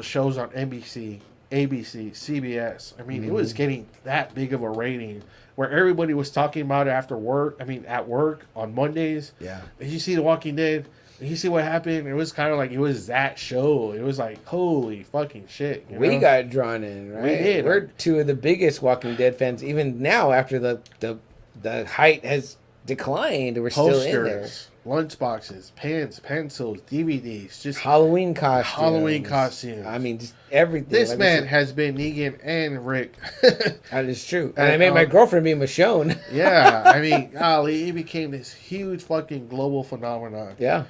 shows on NBC, ABC, CBS. I mean, it was getting that big of a rating where everybody was talking about it after work. I mean, at work on Mondays. Yeah. Did you see The Walking Dead? Did you see what happened? It was kind of like it was that show. It was like, holy fucking shit. We got drawn in, right? We did. We're two of the biggest Walking Dead fans, even now after the height has declined. We're Posters, still in there. Lunchboxes, pens, pencils, DVDs, just Halloween costumes. I mean, just everything. This man has been Negan and Rick. That is true. And I made my girlfriend be Michonne. Yeah, I mean, golly, he became this huge fucking global phenomenon. Yeah.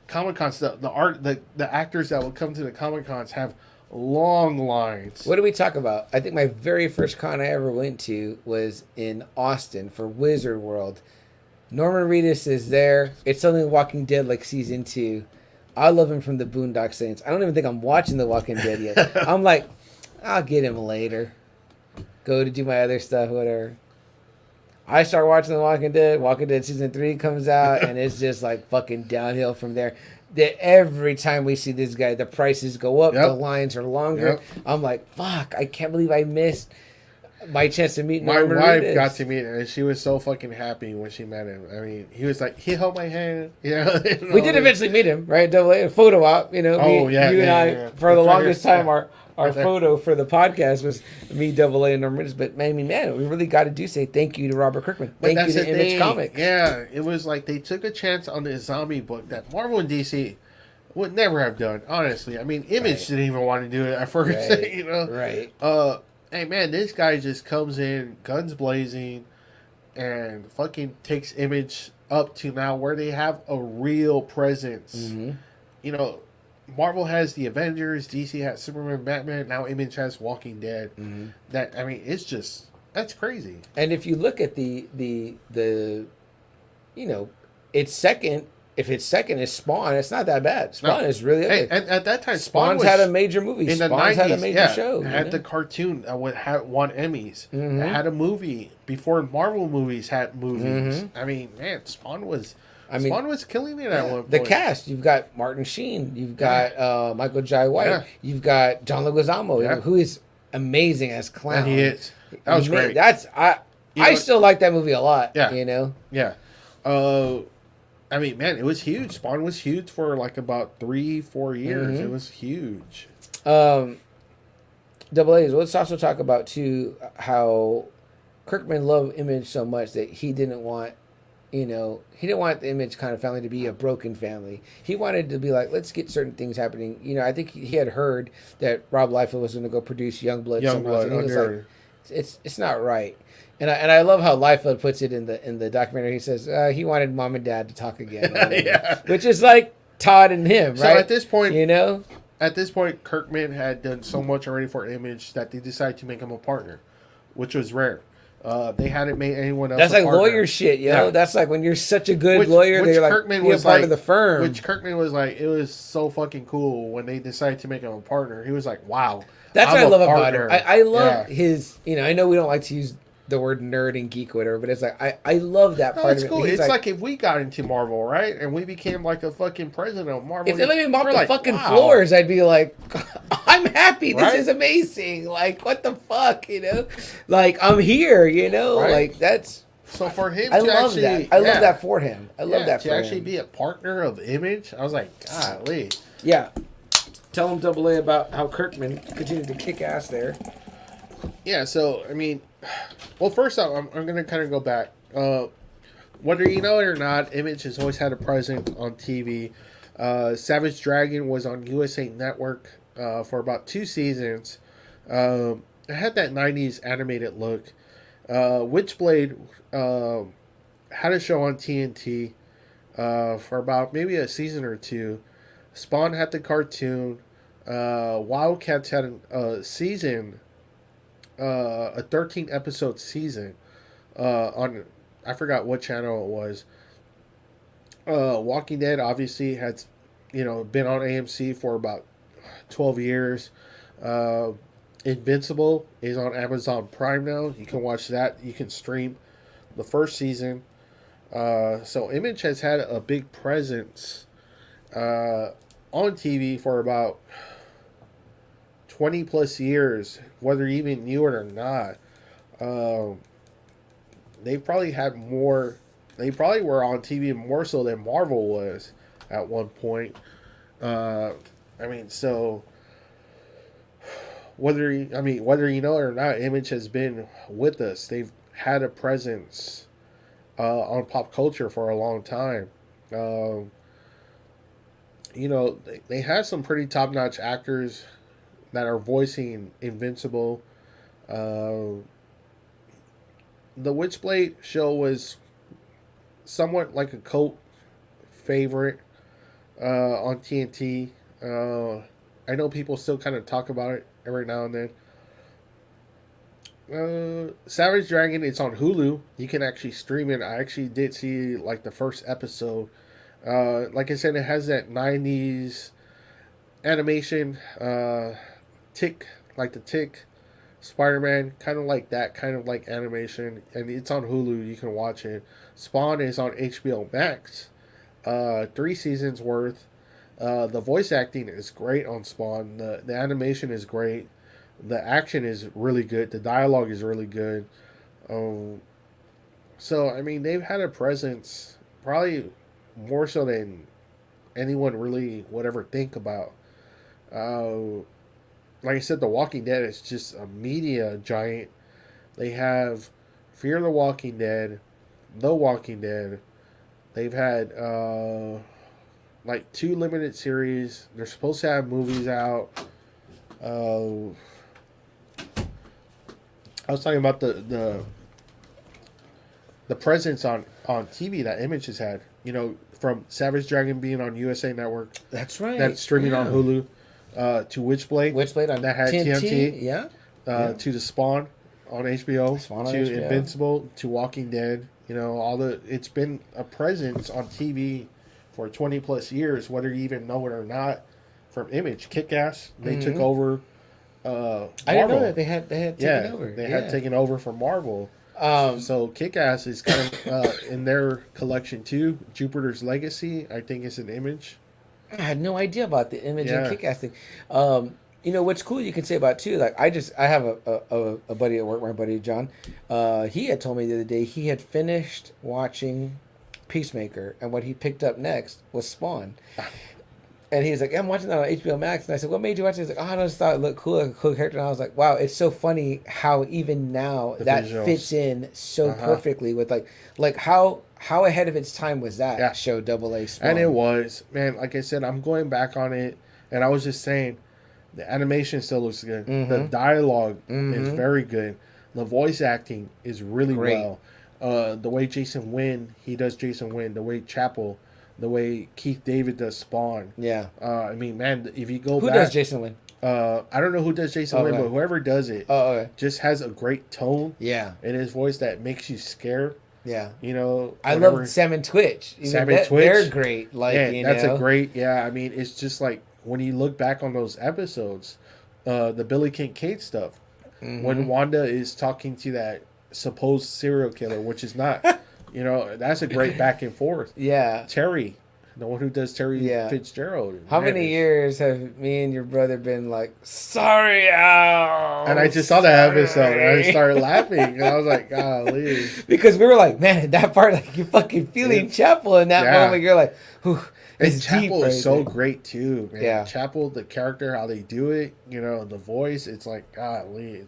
Comic-Cons, the actors that will come to the Comic-Cons have long lines. What do we talk about? I think my very first con I ever went to was in Austin for Wizard World. Norman Reedus is there. It's only Walking Dead like season 2. I love him from the Boondock Saints. I don't even think I'm watching The Walking Dead yet. I'm like, I'll get him later. Go to do my other stuff, whatever. I start watching The Walking Dead. Walking Dead season 3 comes out, and it's just like fucking downhill from there. Every time we see this guy, the prices go up. Yep. The lines are longer. Yep. I'm like, fuck, I can't believe I missed my chance to meet Norman Reedus. My wife got to meet him, and she was so fucking happy when she met him. I mean, he was like, he held my hand. We did eventually meet him, right? A photo op, you and I, for the longest time, our photo for the podcast was me, AA, and Norman Reedus. But, man, we really got to say thank you to Robert Kirkman. Thank you to Image Comics. Yeah, it was like they took a chance on this zombie book that Marvel and DC would never have done, honestly. I mean, Image didn't even want to do it at first, Right. Hey, man, this guy just comes in, guns blazing, and fucking takes Image up to now where they have a real presence. Mm-hmm. Marvel has the Avengers, DC has Superman, Batman, now Image has Walking Dead. Mm-hmm. That's crazy. And if you look at the it's second. If it's second is Spawn, it's not that bad. Spawn is really okay. And at that time, Spawn's had a major movie. In Spawn's the 90s, had a major show. It had the cartoon that had won Emmys. Mm-hmm. It had a movie before Marvel movies had movies. Mm-hmm. I mean, man, Spawn was killing it at one point. The cast, you've got Martin Sheen, you've got Michael Jai White, you've got John Leguizamo, who is amazing as Clown. And he is. That was great. I still like that movie a lot. Yeah. Yeah. I mean, man, it was huge. Spawn was huge for like about 3-4 years. Mm-hmm. It was huge. Double A's. Let's also talk about too how Kirkman loved Image so much that he didn't want, he didn't want the Image kind of family to be a broken family. He wanted to be like, let's get certain things happening. I think he had heard that Rob Liefeld was going to go produce Youngblood. And he was like, it's not right. And I love how Liefeld puts it in the documentary. He says he wanted mom and dad to talk again, which is like Todd and him, right? So at this point, Kirkman had done so much already for Image that they decided to make him a partner, which was rare. They hadn't made anyone else. That's a like partner. lawyer shit, yo. Yeah. That's like when you're such a good lawyer, they're like, Kirkman be a was part like, of the firm. Which Kirkman was like, it was so fucking cool when they decided to make him a partner. He was like, wow. That's what I love about him. I love Yeah. his, I know we don't like to use the word nerd and geek or whatever, but it's like, I love that No, part it's of it. cool. He's It's like if we got into Marvel, right? And we became like a fucking president of Marvel. if they let me mop we're the like, fucking wow. floors, I'd be like, I'm happy. This Right? is amazing. Like, what the fuck, Like, I'm here, Right? Like, that's... So for him I to love actually... that. I love that for him. I love that to for actually him. be a partner of Image, I was like, golly. Yeah. Tell him Double A about how Kirkman continued to kick ass there. Yeah, so, I mean... Well, first off, I'm going to kind of go back. Whether you know it or not, Image has always had a presence on TV. Savage Dragon was on USA Network for about 2 seasons. It had that 90s animated look. Witchblade had a show on TNT for about maybe a season or 2. Spawn had the cartoon. WildC.A.T.S had a season, a 13 episode season on, I forgot what channel it was. Walking Dead obviously had, been on AMC for about 12 years. Invincible is on Amazon Prime now. You can watch that. You can stream the first season. So Image has had a big presence on TV for about 20 plus years, whether you even knew it or not. They probably had more. They probably were on TV more so than Marvel was at one point. So whether you know it or not, Image has been with us. They've had a presence on pop culture for a long time. They have some pretty top-notch actors that are voicing Invincible. The Witchblade show was somewhat like a cult favorite on TNT. I know people still kind of talk about it every now and then. Savage Dragon, it's on Hulu. You can actually stream it. I actually did see like the first episode. Like I said, it has that 90s animation, Tick, like the Tick, Spider-Man, kind of like that, kind of like animation, and it's on Hulu. You can watch it. Spawn is on HBO Max, 3 seasons worth. The voice acting is great on Spawn. The animation is great. The action is really good. The dialogue is really good. So I mean, they've had a presence probably more so than anyone really would ever think about. Like I said, The Walking Dead is just a media giant. They have Fear the Walking Dead, The Walking Dead. They've had like 2 limited series. They're supposed to have movies out. I was talking about the presence on TV that Image has had. From Savage Dragon being on USA Network. That's right. That's streaming on Hulu. To Witchblade. Witchblade on that had TNT. Yeah. To the Spawn on HBO. Spawn on to HBO. Invincible. To Walking Dead. It's been a presence on TV for 20 plus years, whether you even know it or not. From Image, Kick-Ass, they took over. Marvel. I didn't know that they had taken over. They had taken over from Marvel. So Kick-Ass is kind of in their collection too. Jupiter's Legacy, I think, is an Image. I had no idea about the Image and Kick-Ass thing. What's cool you can say about it too, like I have a buddy at work, my buddy John. He had told me the other day he had finished watching Peacemaker, and what he picked up next was Spawn. And he was like, I'm watching that on HBO Max. And I said, what made you watch it? He's like, I just thought it looked cool, like a cool character. And I was like, wow, it's so funny how even now that visuals fits in so perfectly with like how ahead of its time was that show, Double A Spawn. And it was, man, like I said, I'm going back on it, and I was just saying, the animation still looks good. Mm-hmm. The dialogue is very good. The voice acting is really well. The way Jason Wynn, he does Jason Wynn, the way Chapel, the way Keith David does Spawn. Yeah. I mean, man, if you go Who back... does Jason Wynn? I don't know who does Jason Wynn, but whoever does it just has a great tone in his voice that makes you scared. Yeah. You know, I love Sam and Twitch. Sam and Twitch. They're great. Like, yeah, that's a great, I mean, it's just like when you look back on those episodes, the Billy Kincaid stuff, when Wanda is talking to that supposed serial killer, which is not, you know, that's a great back and forth. Yeah. Terry, the one who does Terry Fitzgerald. How many years have me and your brother been like, sorry, Al? And I just saw that episode and I started laughing. And I was like, golly. Because we were like, man, that part, like, you're fucking feeling Chapel in that moment. You're like, whew. And Chapel is so great too, man. Yeah. Chapel, the character, how they do it, you know, the voice, it's like, golly.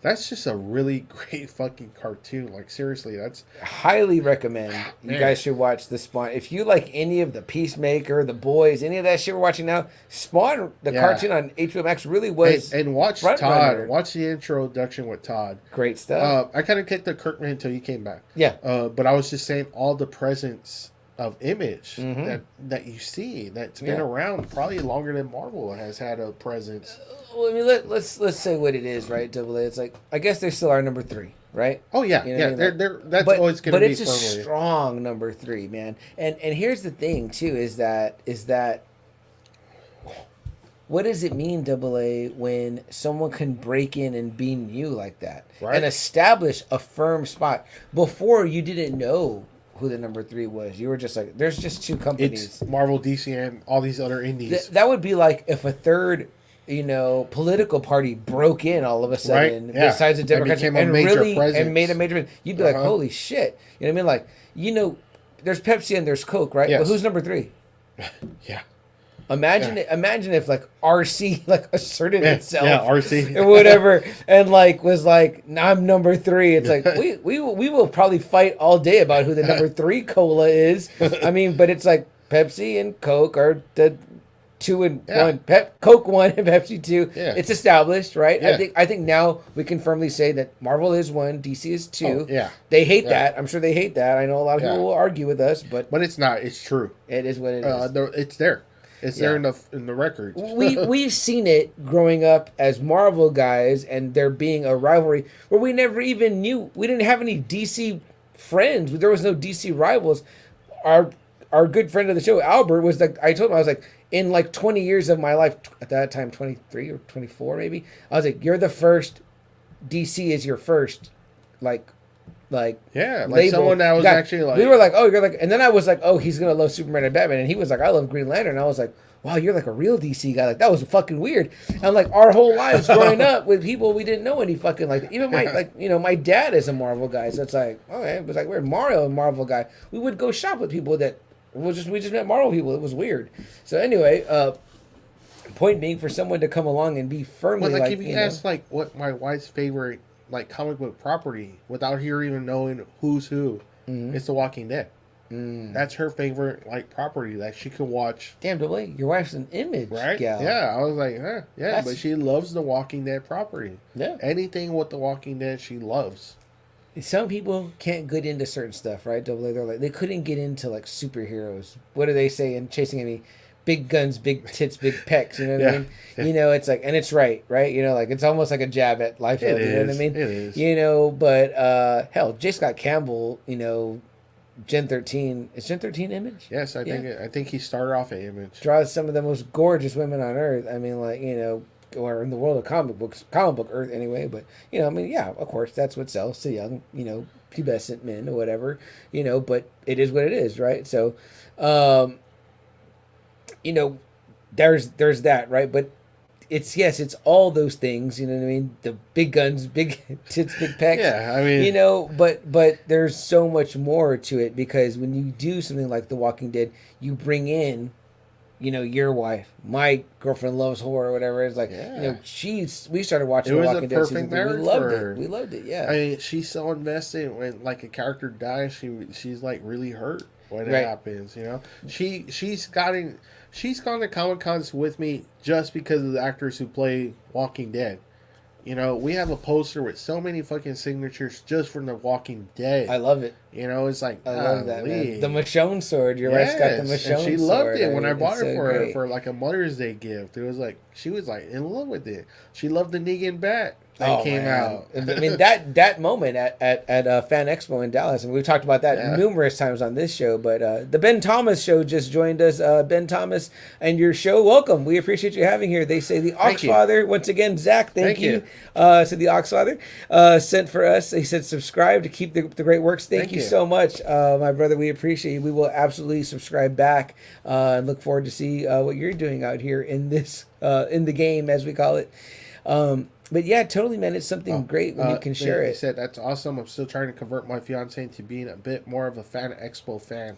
That's just a really great fucking cartoon. Like, seriously, that's... Highly recommend. You guys should watch the Spawn. If you like any of the Peacemaker, the Boys, any of that shit we're watching now, Spawn, the cartoon on HBO Max really was... And watch Todd. Runner. Watch the introduction with Todd. Great stuff. I kind of kicked the Kirkman until you came back. Yeah. But I was just saying all the presence of image that you see that's been around probably longer than Marvel has had a presence. Well, I mean, let's say what it is, right? AA. It's like, I guess they're still our number 3, right? Oh yeah, you know yeah. That's always going to be. But it's a strong number 3, man. And here's the thing too: is that what does it mean, AA, when someone can break in and be new like that and establish a firm spot? Before, you didn't know who the number 3 was. You were just like, there's just 2 companies. It's Marvel, DC, and all these other indies. That would be like if a third, you know, political party broke in all of a sudden, besides the Democrats, and made a major. You'd be like, holy shit! You know what I mean? Like, you know, there's Pepsi and there's Coke, right? Yes. But who's number 3? Yeah. Imagine if like RC like asserted itself, RC or whatever, and like was like, I'm number 3. It's like we will probably fight all day about who the number 3 cola is. I mean, but it's like Pepsi and Coke are the 2 and 1. Coke 1 and Pepsi 2. Yeah. It's established, right? Yeah. I think now we can firmly say that Marvel is 1, DC is 2. Oh, yeah. They hate that. I'm sure they hate that. I know a lot of people will argue with us, but it's not. It's true. It is what it is. It's there. It's there in the records. We've seen it growing up as Marvel guys, and there being a rivalry where we never even knew. We didn't have any DC friends. There was no DC rivals. Our good friend of the show, Albert, was like, I told him, I was like, in like 20 years of my life, at that time 23 or 24 maybe, I was like, you're the first. DC is your first, like like someone that was actually like, we were like, oh, you're like, and then I was like, oh, he's gonna love Superman and Batman, and he was like, I love Green Lantern, and I was like, wow, you're like a real DC guy. Like, that was fucking weird. And like, our whole lives growing up with people we didn't know any fucking, like, even my dad is a Marvel guy, so it's like, okay, it was like, we're Mario, a Marvel guy. We would go shop with people that we just met Marvel people. It was weird. So anyway, point being, for someone to come along and be firmly like if you ask like what my wife's favorite like comic book property without her even knowing who's who, it's The Walking Dead. That's her favorite like property that she can watch. Damn, Billy, your wife's an Image gal. Yeah, I was like, but she loves The Walking Dead property. Yeah, anything with The Walking Dead she loves. Some people can't get into certain stuff, right? They're like, they couldn't get into like superheroes. What do they say in Chasing Amy? Big guns, big tits, big pecs. You know what I mean? Yeah. You know, it's like, and it's right? You know, like, it's almost like a jab at Liefeld. You know what I mean? It is. You know, but hell, J. Scott Campbell, you know, Gen 13. Is Gen 13 Image? Yes, I think he started off at Image. Draws some of the most gorgeous women on earth. I mean, like, you know, or in the world of comic book earth anyway. But, you know, I mean, yeah, of course, that's what sells to young, you know, pubescent men or whatever, you know, but it is what it is, right? So, you know, there's that, right? But it's all those things, you know what I mean? The big guns, big tits, big pecs. Yeah, I mean, you know, but there's so much more to it, because when you do something like The Walking Dead, you bring in, you know, your wife, my girlfriend loves horror or whatever. It's like, you know, we started watching The Walking Dead season 3. We loved it. We loved it. Yeah. I mean, she's so invested when like a character dies, she's like really hurt when it happens. You know, she's gone to Comic Cons with me just because of the actors who play Walking Dead. You know, we have a poster with so many fucking signatures just from The Walking Dead. I love it. You know, it's like, I love that, man. The Michonne sword. Your wife's got the Michonne sword. And she loved it when I bought it for great. her for like a Mother's Day gift. It was like, she was like in love with it. She loved the Negan bat that came out. I mean, that moment at Fan Expo in Dallas, and we've talked about that numerous times on this show, but the Ben Thomas show just joined us. Ben Thomas and your show, welcome. We appreciate you having here. They say the Oxfather, once again, Zach, thank you. So the Oxfather sent for us. He said, subscribe to keep the great works. Thank you so much, my brother. We appreciate you. We will absolutely subscribe back and look forward to see what you're doing out here in this, in the game, as we call it. But yeah, totally, man. It's something great when you can share it. He said, that's awesome. I'm still trying to convert my fiance into being a bit more of a Fan Expo fan.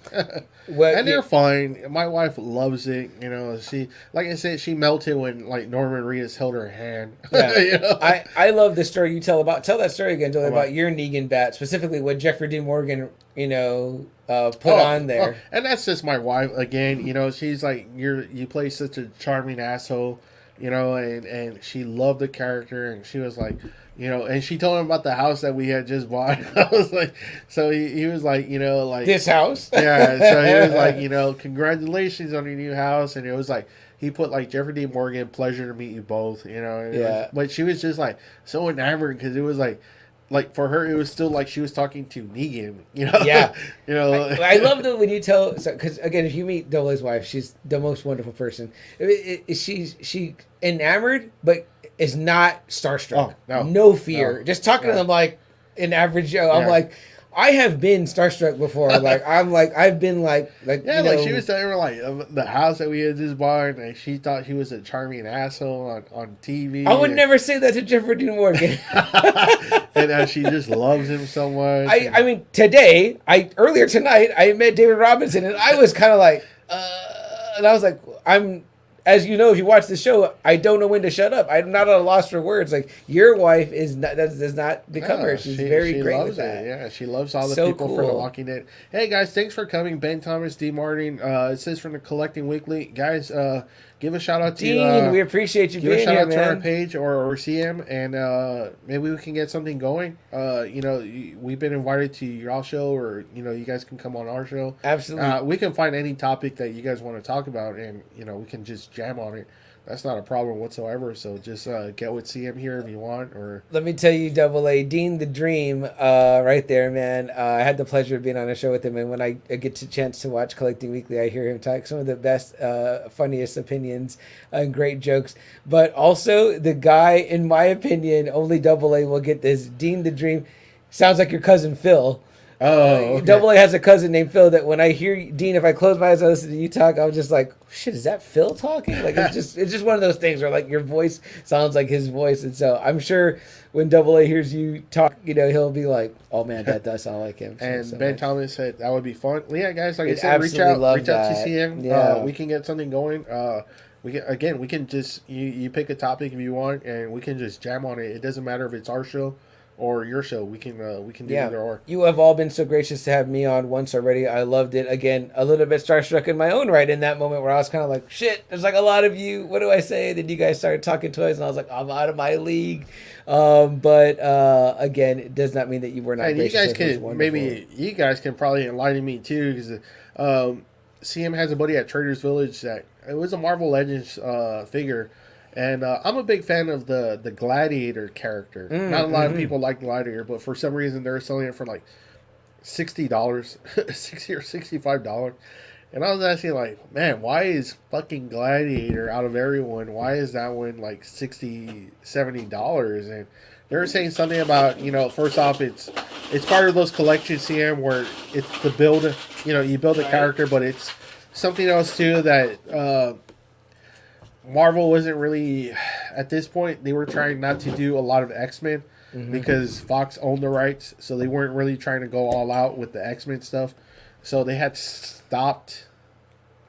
And they're fine. My wife loves it. You know, she, like I said, she melted when like Norman Reedus held her hand. Yeah. You know? I love the story you tell that story again, Joey, about your Negan bat, specifically what Jeffrey Dean Morgan, you know, put on there. And that's just my wife again. You know, she's like, you play such a charming asshole. You know, and she loved the character, and she was like, you know, and she told him about the house that we had just bought. I was like, so he was like, you know, like this house. Yeah, so he was like, you know, congratulations on your new house, and it was like he put like Jeffrey D. Morgan, pleasure to meet you both, you know. And but she was just like so enamored because it was like for her, it was still like she was talking to Negan, you know? Yeah. You know? I love that when you tell, because again, if you meet Double A's wife, she's the most wonderful person. She enamored, but is not starstruck. Oh, no fear. Just talking to them like an average Joe. I'm like, I have been starstruck before. I've been like yeah, like she was telling her like the house that we had just bought, and she thought he was a charming asshole on TV. I would never say that to Jeffrey Dean Morgan. And she just loves him so much. I mean, earlier tonight, I met David Robinson, and I was kind of like, and I was like, as you know, if you watch the show, I don't know when to shut up. I'm not at a loss for words. Like, your wife does not become her. She's very great with that. Yeah, she loves all the people for The Walking Dead. Hey, guys, thanks for coming. Ben Thomas, D. Martin. It says from the Collecting Weekly. Guys, give a shout out to Dean. We appreciate you being here, man. Give a shout out to our page or CM, and maybe we can get something going. You know, we've been invited to your show, or you know, you guys can come on our show. Absolutely. We can find any topic that you guys want to talk about, and you know, we can just jam on it. That's not a problem whatsoever. So just get with CM here if you want. Or let me tell you, Double A, Dean the Dream, right there, man. I had the pleasure of being on a show with him, and when I get a chance to watch Collecting Weekly, I hear him talk some of the best, funniest opinions and great jokes. But also, the guy, in my opinion, only Double A will get this. Dean the Dream sounds like your cousin Phil. Okay. Double A has a cousin named Phil that when I hear Dean, if I close my eyes and listen to you talk, I'm just like, shit, is that Phil talking? Like, it's just one of those things where like your voice sounds like his voice. And so I'm sure when Double A hears you talk, you know, he'll be like, oh man, that does sound like him. And Ben Thomas said that would be fun. Well, yeah, guys, like I said, reach out to CM. Yeah. We can get something going. We can just, you pick a topic if you want, and we can just jam on it. It doesn't matter if it's our show or your show. We can do either or. You have all been so gracious to have me on once already. I loved it. Again, a little bit starstruck in my own right in that moment where I was kind of like, shit, there's like a lot of you. What do I say? Then you guys started talking toys, and I was like, I'm out of my league. But again, it does not mean that you were not and gracious. You guys can probably enlighten me too, because CM has a buddy at Trader's Village that it was a Marvel Legends figure. And I'm a big fan of the Gladiator character. Not a lot of people like Gladiator, but for some reason they're selling it for like $60, $60 or $65. And I was asking, like, man, why is fucking Gladiator out of everyone? Why is that one like $60, $70? And they were saying something about, you know, first off, it's part of those collections, CM, where it's the build, you know, you build a character, but it's something else too that Marvel wasn't really, at this point, they were trying not to do a lot of X-Men because Fox owned the rights, so they weren't really trying to go all out with the X-Men stuff. So they had stopped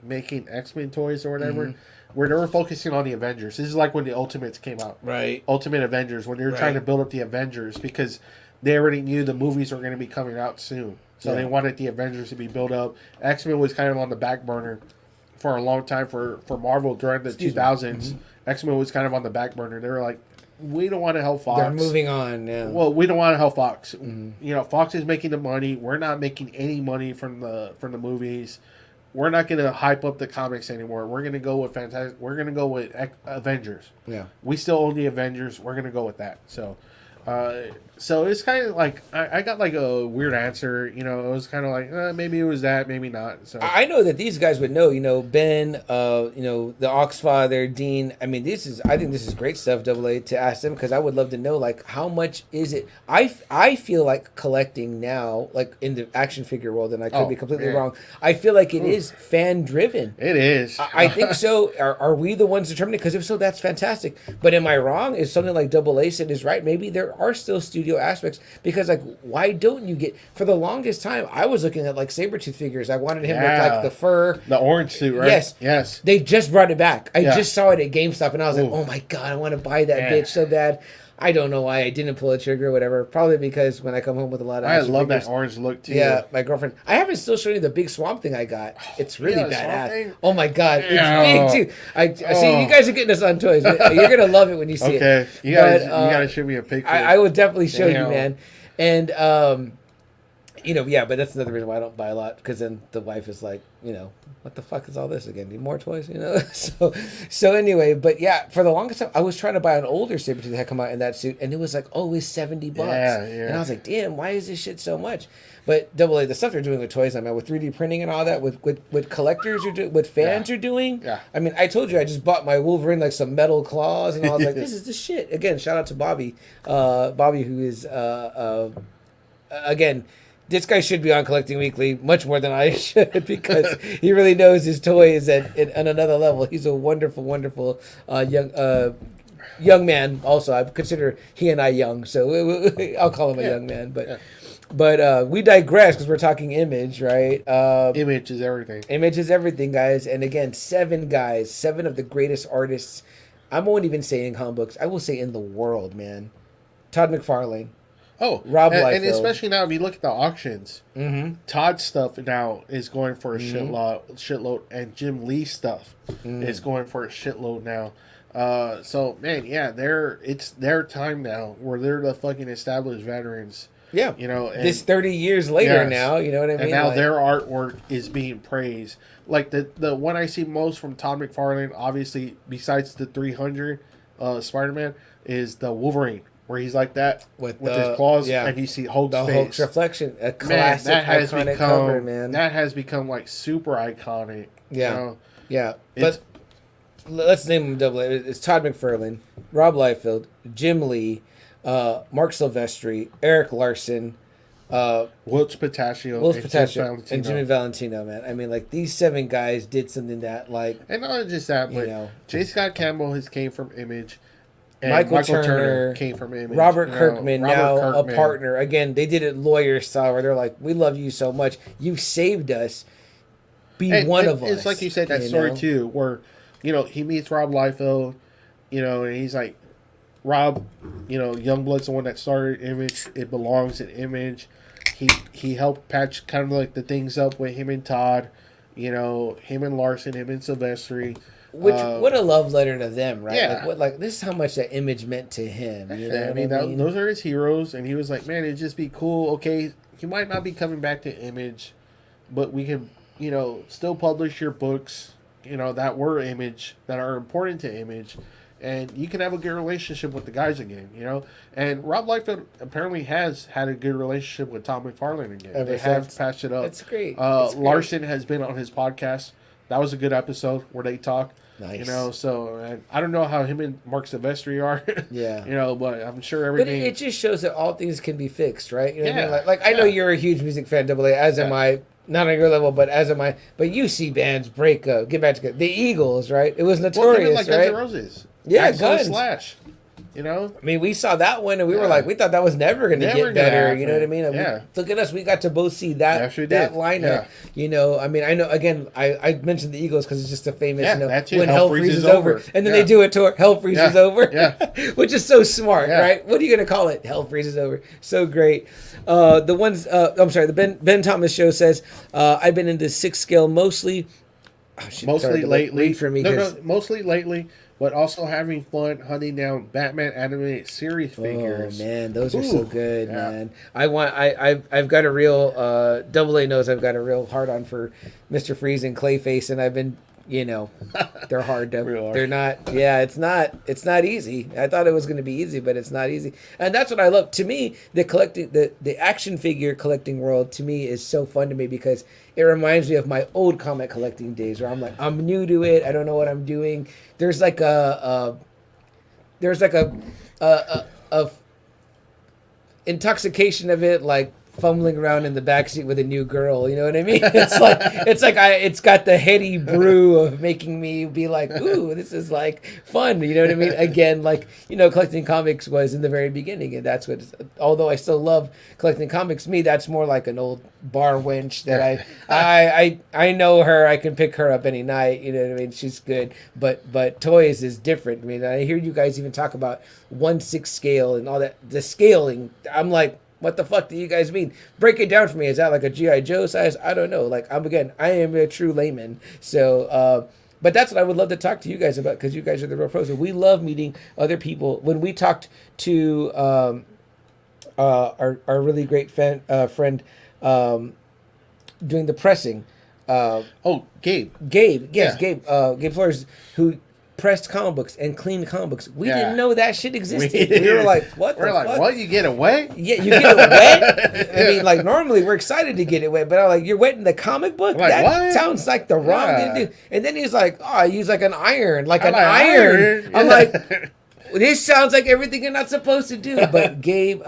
making X-Men toys or whatever, where they were focusing on the Avengers. This is like when the Ultimates came out. Right. Ultimate Avengers, when they were trying to build up the Avengers, because they already knew the movies were going to be coming out soon. So they wanted the Avengers to be built up. X-Men was kind of on the back burner for a long time for Marvel during the 2000s. X-Men was kind of on the back burner. They were like, we don't want to help Fox. They're moving on now. Well, we don't want to help Fox. You know, Fox is making the money. We're not making any money from the movies. We're not going to hype up the comics anymore. We're going to go with We're going to go with Avengers. Yeah, we still own the Avengers. We're going to go with that. So it's kind of like I got like a weird answer. You know, it was kind of like maybe it was that, maybe not. So I know that these guys would know. You know, Ben, you know, the Oxfather, Dean. I mean, I think this is great stuff. AA to ask them, because I would love to know, like, how much is it? I feel like collecting now, like in the action figure world, and I could be completely wrong. I feel like it is fan driven. It is. I think so. Are we the ones determining? Because if so, that's fantastic. But am I wrong? Is something like AA said is right? Maybe there are still studio aspects, because like, why don't you get, for the longest time I was looking at like Sabretooth figures. I wanted him with like the fur, the orange suit, right? Yes They just brought it back. I just saw it at GameStop and I was like, oh my god, I want to buy that bitch so bad. I don't know why I didn't pull a trigger or whatever. Probably because when I come home with a lot of I love figures, that orange look too. Yeah, my girlfriend. I haven't still shown you the big swamp thing I got. It's really badass. Oh my god, it's big too. I see you guys are getting us on toys. You're gonna love it when you see it. Okay, you gotta show me a picture. I will definitely show you, man. And you know, yeah, but that's another reason why I don't buy a lot, because then the wife is like, you know, what the fuck is all this again? Need more toys, you know? So anyway, but yeah, for the longest time, I was trying to buy an older Sabretooth that had come out in that suit, and it was like always $70. Yeah. And I was like, damn, why is this shit so much? But AA, the stuff they're doing with toys, I mean, with 3D printing and all that, with collectors are doing, with fans are doing. Yeah. I mean, I told you I just bought my Wolverine, like some metal claws, and I was like, this is the shit. Again, shout out to Bobby, who is again. This guy should be on Collecting Weekly much more than I should, because he really knows his toys at another level. He's a wonderful, wonderful young man. Also, I consider he and I young, so I'll call him a young man. But we digress, because we're talking Image, right? Image is everything. Image is everything, guys. And again, 7 guys, 7 of the greatest artists. I won't even say in comic books. I will say in the world, man. Todd McFarlane. Oh, Rob Liefeld. And especially now, if you look at the auctions, Todd's stuff now is going for a shitload, and Jim Lee's stuff is going for a shitload now. So man, yeah, it's their time now, where they're the fucking established veterans. Yeah, you know, and, this 30 years later now, you know what I mean? And now their artwork is being praised. Like the one I see most from Todd McFarlane, obviously, besides the 300 Spider-Man, is the Wolverine, where he's like that with his claws, and you see Hulk's face. Hulk's reflection, a classic, iconic cover, man. That has become like super iconic. Yeah, you know? Yeah. But let's name them double. It's Todd McFarlane, Rob Liefeld, Jim Lee, Marc Silvestri, Eric Larson, Whilce Portacio, and Jimmy Valentino. Man, I mean, like, these 7 guys did something that, like, and not just that, but J. Scott Campbell came from Image. And Michael Turner came from Image. Robert Kirkman, a partner. Again, they did it lawyer style, where they're like, we love you so much. You saved us. Be one of us. It's like you said, that story too, where, you know, he meets Rob Liefeld, you know, and he's like, Rob, you know, Youngblood's the one that started Image. It belongs in Image. He helped patch kind of like the things up with him and Todd, you know, him and Larson, him and Sivestry. Which what a love letter to them, right? Yeah. Like this is how much that Image meant to him. You know I mean? Those are his heroes, and he was like, man, it'd just be cool. Okay, he might not be coming back to Image, but we can, you know, still publish your books, you know, that were Image, that are important to Image, and you can have a good relationship with the guys again, you know. And Rob Liefeld apparently has had a good relationship with Todd McFarlane again. They have patched it up. That's great. Larson has been on his podcast. That was a good episode where they talk. Nice. You know, so I don't know how him and Marc Silvestri are. Yeah. You know, but I'm sure everything. But it just shows that all things can be fixed, right? You know what I mean? Like I know you're a huge music fan, AA, as am I. Not on your level, but as am I. But you see bands break up, get back together. The Eagles, right? It was notorious, like right? Guns N' Roses. Yeah, Guns. Slash. You know? I mean, we saw that one, and we were like, we thought that was never going to get better. You know what I mean? Look at us. We got to both see that lineup. Yeah. You know, I mean, I know, again, I mentioned the Eagles because it's just a famous, you know, when Hell Freezes Over. And then they do a tour, Hell Freezes Over. Which is so smart, right? What are you going to call it? Hell Freezes Over. So great. The ones, I'm sorry, the Ben Thomas show says, I've been into 6 scale mostly. Mostly lately. For me, mostly lately. but also having fun hunting down Batman animated series figures. Oh man, those are so good, man. I've got a real Double A knows I've got a real hard on for Mr. Freeze and Clayface, and I've been, they're hard to they're not it's not easy. I thought it was going to be easy, but it's not easy. And that's what I love. To me, the action figure collecting world to me is so fun to me because it reminds me of my old comic collecting days where I'm like, I'm new to it, I don't know what I'm doing. There's like a intoxication of it, like fumbling around in the backseat with a new girl. You know what I mean? It's got the heady brew of making me be like, ooh, this is like fun. You know what I mean? Again, like, collecting comics was in the very beginning, and that's what. Although I still love collecting comics, me that's more like an old bar wench that I know her. I can pick her up any night. You know what I mean? She's good. But toys is different. I mean, I hear you guys even talk about 1/6 scale and all that. The scaling, I'm like, what the fuck do you guys mean? Break it down for me. Is that like a G.I. Joe size? I don't know. Like, I am a true layman. So, but that's what I would love to talk to you guys about because you guys are the real pros. And we love meeting other people. When we talked to our really great friend doing the pressing. Gabe. Gabe. Yes, yeah. Gabe Flores, who pressed comic books and cleaned comic books. We didn't know that shit existed. We were like, what the fuck? What? You get it wet? Yeah, you get it wet? I mean, like, normally we're excited to get it wet, but I'm like, you're wetting the comic book? Like, that what? Sounds like the wrong thing to do. And then he's like, I use like an iron. Like an iron. I'm like, this sounds like everything you're not supposed to do. But Gabe,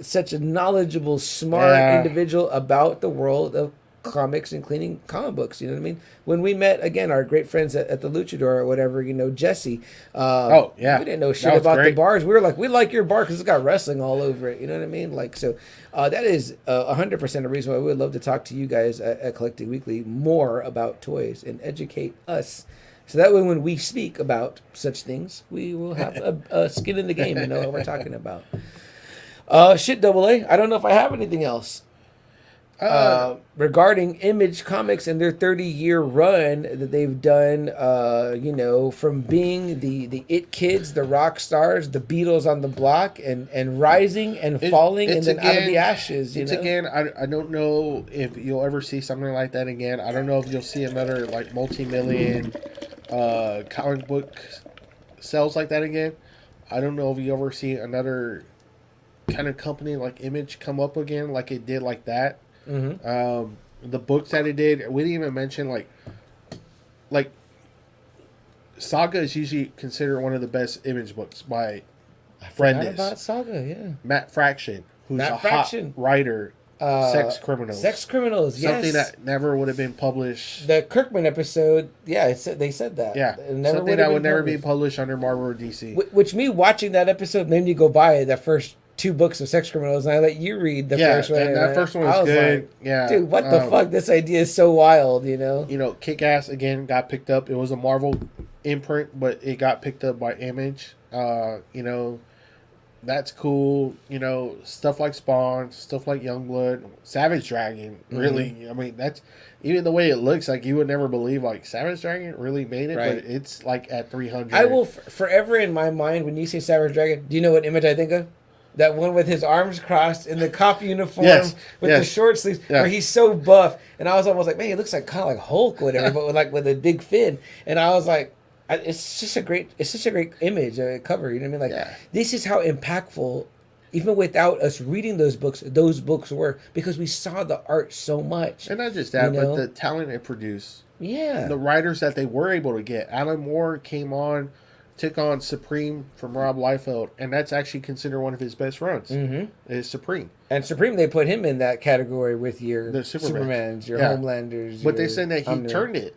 such a knowledgeable, smart individual about the world of comics and cleaning comic books, you know what I mean? When we met again, our great friends at the Luchador or whatever, Jesse. We didn't know shit about the bars. We were like, we like your bar because it's got wrestling all over it. You know what I mean? Like, so that is 100% a reason why we would love to talk to you guys at Collecting Weekly more about toys and educate us. So that way, when we speak about such things, we will have a skin in the game and know what we're talking about. Double A. I don't know if I have anything else. Regarding Image Comics and their 30-year run that they've done, from being the It Kids, the rock stars, the Beatles on the block, and rising and falling and then out of the ashes. Again, I don't know if you'll ever see something like that again. I don't know if you'll see another like multi-million comic book sales like that again. I don't know if you ever see another kind of company like Image come up again like it did like that. Mm-hmm. The books that it did, we didn't even mention like Saga is usually considered one of the best Image books by Friendis. About Saga, yeah. Matt Fraction, who's hot writer. Sex Criminals. Sex Criminals, yes. Something that never would have been published. The Kirkman episode, they said that. Yeah, something that would never be published under Marvel or DC. Which me watching that episode made me go buy the first 2 books of Sex Criminals, and I let you read the first one. And that first one was good. Like, dude, what the fuck? This idea is so wild, Kick-Ass, again, got picked up. It was a Marvel imprint, but it got picked up by Image. That's cool. Stuff like Spawn, stuff like Youngblood, Savage Dragon, really. Mm-hmm. I mean, that's... Even the way it looks, like, you would never believe, like, Savage Dragon really made it, right. But it's, like, at 300. I will forever in my mind, when you say Savage Dragon, do you know what image I think of? That one with his arms crossed in the cop uniform with the short sleeves, where he's so buff, and I was almost like, man, he looks like kind of like Hulk or whatever, but with a big fin. And I was like, it's such a great image, cover. You know what I mean? This is how impactful, even without us reading those books were, because we saw the art so much. And not just that, but the talent it produced. Yeah, the writers that they were able to get. Alan Moore took on Supreme from Rob Liefeld, and that's actually considered one of his best runs. Mm-hmm. Is Supreme. And Supreme, they put him in that category with your Supermans, your Homelanders. But they said that he turned it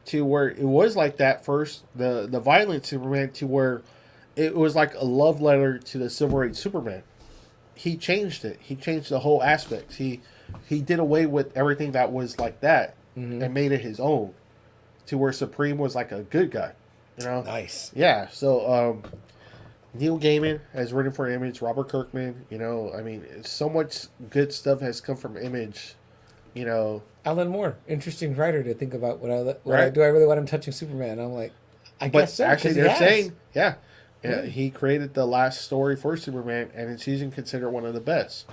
to where it was like that first, the violent Superman, to where it was like a love letter to the Silver Age Superman. He changed it. He changed the whole aspect. He did away with everything that was like that and made it his own, to where Supreme was like a good guy. Nice. Yeah. So Neil Gaiman has written for Image. Robert Kirkman. I mean, so much good stuff has come from Image. Alan Moore, interesting writer to think about. Do I really want him touching Superman? I'm like, I guess so. Actually, they're saying, he created the last story for Superman, and it's usually considered one of the best.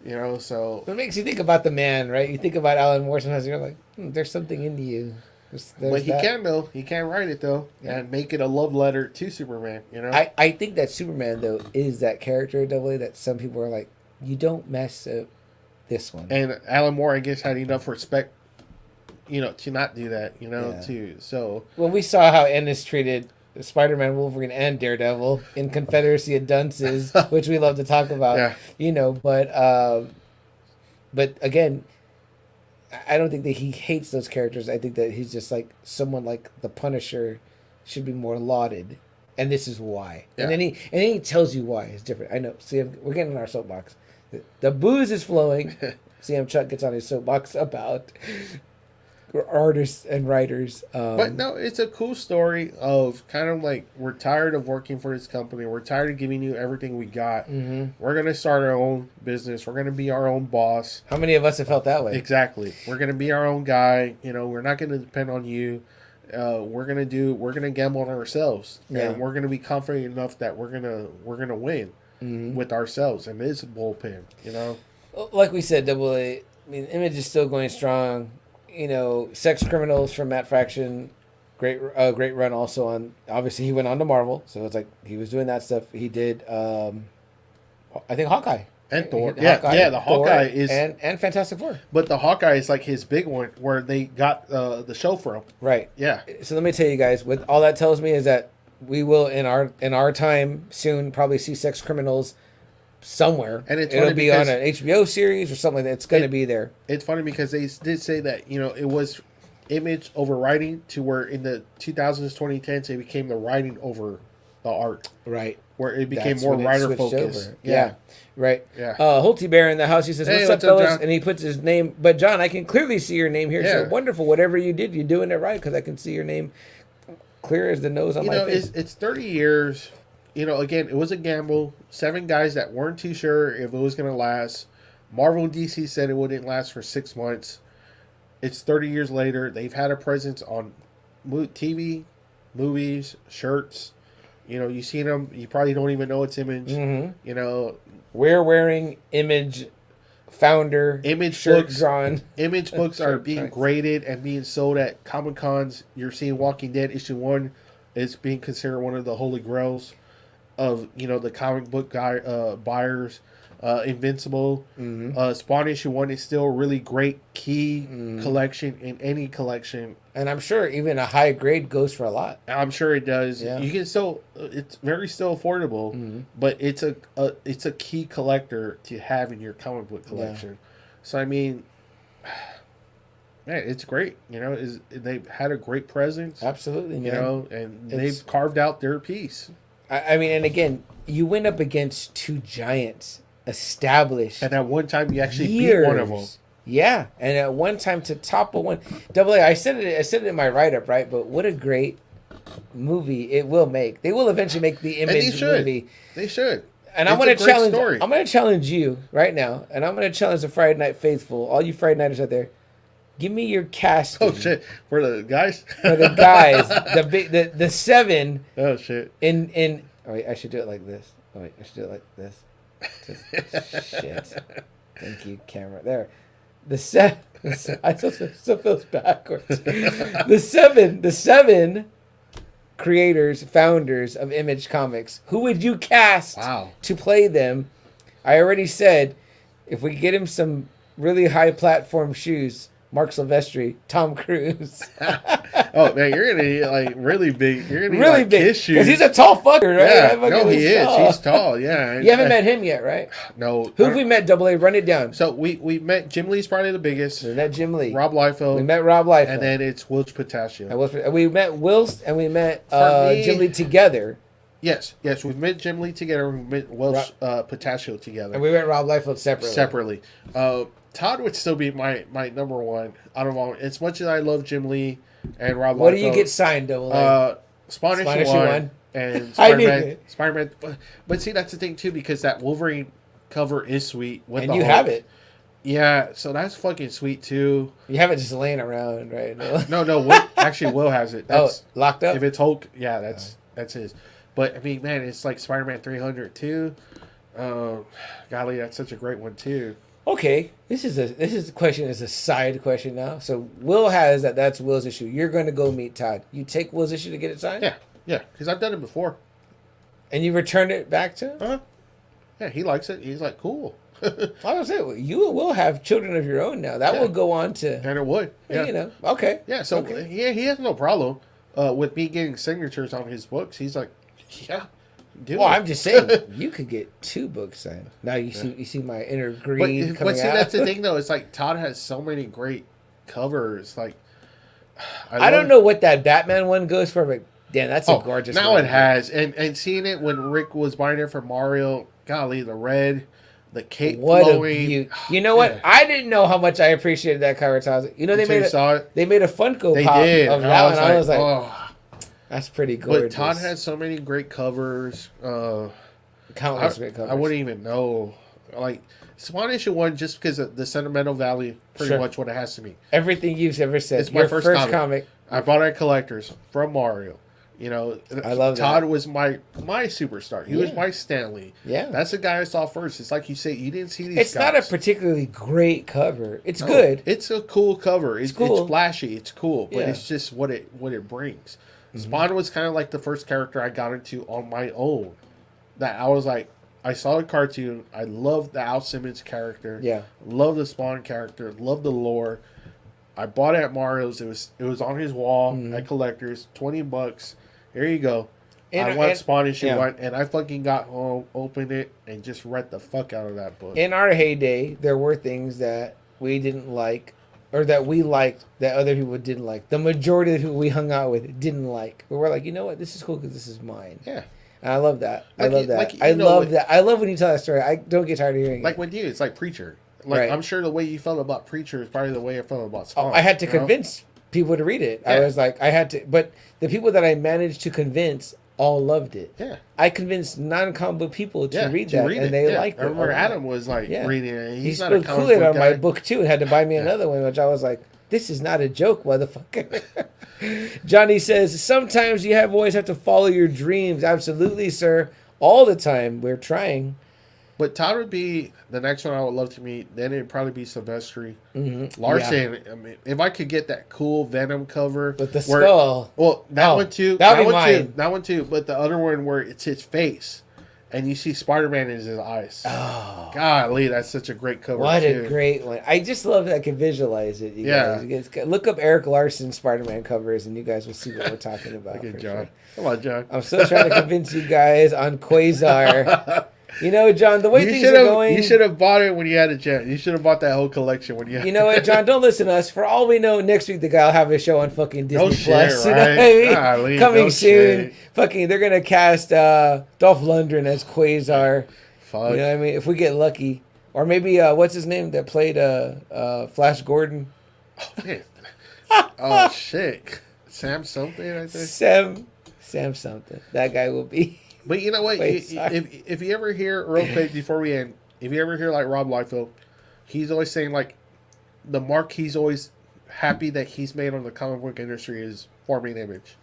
So it makes you think about the man, right? You think about Alan Moore sometimes, you're like, there's something in you. But he can write it though, and make it a love letter to Superman. I think that Superman though is that character double that some people are like, you don't mess up this one. And Alan Moore, I guess, had enough respect, to not do that. Too. So when we saw how Ennis treated Spider-Man, Wolverine, and Daredevil in Confederacy of Dunces, which we love to talk about, but again, I don't think that he hates those characters. I think that he's just like someone like the Punisher should be more lauded, and this is why. Yeah. And then he tells you why. It's different. I know. See, we're getting in our soapbox. The booze is flowing. CM Chuck gets on his soapbox about artists and writers. But no, it's a cool story of kind of like, we're tired of working for this company. We're tired of giving you everything we got. Mm-hmm. We're going to start our own business. We're going to be our own boss. How many of us have felt that way? Exactly. We're going to be our own guy. We're not going to depend on you. We're going to gamble on ourselves. Yeah. And we're going to be confident enough that we're going to win with ourselves. And this bullpen, Like we said, Double A, Image is still going strong. Sex Criminals from Matt Fraction, great run also on. Obviously, he went on to Marvel, so it's like he was doing that stuff. He did, I think Hawkeye and Thor. The Hawkeye is and Fantastic Four. But the Hawkeye is like his big one, where they got the show from. Right. Yeah. So let me tell you guys, what all that tells me is that we will in our time soon probably see Sex Criminals somewhere, and it'll be on an HBO series or something like that. It's going to be there. It's funny because they did say that it was Image over writing, to where in the 2000s, 2010s, it became the writing over the art. Right. Where it became more writer focused. Yeah. Right. Yeah. Holty Bear in the house. He says, "What's up, fellas?" John? And he puts his name. But John, I can clearly see your name here. Yeah. So wonderful. Whatever you did, you're doing it right, because I can see your name clear as the nose on my face. It's 30 years. Again, it was a gamble. 7 guys that weren't too sure if it was going to last. Marvel and DC said it wouldn't last for 6 months. It's 30 years later. They've had a presence on TV, movies, shirts. You seen them. You probably don't even know it's Image. Mm-hmm. We're wearing Image founder Image shirt books. Drawn. Image books are being graded and being sold at Comic Cons. You're seeing Walking Dead issue 1 is being considered one of the holy grails of the comic book buyers. Invincible. Mm-hmm. Spawn issue 1 is still a really great key collection in any collection, and I'm sure even a high grade goes for a lot. I'm sure it does. Yeah. You can still, it's very still affordable, but it's a key collector to have in your comic book collection. Yeah. So man, it's great. They've had a great presence. Absolutely, man. And they've carved out their piece. And again, you went up against 2 giants, established, and at one time you actually beat one of them. Yeah, and at one time to topple one. Double A, I said it in my write up, right? But what a great movie it will make. They will eventually make the Image movie. They should. And I'm going to challenge. Story. I'm going to challenge you right now, and I'm going to challenge the Friday Night Faithful, all you Friday Nighters out there. Give me your casting. Oh shit! For the guys. For the guys, the 7. Oh shit! In oh wait, I should do it like this. Oh wait, I should do it like this. Shit. Thank you, camera. There. The 7. I still feels backwards. The 7 creators, founders of Image Comics. Who would you cast to play them? I already said, if we get him some really high platform shoes, Marc Silvestri, Tom Cruise. Oh man, you're gonna need like really big. You're gonna need really like big his shoes. Because he's a tall fucker, right? Yeah, no, he is. Tall. He's tall. Yeah. You haven't met him yet, right? No. Who have we met? Double A, run it down. So we met Jim Lee's probably the biggest. We met Jim Lee. Rob Liefeld. We met Rob Liefeld, and then it's Whilce Portacio. We met Whilce and we met Jim Lee together. Yes, we've met Jim Lee together. We met Whilce Portacio together, and we met Rob Liefeld separately. Todd would still be my number one out of all. As much as I love Jim Lee and Rob Liefeld. What do you get signed, Double A? Spawn issue 1 and Spider-Man. . . . . . . . . . . . . . . . . . . . . . . . . . . . . . . . . . . . . . . . . . . . . . . . . . . .. .. .. .. But see, that's the thing too, because that Wolverine cover is sweet. And you have it. Yeah, so that's fucking sweet too. You have it just laying around, right? No. Will has it. That's, locked up. If it's Hulk, yeah, that's his. But I mean, man, it's like Spider-Man 300 too. Golly, that's such a great one too. Okay, this is the question is a side question now. So Will has that. That's Will's issue. You're going to go meet Todd. You take Will's issue to get it signed. Yeah, because I've done it before. And you returned it back to him. Yeah, he likes it. He's like, cool. I was saying, you will have children of your own now. That will go on to. And it would. Yeah. You know. Okay. Yeah. So yeah, he has no problem with me getting signatures on his books. He's like, yeah. Well, I'm just saying, you could get 2 books signed. Now you see my inner greed coming out. That's the thing though. It's like Todd has so many great covers. Like, I don't know what that Batman one goes for, but damn, that's a gorgeous. Now it has, and seeing it when Rick was buying it for Mario. Golly, the red. The cape flowing. You know what? I didn't know how much I appreciated that cover. You know, they made a Funko Pop of that one. I was like, oh, that's pretty gorgeous. But Todd has so many great covers. Countless great covers. I wouldn't even know. Like, Spawn issue 1, just because of the sentimental value, pretty much what it has to me. Everything you've ever said. It's my first comic. I bought it at Collectors from Mario. You know, I love Todd that. was my superstar. He was my Stanley. Yeah, that's the guy I saw first. It's like you say, you didn't see these. It's guys. not a particularly great cover. It's good. It's a cool cover. It's cool. It's flashy. It's cool, but it's just what it brings. Mm-hmm. Spawn was kind of like the first character I got into on my own. That I was like, I saw the cartoon. I loved the Al Simmons character. Yeah, loved the Spawn character. Loved the lore. I bought it at Mario's. It was on his wall at Collectors. $20. Here you go. I want Spawn issue 1, and I fucking got home, opened it, and just read the fuck out of that book. In our heyday, there were things that we didn't like, or that we liked that other people didn't like. The majority of who we hung out with didn't like. But we're like, you know what? This is cool because this is mine. Yeah. And I love that. I love that. I love that. I love when you tell that story. I don't get tired of hearing it. Like with you, it's like Preacher. Like, I'm sure the way you felt about Preacher is probably the way I felt about Spawn. I had to convince people to read it. Yeah. I was like, I had to. But the people that I managed to convince all loved it. Yeah. I convinced non-comic book people to read that, and they liked it. I remember Adam was like reading it. He spilled Kool-Aid on my book too and had to buy me another one, which I was like, this is not a joke, motherfucker. Johnny says, sometimes you always have to follow your dreams. Absolutely, sir. All the time. We're trying. But Todd would be the next one I would love to meet. Then it'd probably be Sivestry. Larsen. I mean, if I could get that cool Venom cover with the skull. Well, that one too. That one too. That one too. But the other one where it's his face, and you see Spider-Man in his eyes. Oh, golly, that's such a great cover. What a great one! I just love that I can visualize it. You guys, look up Eric Larson Spider-Man covers, and you guys will see what we're talking about. Okay, John. Come on, John. I'm still trying to convince you guys on Quasar. You know, John, the way things are going... You should have bought it when you had a chance. You should have bought that whole collection when you had... You know what, John? Don't listen to us. For all we know, next week the guy will have a show on fucking Disney+. Plus. Right? You know what I mean? Coming soon. Fucking, they're going to cast Dolph Lundgren as Quasar. Fuck. You know what I mean? If we get lucky. Or maybe, what's his name that played Flash Gordon? Oh, man. Oh, shit. Sam something, I think? Sam something. That guy will be... But you know what? If you ever hear, real quick before we end, if you ever hear like Rob Liefeld, he's always saying like the mark he's always happy that he's made on the comic book industry is forming Image.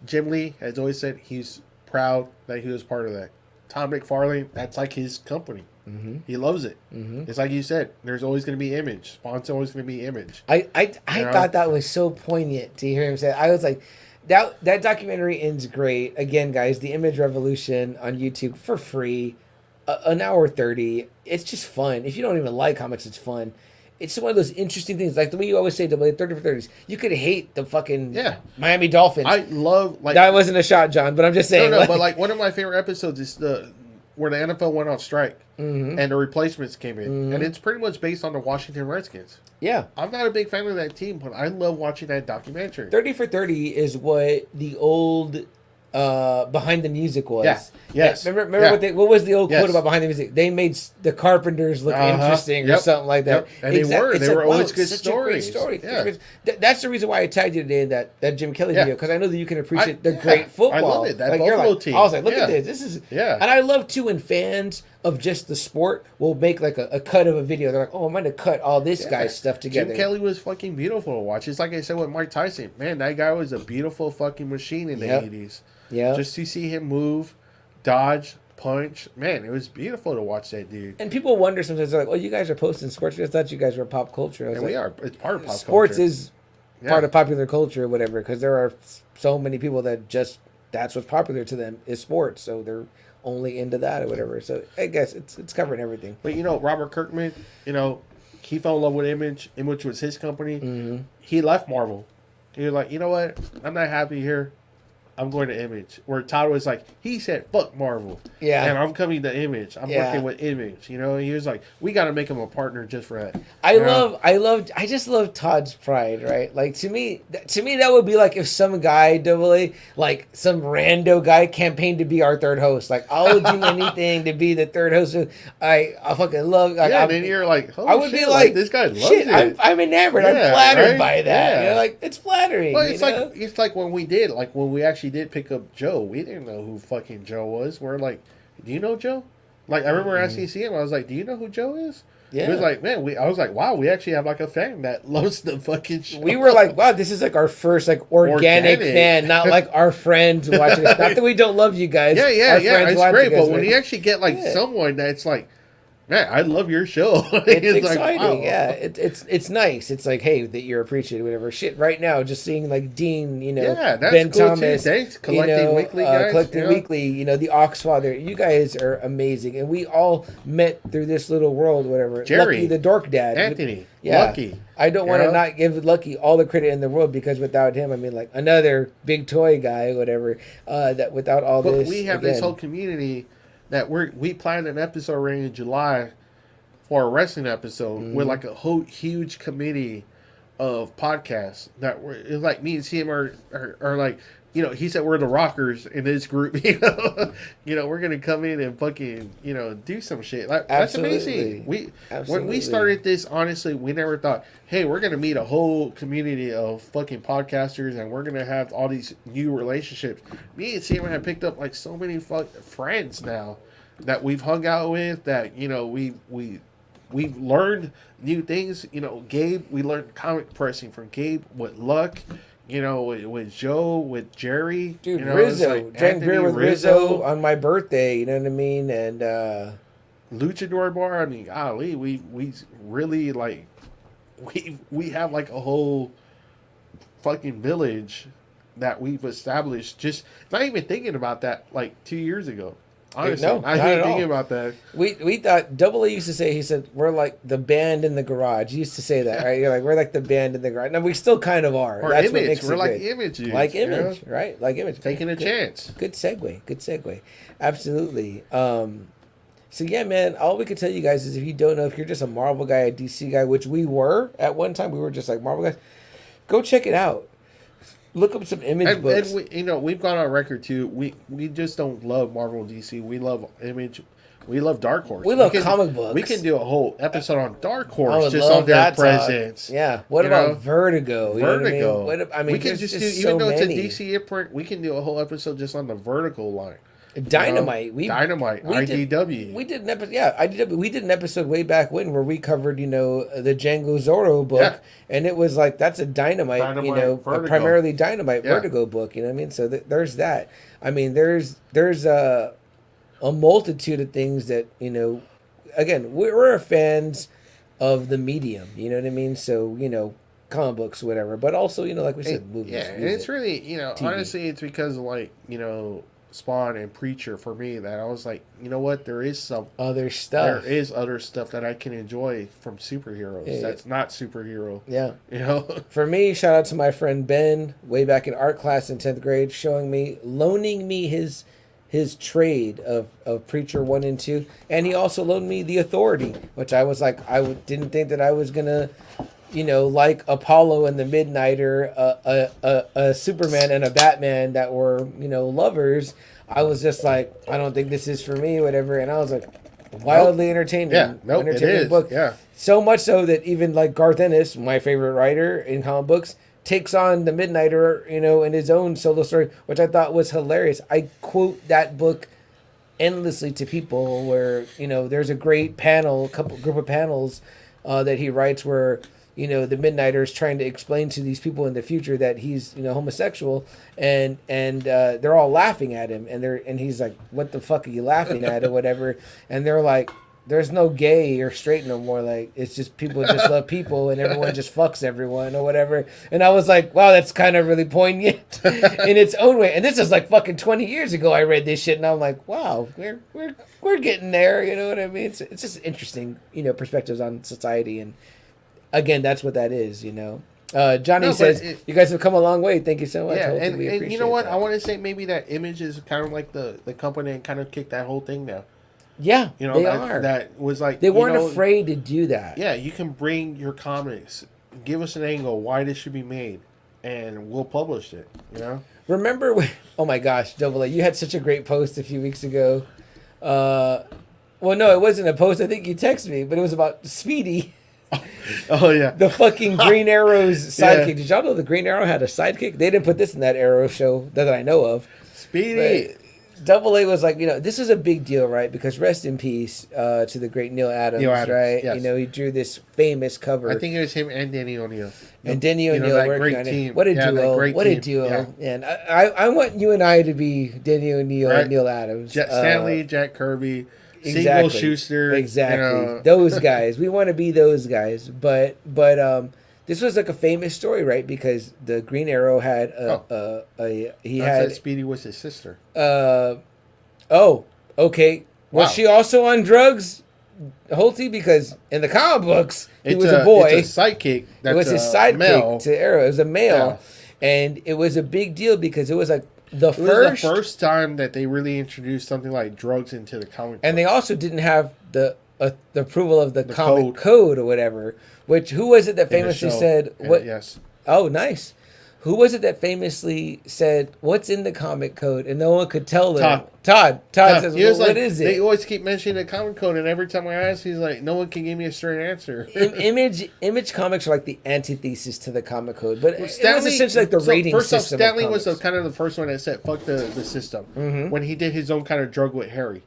Jim Lee has always said he's proud that he was part of that. Todd McFarlane, that's like his company. Mm-hmm. He loves it. Mm-hmm. It's like you said, there's always going to be Image. Spawn's always going to be Image. I thought that was so poignant to hear him say. I was like, that documentary ends great. Again, guys, the Image Revolution on YouTube for free, an hour 30. It's just fun. If you don't even like comics, it's fun. It's one of those interesting things, like the way you always say, 30 for 30s. You could hate the fucking Miami Dolphins. I love that wasn't a shot, John, but I'm just saying. No, but like one of my favorite episodes is where the NFL went on strike and the replacements came in, and it's pretty much based on the Washington Redskins. Yeah, I'm not a big fan of that team, but I love watching that documentary. 30 for 30 is what the old Behind the Music was. Yeah. Yes. Remember what was the old quote about Behind the Music? They made the Carpenters look interesting or something like that. Yep. And they were always good stories. Story. Yeah. That's the reason why I tagged you today in that Jim Kelly video, because I know that you can appreciate the great football. I love it. That Buffalo team. I was like, look at this. This is and I love too when fans of just the sport will make like a cut of a video. They're like, oh, I'm going to cut all this guy's stuff together. Jim Kelly was fucking beautiful to watch. It's like I said with Mike Tyson. Man, that guy was a beautiful fucking machine in the 80s. Yeah. Just to see him move, dodge, punch. Man, it was beautiful to watch that dude. And people wonder sometimes, they're like, oh, you guys are posting sports. I thought you guys were pop culture. And like, we are. It's part of pop culture. Sports is part of popular culture or whatever, because there are so many people that just, that's what's popular to them is sports. So they're only into that or whatever. So I guess it's covering everything. But, Robert Kirkman, he fell in love with Image. Image was his company. Mm-hmm. He left Marvel. He was like, you know what? I'm not happy here. I'm going to Image. Where Todd was like, he said, fuck Marvel. Yeah. And I'm coming to Image. I'm working with Image. He was like, we got to make him a partner just for that. I just love Todd's pride, right? Like, to me, that would be like if some guy, like some rando guy campaigned to be our third host. Like, I'll do anything to be the third host. I fucking love, like, yeah, then you're like, holy I would shit, be like, this guy loves shit, it. I'm enamored. Yeah, I'm flattered right? by that. Yeah. Like, it's flattering. Well, it's like when we actually did pick up Joe. We didn't know who fucking Joe was. We're like, do you know Joe? Like, I remember asking him, I was like, do you know who Joe is? Yeah. He was like, man, I was like, wow, we actually have like a fan that loves the fucking show. We were like, wow, this is like our first like organic fan, not like our friends watching it. Not that we don't love you guys. Yeah, it's great. But when you actually get like someone that's like, man, I love your show. It's exciting, like, wow. Yeah. It's nice. It's like, hey, that you're appreciated, whatever. Shit, right now, just seeing like Dean, that's Ben cool Thomas, too. Thanks, Collecting Weekly guys. Collecting Weekly, the Oxfather. You guys are amazing, and we all met through this little world, whatever. Jerry, Lucky the Dork Dad, Anthony, yeah. Lucky. I don't want to not give Lucky all the credit in the world, because without him, I mean, like another big toy guy, whatever. That without all this, but we have this whole community that we planned an episode right in July for a wrestling episode with like a whole huge committee of podcasts that were like me and CM are like, he said we're the rockers in this group, we're gonna come in and fucking, do some shit. Like, that's amazing. When we started this, honestly, we never thought, hey, we're gonna meet a whole community of fucking podcasters and we're gonna have all these new relationships. Me and CM have picked up like so many friends now that we've hung out with, that we've learned new things. Gabe, we learned comic pressing from Gabe with Luck, with Joe, with Jerry. Dude, Rizzo. Drank beer with Rizzo on my birthday, you know what I mean? And Luchador Bar, I mean, golly, we really, like, we have, like, a whole fucking village that we've established, just not even thinking about that, like, 2 years ago. Honestly, no, I didn't think about that. We thought Double A used to say, he said, we're like the band in the garage. He used to say that, right? You're like, we're like the band in the garage. No, we still kind of are. Or That's Image. What makes we're it like good. Image. Like Image, right? Like Image. Taking a chance. Good segue. Absolutely. So yeah, man, all we can tell you guys is, if you don't know, if you're just a Marvel guy, a DC guy, which we were at one time, we were just like Marvel guys, go check it out. Look up some Image books. And we've gone on record too. We just don't love Marvel and DC. We love Image. We love Dark Horse. We love comic books. We can do a whole episode on Dark Horse just on their presence. Yeah. What about Vertigo? Vertigo. I mean, we can just do, even though it's a DC imprint, we can do a whole episode just on the Vertigo line. Dynamite. IDW. We did an episode. Yeah, IDW. We did an episode way back when where we covered, the Django Zorro book, and it was like, that's a Dynamite a primarily Dynamite Vertigo book. You know what I mean? So there's that. I mean, there's a multitude of things that Again, we're fans of the medium. You know what I mean? So comic books, whatever, but also like we said, movies. Yeah, and it's really TV. Honestly, it's because of like Spawn and Preacher for me that I was like, you know what, there is some other stuff. There is other stuff that I can enjoy from superheroes that's not superhero. Yeah. For me, shout out to my friend Ben, way back in art class in 10th grade, loaning me his trade of Preacher 1 and 2, and he also loaned me The Authority, which I was like, didn't think that I was gonna like Apollo and the Midnighter, a Superman and a Batman that were, lovers. I was just like, I don't think this is for me, whatever. And I was like, wildly entertaining. Yeah, entertaining book. Yeah. So much so that even like Garth Ennis, my favorite writer in comic books, takes on the Midnighter, in his own solo story, which I thought was hilarious. I quote that book endlessly to people. Where there's a great panel, group of panels that he writes where the Midnighter is trying to explain to these people in the future that he's homosexual, and they're all laughing at him, and he's like, "What the fuck are you laughing at?" or whatever, and they're like, "There's no gay or straight no more. Like, it's just people just love people, and everyone just fucks everyone or whatever." And I was like, "Wow, that's kind of really poignant in its own way." And this is like fucking 20 years ago. I read this shit, and I'm like, "Wow, we're getting there." You know what I mean? It's just interesting, perspectives on society, and again, that's what that is. Johnny says, "You guys have come a long way. Thank you so much." Yeah, Hopefully and we you know what? that. I want to say maybe that Image is kind of like the company and kind of kicked that whole thing down. Yeah, they are. That was like they weren't afraid to do that. Yeah, you can bring your comics, give us an angle why this should be made, and we'll publish it. Remember when? Oh my gosh, Double A, you had such a great post a few weeks ago. Well, no, it wasn't a post. I think you texted me, but it was about Speedy. Oh yeah, the fucking Green Arrow's sidekick. Yeah. Did y'all know the Green Arrow had a sidekick? They didn't put this in that Arrow show that I know of. Speedy. But Double A was like, this is a big deal, right? Because rest in peace to the great Neil Adams, right? Yes. He drew this famous cover. I think it was him and Danny O'Neill. And Danny O'Neill working on it. What a duo! What a duo! Yeah. And I want you and I to be Danny O'Neill and Neil Adams. Stanley, Jack Kirby. Exactly. Siegel Schuster. Exactly. Those guys. We want to be those guys. But this was like a famous story, right? Because the Green Arrow had Speedy was his sister. Okay. Was she also on drugs, Holty? Because in the comic books, he was a boy. It's a sidekick. It was his sidekick to Arrow. It was a male. Yeah. And it was a big deal because it was like the first time that they really introduced something like drugs into the comic book. And they also didn't have the approval of the comic code or whatever. Which, who was it that famously said what? Yes. Oh, nice. Who was it that famously said what's in the comic code, and no one could tell them? Todd says, "What is it?" They always keep mentioning the comic code, and every time I ask, he's like, "No one can give me a straight answer." Image comics are like the antithesis to the comic code, but Stanley, it was essentially like the rating first system. Off, Stanley was kind of the first one that said "fuck the system" when he did his own kind of drug with Harry.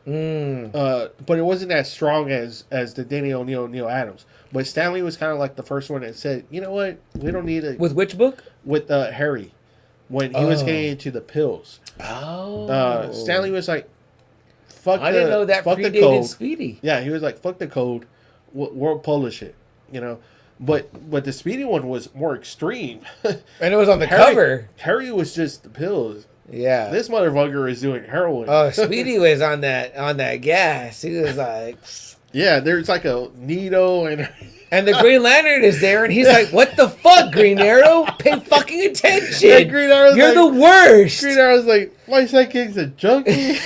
But it wasn't as strong as the Danny O'Neill, Neil Adams. But Stanley was kind of like the first one that said, "You know what? We don't need it." With which book? With Harry, when he was getting into the pills. Oh. Stanley was like, "Fuck I didn't know that predated the code." Speedy. Yeah, he was like, "Fuck the code. We'll publish it." But the Speedy one was more extreme. And it was on the cover. Harry was just the pills. Yeah. This motherfucker is doing heroin. Oh, Speedy was on that gas. He was like, yeah, there's like a needle and the Green Lantern is there, and he's like, "What the fuck, Green Arrow? Pay fucking attention! Yeah, Green Arrow's You're the worst." Green Arrow's like, "My sidekick's a junkie."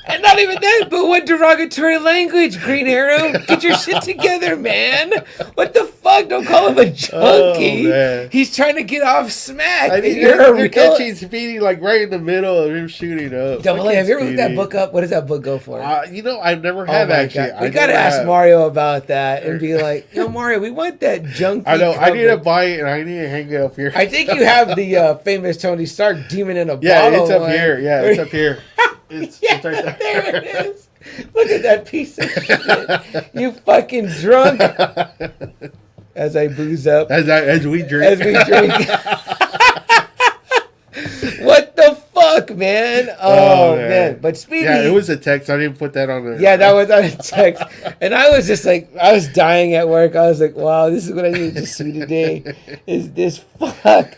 And not even that, but what derogatory language, Green Arrow? Get your shit together, man. What the fuck? Don't call him a junkie. Oh, he's trying to get off smack. I mean, they're catching Speedy like right in the middle of him shooting up. Double A, have you ever looked that book up? What does that book go for? I've never have actually. We gotta ask Mario about that and be like, "Yo, Mario, we want that junkie." I know. Cover. I need to buy it and I need to hang it up here. I think you have the famous Tony Stark demon in a bottle. Yeah, it's up here. Yeah, it's up here. It's right there. There it is. Look at that piece of shit. You fucking drunk. As I booze up. As we drink. What the fuck, man? Oh, man. But Speedy. Yeah, it was a text. I didn't put that on the. Yeah, that was on a text. And I was just like, I was dying at work. I was like, wow, this is what I need to see today. Is this fuck.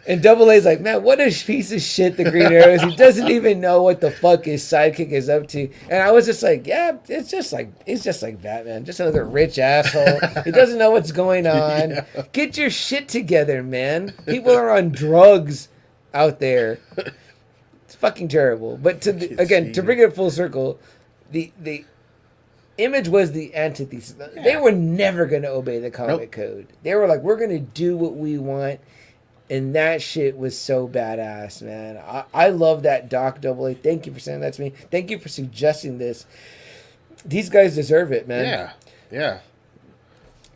And Double A's like, man, what a piece of shit the Green Arrow is. He doesn't even know what the fuck his sidekick is up to. And I was just like, yeah, it's just like Batman. Just another rich asshole. He doesn't know what's going on. Yeah. Get your shit together, man. People are on drugs out there. It's fucking terrible. But to bring it full circle, the Image was the antithesis. Yeah. They were never going to obey the comic code. They were like, we're going to do what we want. And that shit was so badass, man. I love that Doc Double A. Thank you for saying that to me. Thank you for suggesting this. These guys deserve it, man. Yeah.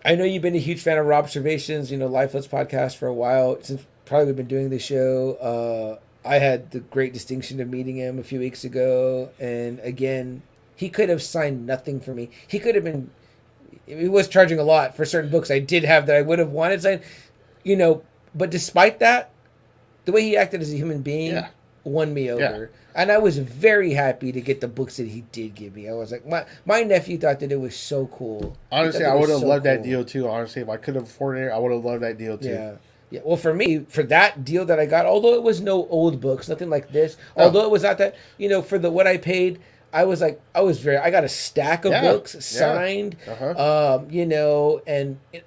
I know you've been a huge fan of Rob Observations, Lifeless podcast for a while. Since probably we've been doing the show. I had the great distinction of meeting him a few weeks ago, and again, he could have signed nothing for me. He could have been. He was charging a lot for certain books I did have that I would have wanted signed, But despite that, the way he acted as a human being won me over. Yeah. And I was very happy to get the books that he did give me. I was like, my nephew thought that it was so cool. Honestly, I would have loved that deal too. Honestly, if I could have afforded it, I would have loved that deal too. Yeah. Yeah. Well, for me, for that deal that I got, although it was no old books, nothing like this, although it was not that, for what I paid, I got a stack of books signed, and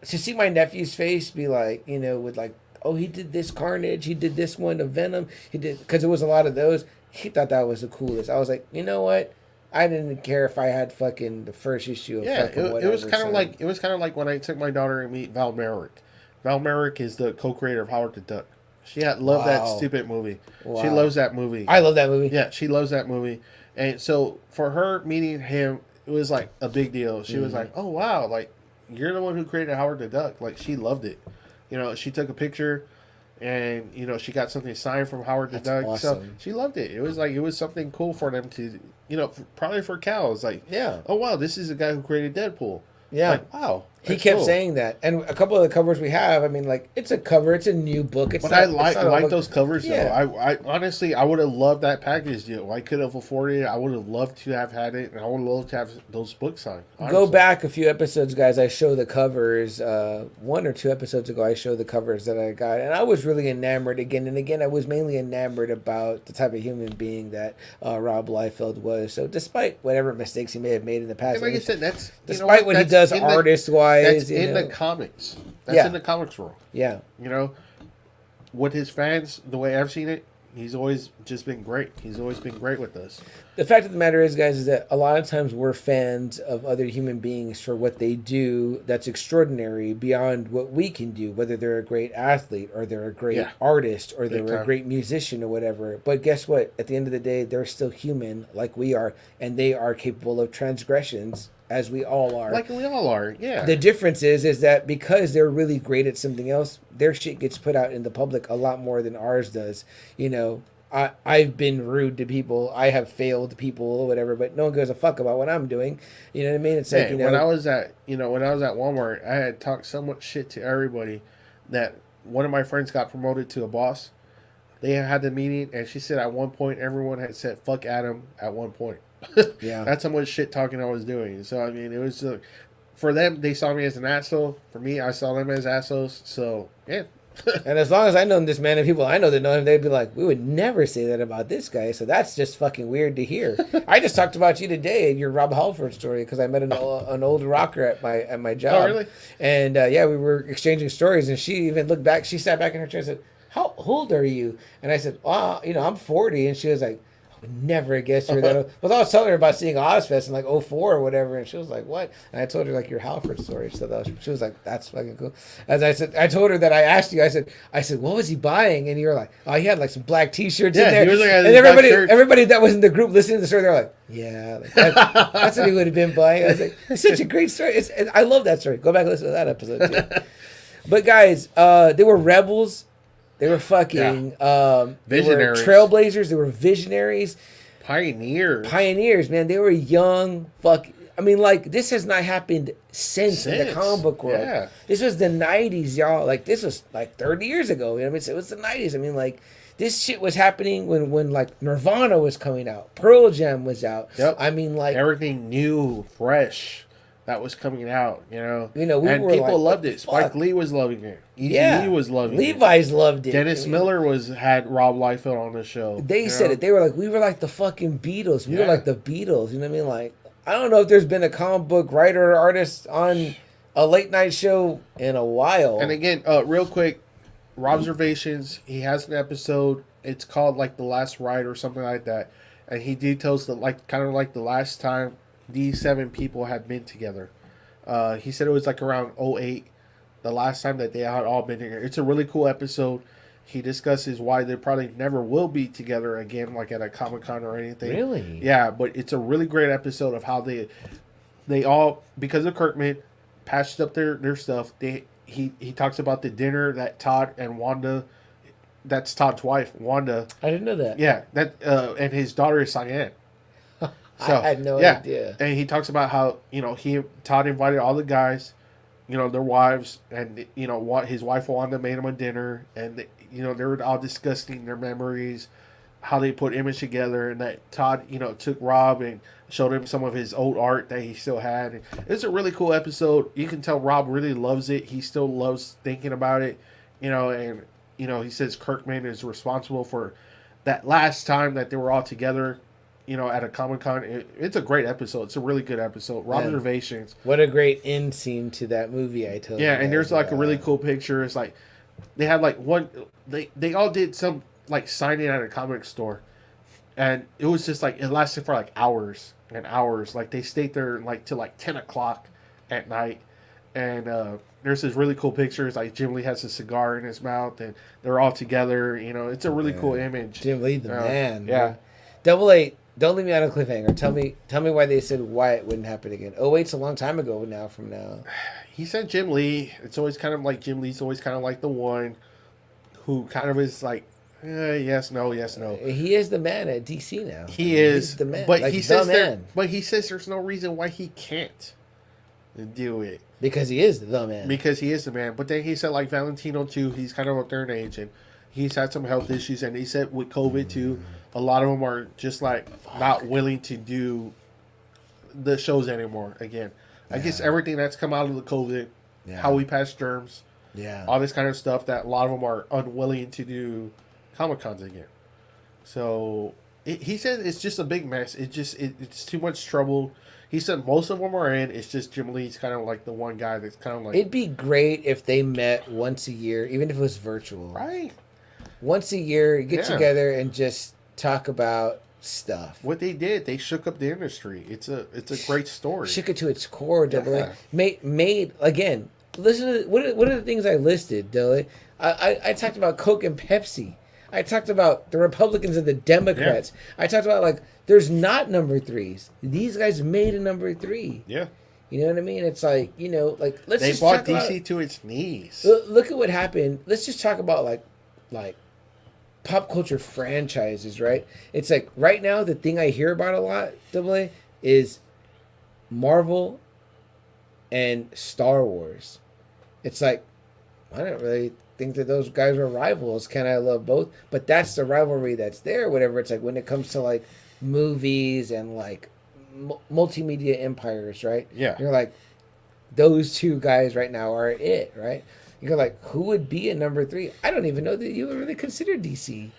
to see my nephew's face be like, with like, oh, he did this Carnage, he did this one of Venom, he did, because it was a lot of those. He thought that was the coolest. I was like, you know what? I didn't care if I had fucking the first issue of fucking whatever. It was kind of like when I took my daughter to meet Val Maverick. Val Maverick is the co-creator of Howard the Duck. She loved that stupid movie. Wow. She loves that movie. I love that movie. Yeah, she loves that movie. And so for her meeting him, it was like a big deal. She was like, oh, wow, like, you're the one who created Howard the Duck. Like, she loved it. She took a picture and, she got something signed from Howard the Duck. Awesome. So she loved it. It was like, it was something cool for them to, probably for Cal. It's like, yeah, oh, wow, this is the guy who created Deadpool. Yeah. Like, wow. He kept saying that. And a couple of the covers we have, I mean, like, it's a cover. It's a new book. I like those covers, though. I honestly, I would have loved that package deal. I could have afforded it. I would have loved to have had it. And I would have loved to have those books signed. Honestly. Go back a few episodes, guys. I show the covers. 1 or 2 episodes ago, I showed the covers that I got. And I was really enamored again. And again, I was mainly enamored about the type of human being that Rob Liefeld was. So despite whatever mistakes he may have made in the past. And like I said, that's... Despite what he does artist-wise. That's in the comics. That's in the comics world. Yeah. With his fans, the way I've seen it, he's always just been great. He's always been great with us. The fact of the matter is, guys, is that a lot of times we're fans of other human beings for what they do that's extraordinary beyond what we can do, whether they're a great athlete or they're a great artist or they're a great musician or whatever. But guess what? At the end of the day, they're still human like we are, and they are capable of transgressions as we all are. Like we all are, yeah. The difference is that because they're really great at something else, their shit gets put out in the public a lot more than ours does. I've been rude to people. I have failed people or whatever, but no one gives a fuck about what I'm doing. You know what I mean? It's like, when I was at Walmart, I had talked so much shit to everybody that one of my friends got promoted to a boss. They had the meeting, and she said at one point everyone had said "fuck Adam" at one point. Yeah, that's how much shit talking I was doing. So I mean, it was for them. They saw me as an asshole. For me, I saw them as assholes. So yeah. And as long as I know this man and people I know that know him, they'd be like, we would never say that about this guy. So that's just fucking weird to hear. I just talked about you today in your Rob Halford story because I met an old rocker at my job. Oh, really? And we were exchanging stories, and she even looked back. She sat back in her chair and said, "How old are you?" And I said, "Well, I'm 40." And she was like, would never have guessed her that. Well, I was telling her about seeing Ozfest in like 04 or whatever, and she was like, "What?" And I told her like your Halford story. So she was like, "That's fucking cool." As I said, I told her that I asked you. I said, "What was he buying?" And you were like, "Oh, he had like some black T-shirts in there." He was like, and everybody that was in the group listening to the story, they're like, "Yeah, that's what he would have been buying." I was like, "It's such a great story." I love that story. Go back and listen to that episode too. But guys, they were rebels. They were fucking visionaries. They were trailblazers. They were visionaries. Pioneers, man. They were young. I mean, like, this has not happened since in the comic book world. Yeah. This was the 90s, y'all. Like, this was like 30 years ago. You know what I mean? So it was the 90s. I mean, like, this shit was happening when like, Nirvana was coming out. Pearl Jam was out. Yep. I mean, like... everything new, fresh. That was coming out, and people like, loved it. Spike Lee was loving it. E.G. was loving it. Levi's loved it. Dennis Miller had Rob Liefeld on the show. They said it. They were like, we were like the fucking Beatles. We were like the Beatles. You know what I mean? Like, I don't know if there's been a comic book writer or artist on a late night show in a while. And again, real quick, Robservations. He has an episode. It's called like The Last Ride or something like that, and he details the kind of like the last time these 7 people had been together. He said it was like around 2008, the last time that they had all been together. It's a really cool episode. He discusses why they probably never will be together again, like at a Comic-Con or anything. Really? Yeah, but it's a really great episode of how they all, because of Kirkman, patched up their stuff. He talks about the dinner that Todd and Wanda that's Todd's wife, Wanda. I didn't know that. Yeah, that and his daughter is Cyan. So, I had no idea. And he talks about how Todd invited all the guys, their wives, and his wife Wanda made him a dinner, and they were all discussing their memories, how they put Image together, and that Todd took Rob and showed him some of his old art that he still had. And it's a really cool episode. You can tell Rob really loves it. He still loves thinking about it, and he says Kirkman is responsible for that last time that they were all together. At a Comic-Con. It's a great episode. It's a really good episode. Observations. What a great end scene to that movie, I tell you. Yeah, and there's like a really cool picture. It's like, they had like one, they all did some like signing at a comic store. And it was just like, it lasted for like hours and hours. Like they stayed there like till like 10 o'clock at night. And there's this really cool picture. It's like Jim Lee has a cigar in his mouth and they're all together. It's a really cool image. Jim Lee, the man. Yeah. Double A. Don't leave me on a cliffhanger. Tell me why they said why it wouldn't happen again. Oh, wait, it's a long time ago now from now. He said Jim Lee. It's always kind of like Jim Lee's always kind of like the one who kind of is like, yes, no, yes, no. He is the man at DC now. He's the man. But like, he says but he says there's no reason why he can't do it. Because he is the man. Because he is the man. But then he said like Valentino too, he's kind of a third age and he's had some health issues, and he said with COVID too, a lot of them are just like not willing to do the shows anymore again. I guess everything that's come out of the COVID, how we pass germs, all this kind of stuff, that a lot of them are unwilling to do Comic-Cons again. So he said it's just a big mess. It's too much trouble. He said most of them are in. It's just Jim Lee's kind of like the one guy that's kind of like... It'd be great if they met once a year, even if it was virtual. Right. Once a year, get together and just talk about stuff. What they did, they shook up the industry. It's a great story. Shook it to its core, Double A. Made again. Listen to what are the things I listed, Double A? I talked about Coke and Pepsi. I talked about the Republicans and the Democrats. I talked about like there's not number threes. These guys made a number three. Yeah. You know what I mean? It's like let's. They just brought talk DC about, to its knees. Look at what happened. Let's just talk about like pop culture franchises, right? It's like right now the thing I hear about a lot, Double A, is Marvel and Star Wars. It's like I don't really think that those guys are rivals. Can I love both? But that's the rivalry that's there. Whatever. It's like when it comes to like movies and like multimedia empires, right? Yeah. You're like those two guys right now are it, right? You're like, who would be a number three? I don't even know that you would really consider DC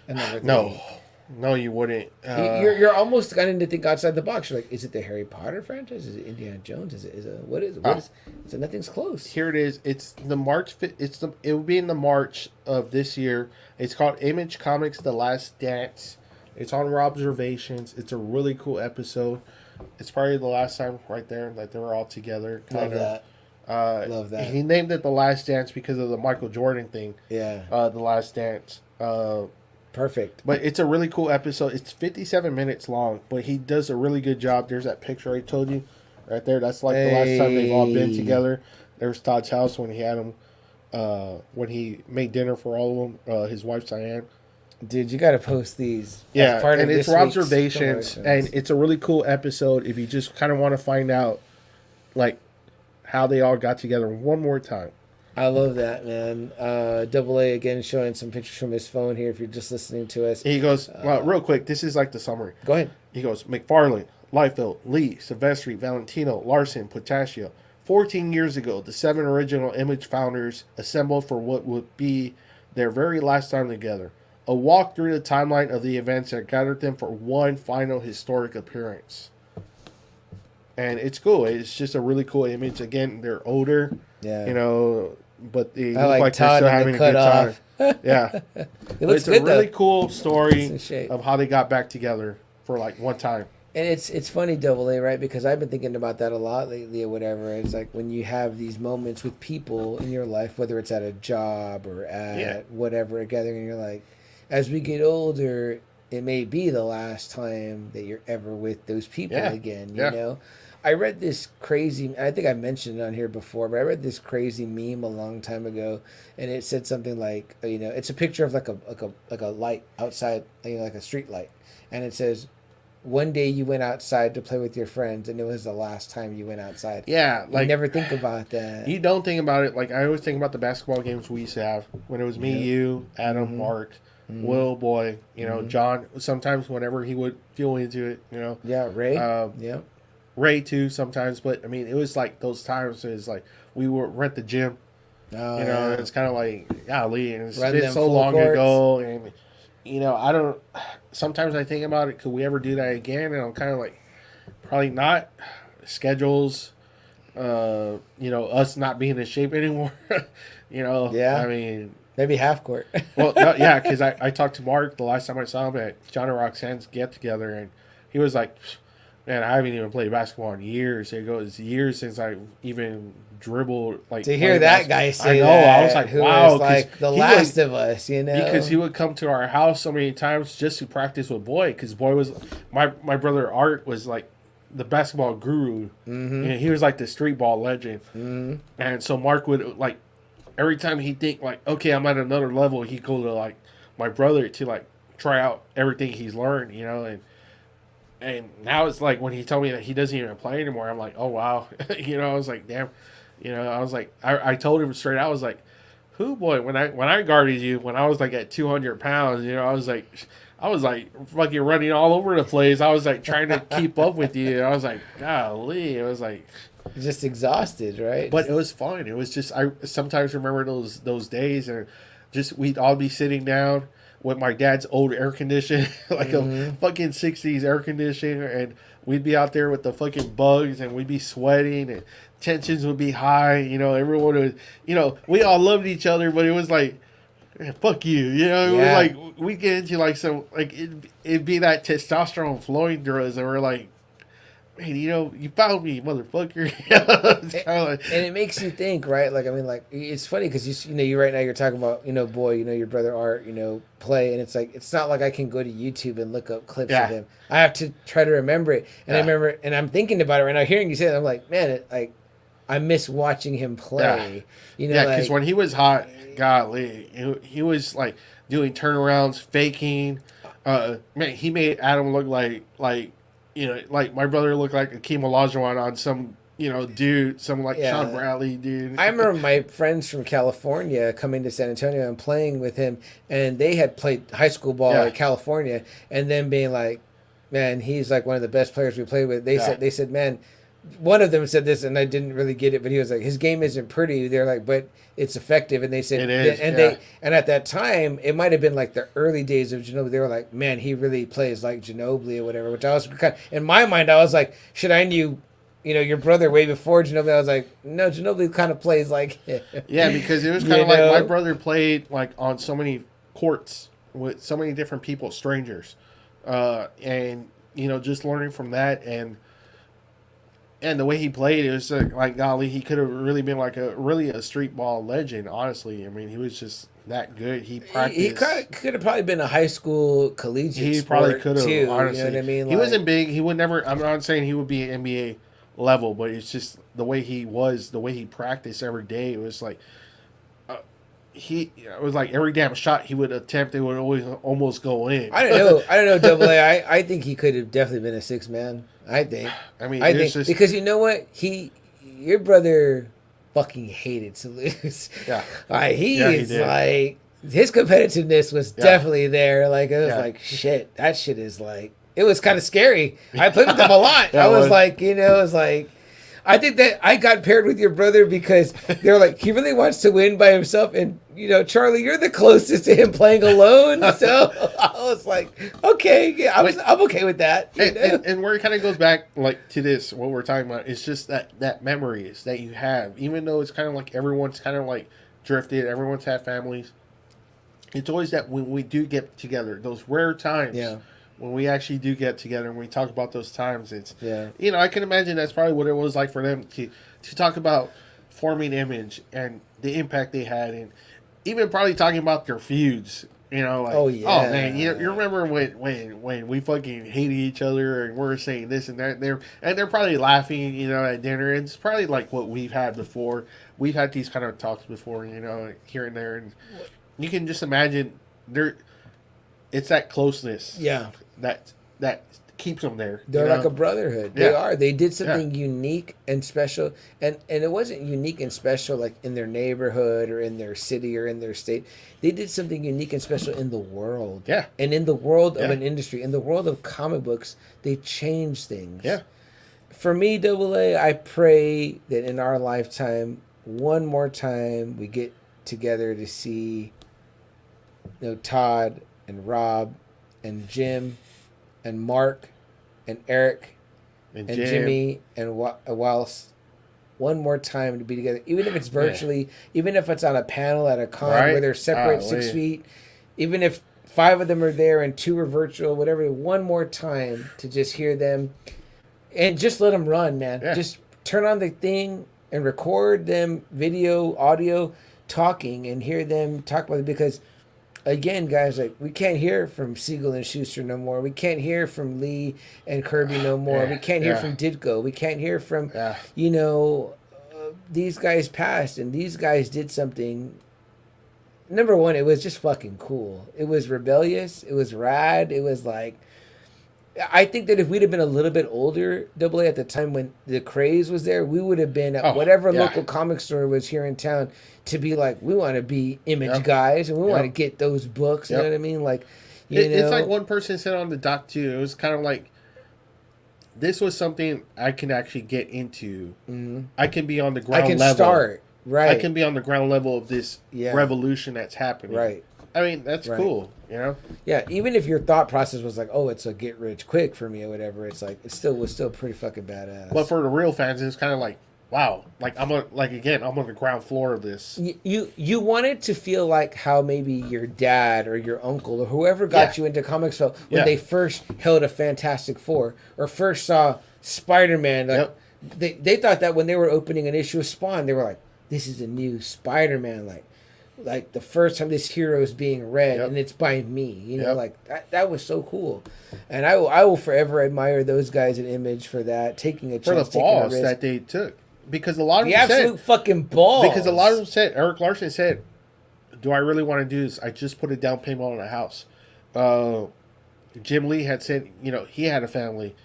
a number three. No, you wouldn't. You're almost starting to think outside the box. You're like, is it the Harry Potter franchise? Is it Indiana Jones? What is it? So nothing's close. Here it is. It's the March. It will be in the March of this year. It's called Image Comics: The Last Dance. It's on Observations. It's a really cool episode. It's probably the last time right there that they were all together. Love that. He named it The Last Dance because of the Michael Jordan thing. Yeah. The Last Dance. Perfect. But it's a really cool episode. It's 57 minutes long, but he does a really good job. There's that picture I told you right there. That's like the last time they've all been together. There's Todd's house when he had him, when he made dinner for all of them, his wife, Cyan. Dude, you got to post these. Yeah, and it's Observations, and it's a really cool episode if you just kind of want to find out, like, how they all got together one more time. I love that, man. Double A again showing some pictures from his phone here if you're just listening to us. He goes, well, real quick, this is like the summary. Go ahead. He goes, Mcfarlane, Liefeld, Lee, Sivestry, Valentino, Larsen, Portacio. 14 years ago, the 7 original Image founders assembled for what would be their very last time together. A walk through the timeline of the events that gathered them for one final historic appearance. And it's cool. It's just a really cool image. Again, they're older. Yeah. But they look like Todd they're still having a good time. Yeah. It's a really cool story of how they got back together for like one time. And it's funny, Double A, right? Because I've been thinking about that a lot lately or whatever. It's like when you have these moments with people in your life, whether it's at a job or at whatever, a gathering, you're like, as we get older, it may be the last time that you're ever with those people again, you know? I read this crazy. I think I mentioned it on here before, but I read this crazy meme a long time ago, and it said something like, it's a picture of like a light outside, like a street light, and it says, "One day you went outside to play with your friends, and it was the last time you went outside." Yeah, like you never think about that. You don't think about it. Like I always think about the basketball games we used to have when it was me, you, Adam, Mark. Will Boy, John. Sometimes whenever he would feel into it, Yeah, Ray. Ray too sometimes. But I mean, it was like those times. It's like we would rent the gym. Oh, It's kind of like golly, and it's Run been so long ago, and I don't. Sometimes I think about it. Could we ever do that again? And I'm kind of like, probably not. Schedules, us not being in shape anymore. Yeah. I mean. Maybe half court. Well, no, yeah, because I talked to Mark the last time I saw him at John and Roxanne's get together, and he was like, "Man, I haven't even played basketball in years. It goes years since I even dribbled." Like to hear that guy say, I was like, "Wow!" Was like the Last of Us, because he would come to our house so many times just to practice with Boy, because Boy was my brother Art was like the basketball guru, and he was like the street ball legend, and so Mark would like. Every time he think like, okay, I'm at another level, he go to like my brother to like try out everything he's learned, and now it's like when he told me that he doesn't even play anymore, I'm like, oh wow, I was like, damn, I was like, I told him straight out, I was like, who boy, when I guarded you when I was like at 200 pounds, I was like fucking running all over the place. I was like trying to keep up with you. I was like, golly, it was like. Just exhausted, right? But it was fun. It was just I sometimes remember those days, and just we'd all be sitting down with my dad's old air conditioner, like a fucking 60s air conditioner, and we'd be out there with the fucking bugs, and we'd be sweating, and tensions would be high. Everyone was, we all loved each other, but it was like, fuck you, It was like we'd get into like some like it'd be that testosterone flowing through us, and we're like. Hey, you found me, motherfucker. And it makes you think, right? Like, I mean, like, it's funny because you right now you're talking about, Boy, your brother Art, play, and it's like it's not like I can go to YouTube and look up clips of him. I have to try to remember it, and I remember, and I'm thinking about it right now, hearing you say that, I'm like, man, I miss watching him play. Because when he was hot, golly, he was like doing turnarounds, faking. Man, he made Adam look like. Like my brother looked like Akeem Olajuwon on some, dude, some like Sean Bradley dude. I remember my friends from California coming to San Antonio and playing with him, and they had played high school ball in California, and then being like, man, he's like one of the best players we played with. They said, man, one of them said this, and I didn't really get it, but he was like, his game isn't pretty. They're like, but it's effective, and they said it is, and at that time it might have been like the early days of Ginobili. They were like, man, he really plays like Ginobili or whatever. Which I was kind of, in my mind, I was like, should I knew, your brother way before Ginobili. I was like, no, Ginobili kind of plays like him. Yeah, because it was kind of like my brother played like on so many courts with so many different people, strangers, and just learning from that and the way he played, it was like golly, he could have really been like a street ball legend. Honestly, I mean, he was just that good. He practiced. He could have probably been a high school collegiate. He probably could have. Too, honestly, you know what I mean? He wasn't big. He would never. I'm not saying he would be an NBA level, but it's just the way he was, the way he practiced every day. It was like it was like every damn shot he would attempt, it would always almost go in. I don't know. Double A. I think he could have definitely been a 6-man. I think. I mean, because you know what, your brother fucking hated to lose. Yeah. He like his competitiveness was definitely there. Like it was like shit. That shit is like it was kind of scary. I played with him a lot. I was like, it was like. I think that I got paired with your brother because they're like, he really wants to win by himself. And, Charlie, you're the closest to him playing alone. So I was like, okay, yeah, I'm okay with that. And where it kind of goes back like to this, what we're talking about, it's just that memories that you have, even though it's kind of like everyone's kind of like drifted, everyone's had families. It's always that when we do get together, those rare times. Yeah. When we actually do get together and we talk about those times, it's I can imagine that's probably what it was like for them to talk about forming Image and the impact they had, and even probably talking about their feuds, You know, like, oh yeah, oh man, you remember when we fucking hated each other and we're saying this and that, they're probably laughing, you know, at dinner. And it's probably like what we've had before. We've had these kind of talks before, you know, here and there, and you can just imagine it's that closeness, that keeps them there. They're like a brotherhood. Yeah. They are. They did something unique and special, and it wasn't unique and special like in their neighborhood or in their city or in their state. They did something unique and special in the world. Yeah. And in the world of an industry, in the world of comic books, they changed things. Yeah. For me, AA, I pray that in our lifetime, one more time, we get together to see, you know, Todd and Rob and Jim and Mark and Eric and Jimmy and Whilce one more time to be together, even if it's virtually, even if it's on a panel at a con where they're separate 6 feet, even if 5 of them are there and 2 are virtual, whatever, one more time to just hear them and just let them run, man. Yeah. Just turn on the thing and record them video, audio, talking and hear them talk about it, because again, guys, like, we can't hear from Siegel and Schuster no more. We can't hear from Lee and Kirby no more. We can't hear from Ditko. We can't hear from, you know, these guys passed, and these guys did something. Number one, it was just fucking cool. It was rebellious. It was rad. It was like, I think that if we'd have been a little bit older, AA, at the time when the craze was there, we would have been at whatever local comic store was here in town to be like, we want to be Image guys and we want to get those books. You know what I mean? Like, you know, it's like one person said on the doc too. It was kind of like, this was something I can actually get into. Mm-hmm. I can be on the ground level. I can start. Right. I can be on the ground level of this revolution that's happening. Right. I mean, that's cool, you know? Yeah, even if your thought process was like, oh, it's a get rich quick for me or whatever, it's like, it still was still pretty fucking badass. But for the real fans, it's kind of like, wow, like I'm on the ground floor of this. You wanted to feel like how maybe your dad or your uncle or whoever got you into comics felt when they first held a Fantastic Four or first saw Spider-Man. Like, they thought that when they were opening an issue of Spawn, they were like, this is a new Spider-Man, like the first time this hero is being read, and it's by me, you know, like that was so cool, and I will forever admire those guys at Image for that, taking a chance, for the balls that they took, because a lot of them absolute fucking balls. Because a lot of them said, Eric Larson said, "Do I really want to do this? I just put a down payment on a house." Jim Lee had said, you know, he had a family.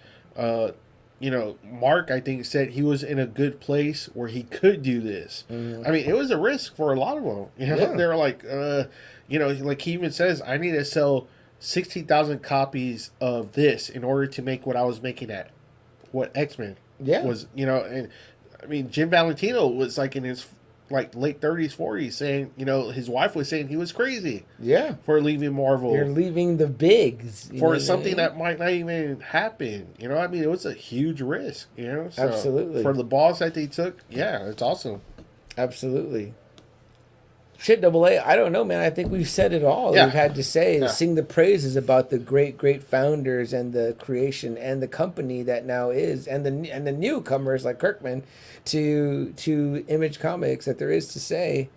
You know, Mark, I think, said he was in a good place where he could do this. Mm-hmm. I mean, it was a risk for a lot of them. You know, they were like, you know, like he even says, I need to sell 60,000 copies of this in order to make what I was making at what X-Men was, you know. And I mean, Jim Valentino was like in his like late 30s, 40s, saying, you know, his wife was saying he was crazy. Yeah. For leaving Marvel. You're leaving the bigs. For something that might not even happen. You know, I mean, it was a huge risk, you know? So absolutely. For the balls that they took, it's awesome. Absolutely. Shit, AA, I don't know, man. I think we've said it all that we've had to say. Sing the praises about the great, great founders and the creation and the company that now is, and the newcomers like Kirkman to Image Comics that there is to say.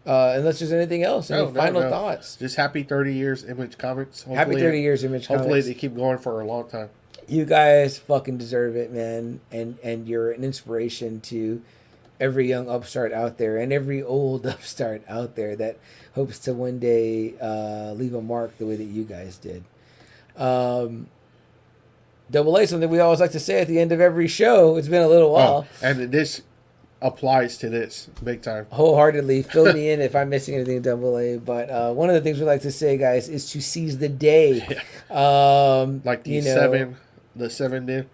Unless there's anything else, any final thoughts. Just happy 30 years Image Comics. Hopefully, happy 30 years Image Comics. Hopefully they keep going for a long time. You guys fucking deserve it, man, and you're an inspiration to every young upstart out there and every old upstart out there that hopes to one day leave a mark the way that you guys did. AA, something we always like to say at the end of every show. It's been a little while. And this applies to this big time. Wholeheartedly. Fill me in if I'm missing anything, AA. But one of the things we like to say, guys, is to seize the day. Like the seven did.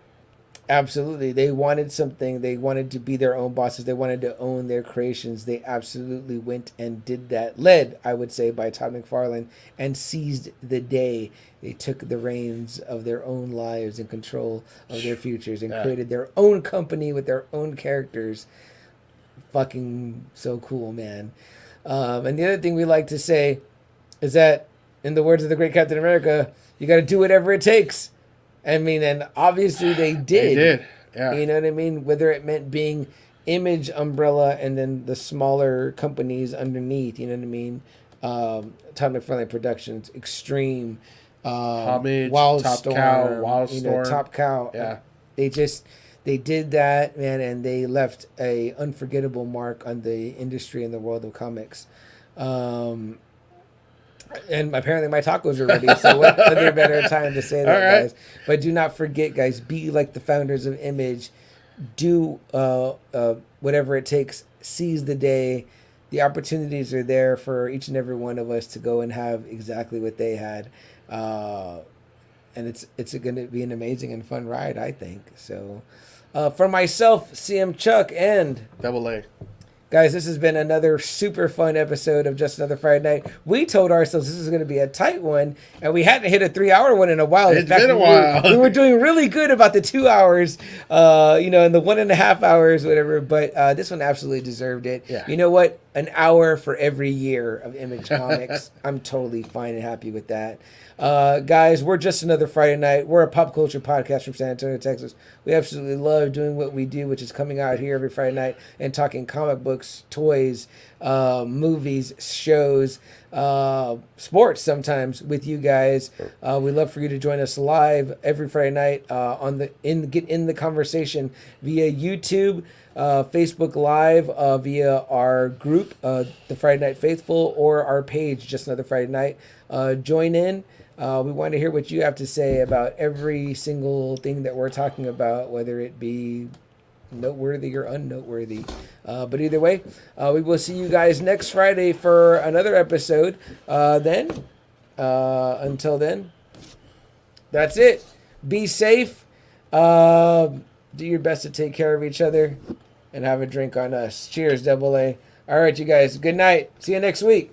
Absolutely. They wanted something. They wanted to be their own bosses. They wanted to own their creations. They absolutely went and did that. Led, I would say, by Todd McFarlane, and seized the day. They took the reins of their own lives and control of their futures and created their own company with their own characters. Fucking so cool, man. And the other thing we like to say is that, in the words of the great Captain America, you got to do whatever it takes. I mean, and obviously they did. They did, yeah. You know what I mean? Whether it meant being Image umbrella and then the smaller companies underneath, you know what I mean? Todd McFarlane Productions, Extreme, Homage, Wild Top Storm, Cow, Wild Storm. Top Cow. Yeah. They did that, man, and they left a unforgettable mark on the industry and the world of comics. And apparently my tacos are ready, so what other better time to say that, guys? But do not forget, guys, be like the founders of Image. Do whatever it takes. Seize the day. The opportunities are there for each and every one of us to go and have exactly what they had. And it's going to be an amazing and fun ride, I think. So for myself, CM Chuck, and Double A. Guys, this has been another super fun episode of Just Another Friday Night. We told ourselves this is going to be a tight one, and we hadn't hit a 3-hour one in a while. It's been a while. We were doing really good about the 2 hours, and the 1.5 hours, whatever. But this one absolutely deserved it. Yeah. You know what? An hour for every year of Image Comics. I'm totally fine and happy with that. Guys, we're Just Another Friday Night. We're a pop culture podcast from San Antonio, Texas. We absolutely love doing what we do, which is coming out here every Friday night and talking comic books, toys, movies, shows, sports sometimes with you guys. We love for you to join us live every Friday night get in the conversation via YouTube, Facebook Live, via our group, the Friday Night Faithful, or our page, Just Another Friday Night. Join in. We want to hear what you have to say about every single thing that we're talking about, whether it be noteworthy or unnoteworthy. But either way, we will see you guys next Friday for another episode. Until then, that's it. Be safe. Do your best to take care of each other and have a drink on us. Cheers, Double A. All right, you guys. Good night. See you next week.